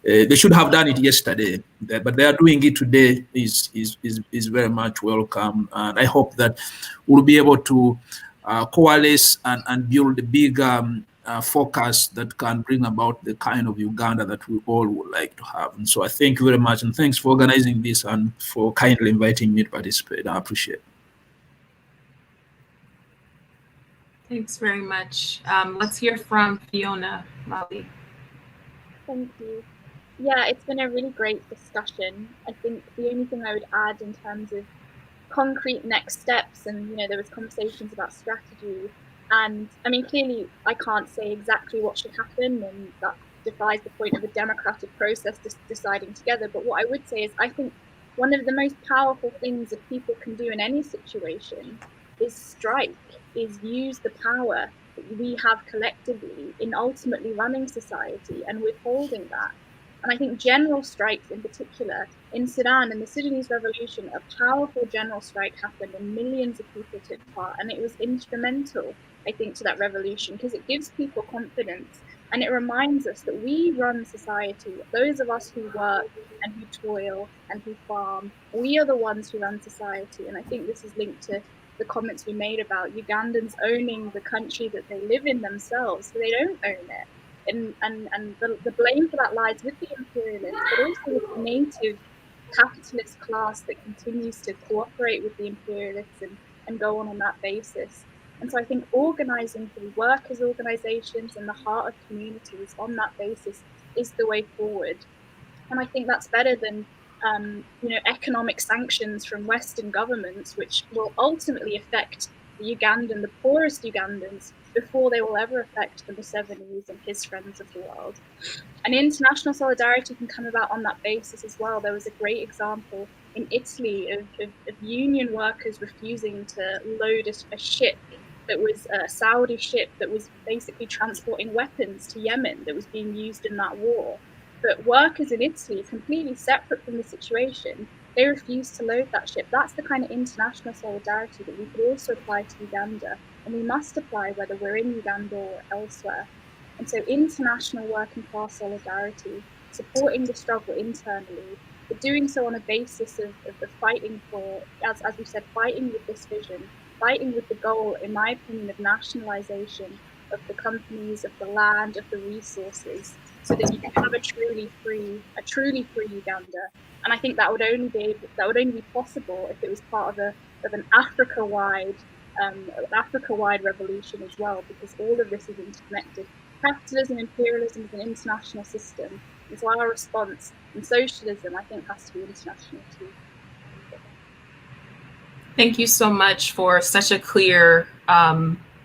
they should have done it yesterday, but they are doing it today is very much welcome. And I hope that we'll be able to coalesce and build a big focus that can bring about the kind of Uganda that we all would like to have. And so I thank you very much, and thanks for organizing this and for kindly inviting me to participate. I appreciate it. Thanks very much. Let's hear from Fiona Mali. Thank you. Yeah, it's been a really great discussion. I think the only thing I would add in terms of concrete next steps, and there was conversations about strategy, and I mean, clearly I can't say exactly what should happen, and that defies the point of a democratic process deciding together. But what I would say is, I think one of the most powerful things that people can do in any situation is strike, is use the power that we have collectively in ultimately running society and withholding that. And I think general strikes in particular, in Sudan, in the Sudanese revolution, a powerful general strike happened and millions of people took part. And it was instrumental, I think, to that revolution, because it gives people confidence and it reminds us that we run society. Those of us who work and who toil and who farm, we are the ones who run society. And I think this is linked to the comments we made about Ugandans owning the country that they live in themselves, so they don't own it. And the blame for that lies with the imperialists, but also with the native capitalist class that continues to cooperate with the imperialists and go on that basis. And so I think organizing through workers' organizations and the heart of communities on that basis is the way forward. And I think that's better than economic sanctions from Western governments, which will ultimately affect the Ugandan, the poorest Ugandans, before they will ever affect the Museveni and his friends of the world. And international solidarity can come about on that basis as well. There was a great example in Italy of union workers refusing to load a ship that was a Saudi ship that was basically transporting weapons to Yemen that was being used in that war. But workers in Italy, completely separate from the situation, they refused to load that ship. That's the kind of international solidarity that we could also apply to Uganda, and we must apply whether we're in Uganda or elsewhere. And so international working class solidarity, supporting the struggle internally, but doing so on a basis of the fighting for, as we said, fighting with this vision, fighting with the goal, in my opinion, of nationalization of the companies, of the land, of the resources, so that you can have a truly free Uganda. And I think that would only be possible if it was part of an Africa-wide Africa-wide revolution as well, because all of this is interconnected. Capitalism, imperialism is an international system, and so our response in socialism, I think, has to be international too. Thank you so much for such a clear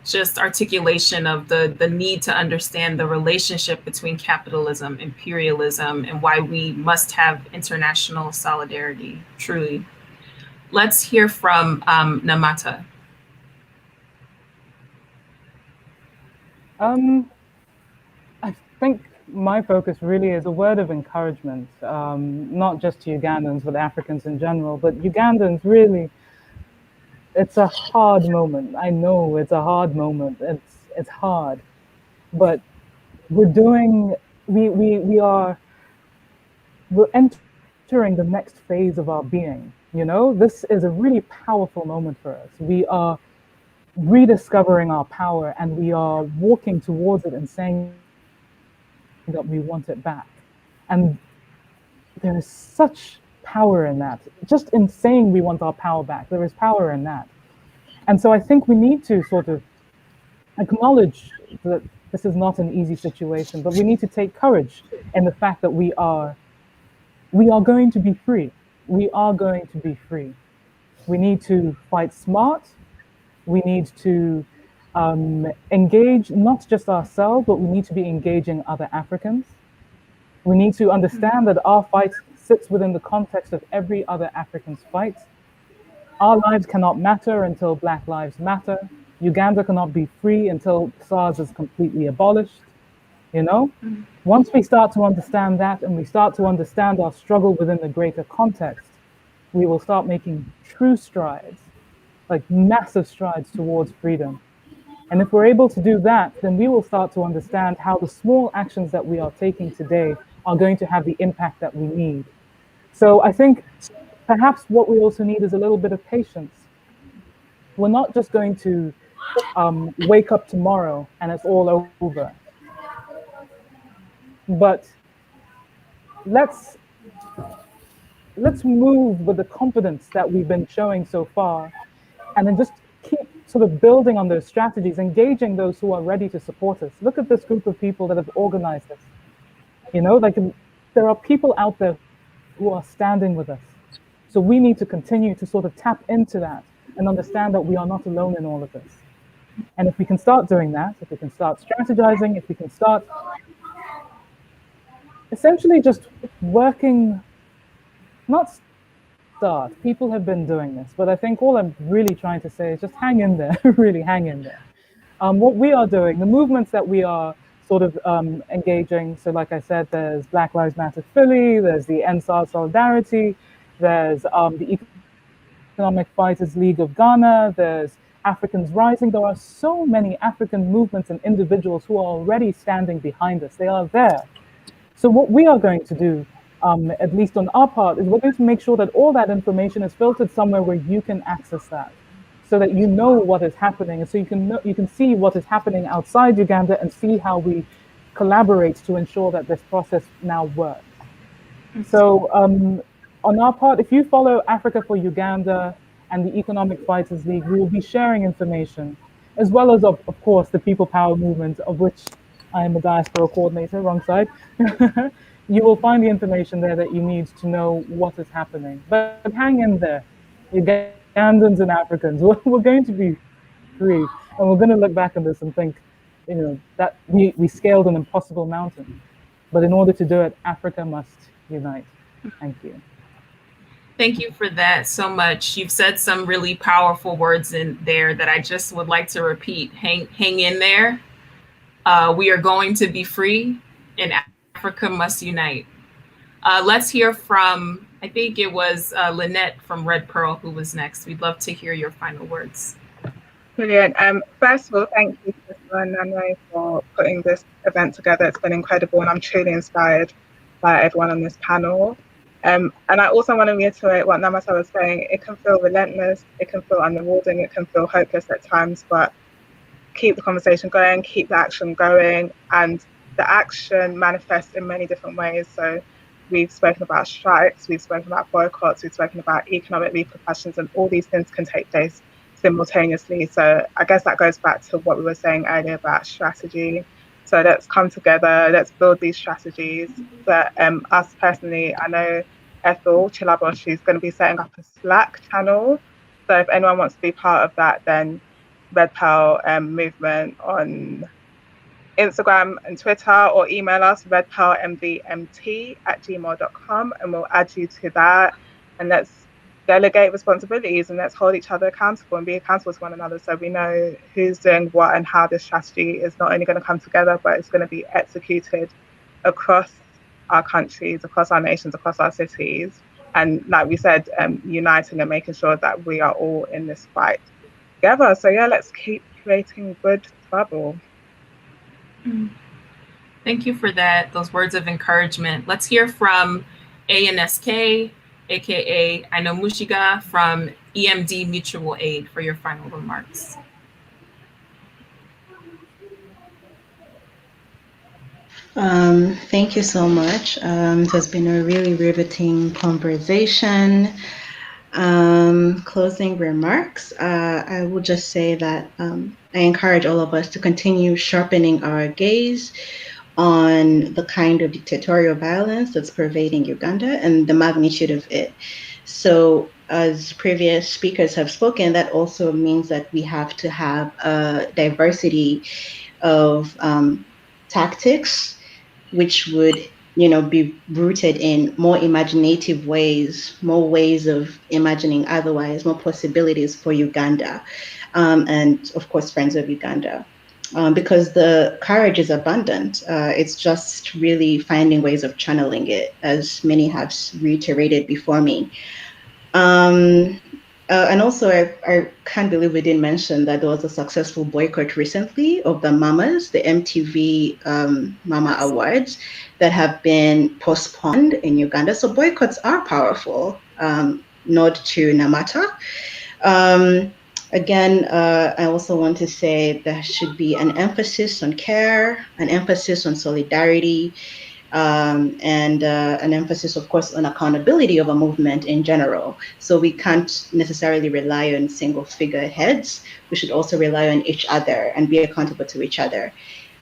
just articulation of the need to understand the relationship between capitalism, imperialism, and why we must have international solidarity, truly. Let's hear from Namata. I think my focus really is a word of encouragement, not just to Ugandans, but Africans in general, but Ugandans really. It's a hard moment. I know it's a hard moment. It's hard, but we're entering the next phase of our being. You know, this is a really powerful moment for us. We are rediscovering our power, and we are walking towards it and saying that we want it back. And there is such power in that. Just in saying we want our power back, there is power in that. And so I think we need to sort of acknowledge that this is not an easy situation, but we need to take courage in the fact that we are going to be free. We are going to be free. We need to fight smart. We need to engage not just ourselves, but we need to be engaging other Africans. We need to understand that our fight sits within the context of every other African's fight. Our lives cannot matter until Black lives matter. Uganda cannot be free until SARS is completely abolished. You know, once we start to understand that, and we start to understand our struggle within the greater context, we will start making true strides, like massive strides towards freedom. And if we're able to do that, then we will start to understand how the small actions that we are taking today are going to have the impact that we need. So I think perhaps what we also need is a little bit of patience. We're not just going to wake up tomorrow and it's all over. But let's move with the confidence that we've been showing so far, and then just keep sort of building on those strategies, engaging those who are ready to support us. Look at this group of people that have organized this. You know, like there are people out there who are standing with us. So we need to continue to sort of tap into that and understand that we are not alone in all of this. And if we can start doing that, if we can start strategizing, if we can start essentially just working, not start, people have been doing this, but I think all I'm really trying to say is just hang in there, really hang in there. What we are doing, the movements that we are sort of engaging, so like I said, there's Black Lives Matter Philly, there's the End SARS Solidarity, there's the Economic Fighters League of Ghana, there's Africans Rising. There are so many African movements and individuals who are already standing behind us. They are there. So what we are going to do, at least on our part, is we're going to make sure that all that information is filtered somewhere where you can access that, so that you know what is happening, and so you can see what is happening outside Uganda and see how we collaborate to ensure that this process now works. So on our part, if you follow Africa for Uganda and the Economic Fighters League, we will be sharing information, as well as, of course, the People Power Movement, of which I am a diaspora coordinator, wrong side. You will find the information there that you need to know what is happening. But hang in there, Ugandans and Africans, we're going to be free. And we're going to look back on this and think, you know, that we scaled an impossible mountain. But in order to do it, Africa must unite. Thank you. Thank you for that so much. You've said some really powerful words in there that I just would like to repeat. Hang in there. We are going to be free, and Africa must unite. Let's hear from, I think it was Lynette from Red Pearl who was next. We'd love to hear your final words. Brilliant. First of all, thank you, Crystal and Nanre, for putting this event together. It's been incredible, and I'm truly inspired by everyone on this panel. And I also want to reiterate what Namata was saying. It can feel relentless, it can feel unrewarding, it can feel hopeless at times, but keep the conversation going, keep the action going, and the action manifests in many different ways. So we've spoken about strikes, we've spoken about boycotts, we've spoken about economic repercussions, and all these things can take place simultaneously. So I guess that goes back to what we were saying earlier about strategy. So let's come together, let's build these strategies. But us personally, I know Ethel Chilabo, she's going to be setting up a Slack channel. So if anyone wants to be part of that, then Red Pearl movement on Instagram and Twitter, or email us redpearlmvmt@gmail.com, and we'll add you to that. And let's delegate responsibilities, and let's hold each other accountable and be accountable to one another, so we know who's doing what and how this strategy is not only going to come together, but it's going to be executed across our countries, across our nations, across our cities. And like we said, uniting and making sure that we are all in this fight together. So yeah, let's keep creating good trouble. Thank you for that, those words of encouragement. Let's hear from ANSK, aka I know Mushiga from EMD Mutual Aid, for your final remarks. Thank you so much. It has been a really riveting conversation. Closing remarks. I will just say that I encourage all of us to continue sharpening our gaze on the kind of dictatorial violence that's pervading Uganda and the magnitude of it. So, as previous speakers have spoken, that also means that we have to have a diversity of tactics, which would, be rooted in more imaginative ways, more ways of imagining otherwise, more possibilities for Uganda, and of course, Friends of Uganda. Because the courage is abundant. It's just really finding ways of channeling it, as many have reiterated before me. And also, I can't believe we didn't mention that there was a successful boycott recently of the Mamas, the MTV Mama Awards, that have been postponed in Uganda. So boycotts are powerful. Nod to Namata. Again, I also want to say there should be an emphasis on care, an emphasis on solidarity, and an emphasis, of course, on accountability of a movement in general. So we can't necessarily rely on single figureheads. We should also rely on each other and be accountable to each other.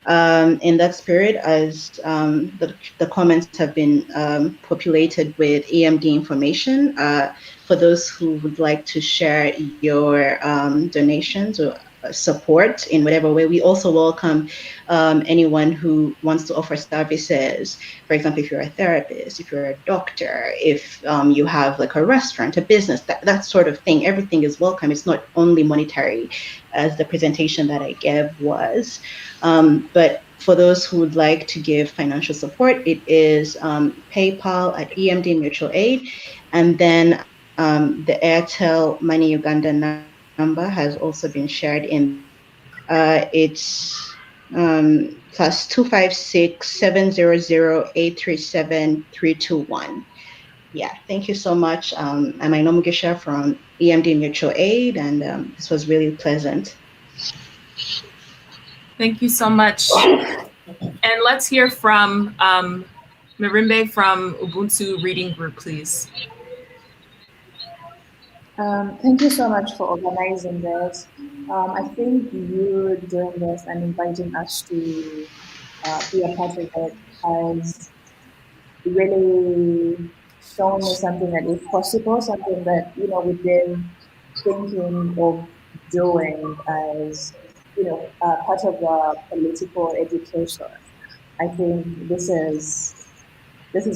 In that spirit, as the comments have been populated with EMD information, for those who would like to share your donations or support in whatever way, we also welcome anyone who wants to offer services. For example, if you're a therapist, if you're a doctor, if you have like a restaurant, a business, that sort of thing, everything is welcome. It's not only monetary, as the presentation that I gave was. But for those who would like to give financial support, it is PayPal at EMD Mutual Aid. And then the Airtel Money Uganda number has also been shared in. It's plus 256-700-837-321. Yeah, thank you so much. I'm Aino Mugisha from EMD Mutual Aid, and this was really pleasant. Thank you so much. And let's hear from Marimbe from Ubuntu Reading Group, please. Thank you so much for organizing this. I think you doing this and inviting us to be a part of it has really shown me something that is possible, something that, we've been thinking of doing as, part of the political education. I think this is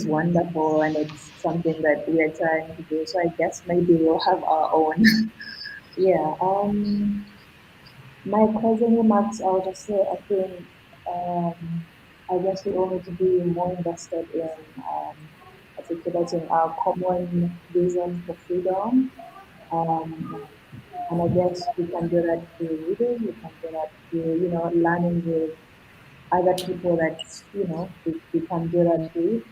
wonderful, and it's something that we are trying to do. So I guess maybe we'll have our own. Yeah. My closing remarks, I would just say, I think, I guess we all need to be more invested in articulating our common vision for freedom. And I guess we can do that through reading. We can do that through, learning with other people that, we can do that with.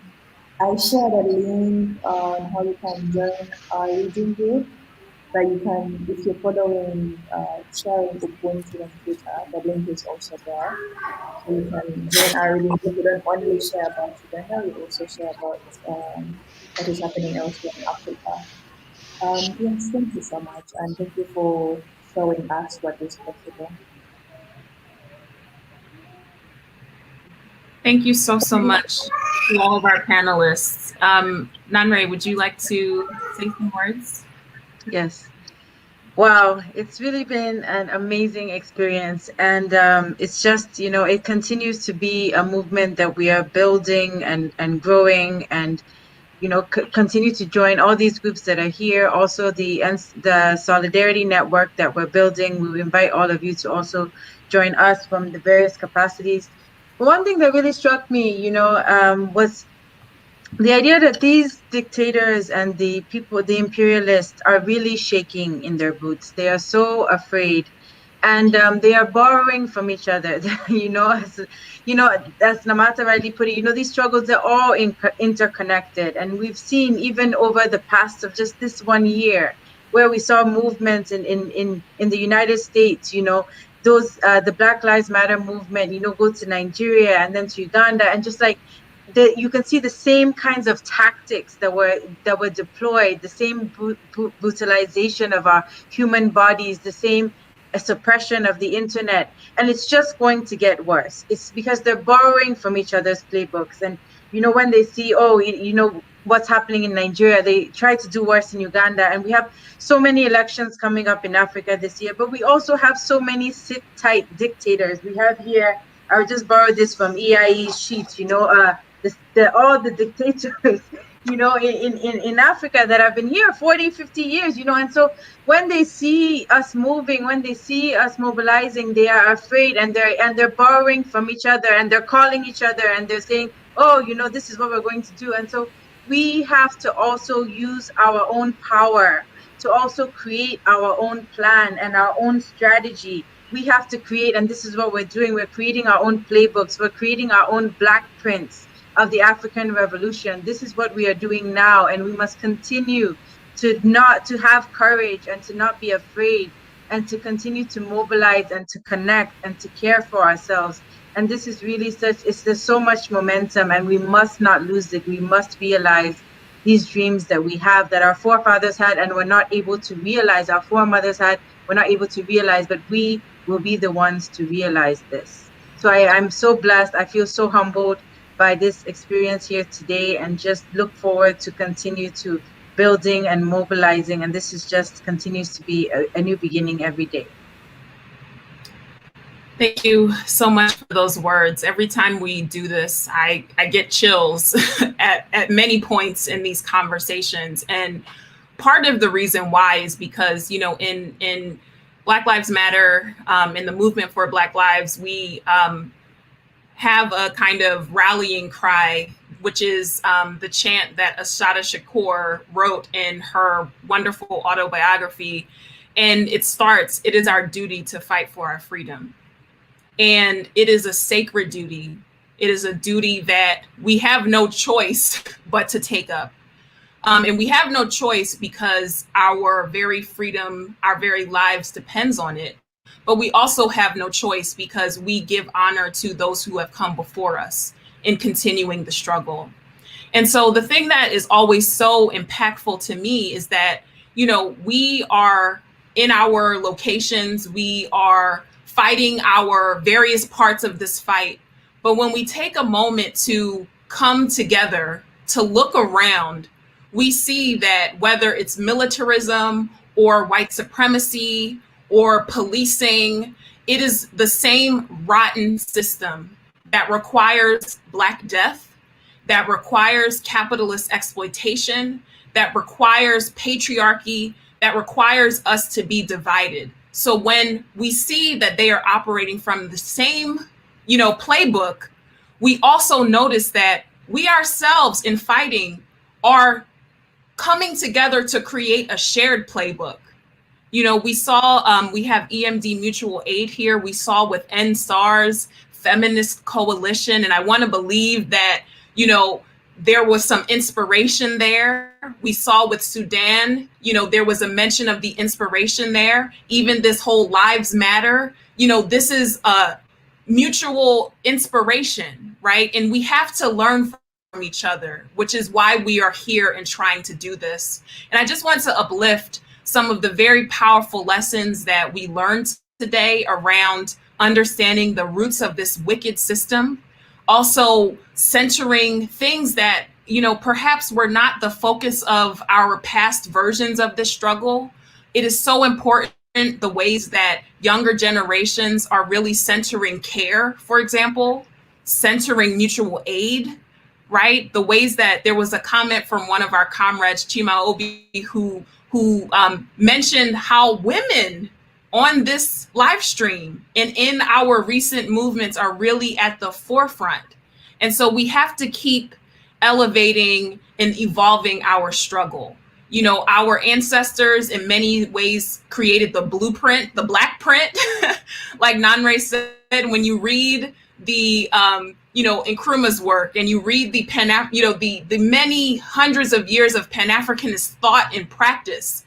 I shared a link on how you can join our reading group. But you can, if you're following sharing Ubuntu on Twitter, the link is also there. So you can join our reading group. We don't only share about Uganda, we also share about what is happening elsewhere in Africa. Yes, thank you so much, and thank you for showing us what is possible. Thank you so much to all of our panelists. Nanre, would you like to say some words? Yes. Wow, it's really been an amazing experience. And it's just, you know, it continues to be a movement that we are building and growing, and, you know, continue to join all these groups that are here. Also, the Solidarity Network that we're building, we invite all of you to also join us from the various capacities. One thing that really struck me, you know, was the idea that these dictators and the people, the imperialists, are really shaking in their boots. They are so afraid, and they are borrowing from each other. You know, as Namata rightly put it, you know, these struggles are all interconnected, and we've seen even over the past of just this 1 year, where we saw movements in the United States. You know, those the Black Lives Matter movement. You know, go to Nigeria and then to Uganda, and just like, you can see the same kinds of tactics that were deployed, the same brutalization of our human bodies, the same suppression of the internet, and it's just going to get worse. It's because they're borrowing from each other's playbooks. And you know, when they see, oh, you know what's happening in Nigeria, they try to do worse in Uganda. And we have so many elections coming up in Africa this year, but we also have so many sit-tight dictators. We have here, I just borrowed this from EIE's sheet, you know, all the dictators, you know, in Africa that have been here 40, 50 years, you know. And so when they see us moving, when they see us mobilizing, they are afraid, and they're borrowing from each other, and they're calling each other, and they're saying, oh, you know, this is what we're going to do. And so we have to also use our own power to also create our own plan and our own strategy. We have to create, and this is what we're doing. We're creating our own playbooks. We're creating our own black prints of the African Revolution. This is what we are doing now, and we must continue to have courage and to not be afraid, and to continue to mobilize and to connect and to care for ourselves. And this is really there's so much momentum, and we must not lose it. We must realize these dreams that we have, that our forefathers had and were not able to realize, our foremothers had, were not able to realize, but we will be the ones to realize this. So I'm so blessed. I feel so humbled by this experience here today, and just look forward to continue to building and mobilizing. And this is just continues to be a new beginning every day. Thank you so much for those words. Every time we do this, I get chills at many points in these conversations. And part of the reason why is because, you know, in Black Lives Matter, in the movement for Black Lives, we have a kind of rallying cry, which is the chant that Assata Shakur wrote in her wonderful autobiography. And it starts, "It is our duty to fight for our freedom." And it is a sacred duty. It is a duty that we have no choice but to take up. And we have no choice because our very freedom, our very lives depends on it. But we also have no choice because we give honor to those who have come before us in continuing the struggle. And so the thing that is always so impactful to me is that, you know, we are in our locations, we are fighting our various parts of this fight. But when we take a moment to come together, to look around, we see that whether it's militarism or white supremacy or policing, it is the same rotten system that requires Black death, that requires capitalist exploitation, that requires patriarchy, that requires us to be divided. So when we see that they are operating from the same, you know, playbook, we also notice that we ourselves in fighting are coming together to create a shared playbook. You know, we saw, we have EMD Mutual Aid here. We saw with End SARS, Feminist Coalition, and I want to believe that, you know, there was some inspiration there. We saw with Sudan, you know, there was a mention of the inspiration there. Even this whole Lives Matter, you know, this is a mutual inspiration, right? And we have to learn from each other, which is why we are here and trying to do this. And I just want to uplift some of the very powerful lessons that we learned today around understanding the roots of this wicked system, also centering things that, you know, perhaps were not the focus of our past versions of this struggle. It is so important the ways that younger generations are really centering care, for example, centering mutual aid, right? The ways that there was a comment from one of our comrades, Chima Obi, who mentioned how women on this live stream and in our recent movements are really at the forefront. And so we have to keep elevating and evolving our struggle. You know, our ancestors in many ways created the blueprint, the black print, like Nanre said. When you read the, Nkrumah's work, and you read the the many hundreds of years of Pan-Africanist thought and practice,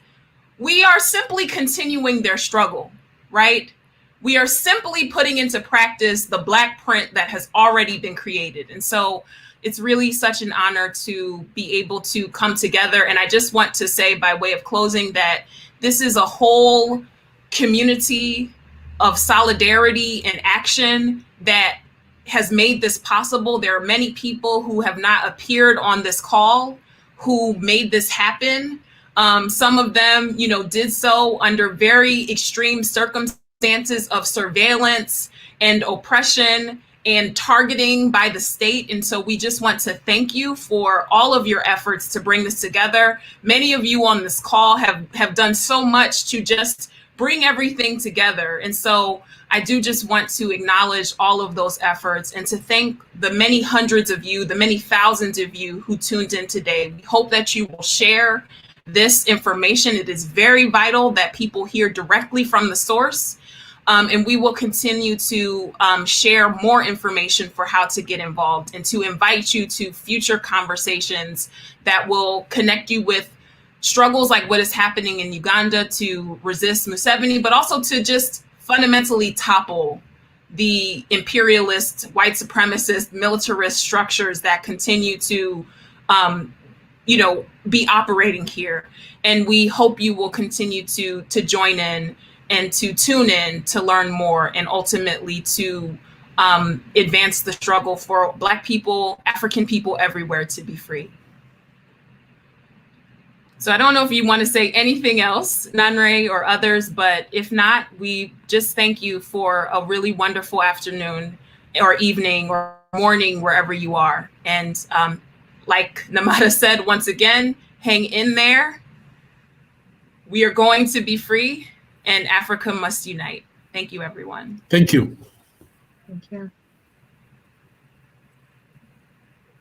we are simply continuing their struggle, right? We are simply putting into practice the black print that has already been created. And so it's really such an honor to be able to come together. And I just want to say, by way of closing, that this is a whole community of solidarity and action that has made this possible. There are many people who have not appeared on this call who made this happen. Some of them, did so under very extreme circumstances of surveillance and oppression and targeting by the state. And so we just want to thank you for all of your efforts to bring this together. Many of you on this call have done so much to just bring everything together. And so I do just want to acknowledge all of those efforts and to thank the many hundreds of you, the many thousands of you who tuned in today. We hope that you will share this information. It is very vital that people hear directly from the source. And we will continue to share more information for how to get involved and to invite you to future conversations that will connect you with struggles like what is happening in Uganda to resist Museveni, but also to just fundamentally topple the imperialist, white supremacist, militarist structures that continue to, be operating here. And we hope you will continue to join in and to tune in to learn more and ultimately to advance the struggle for Black people, African people everywhere to be free. So I don't know if you want to say anything else, Nanre or others, but if not, we just thank you for a really wonderful afternoon or evening or morning, wherever you are. And like Namada said, once again, hang in there. We are going to be free and Africa must unite. Thank you, everyone. Thank you. Thank you.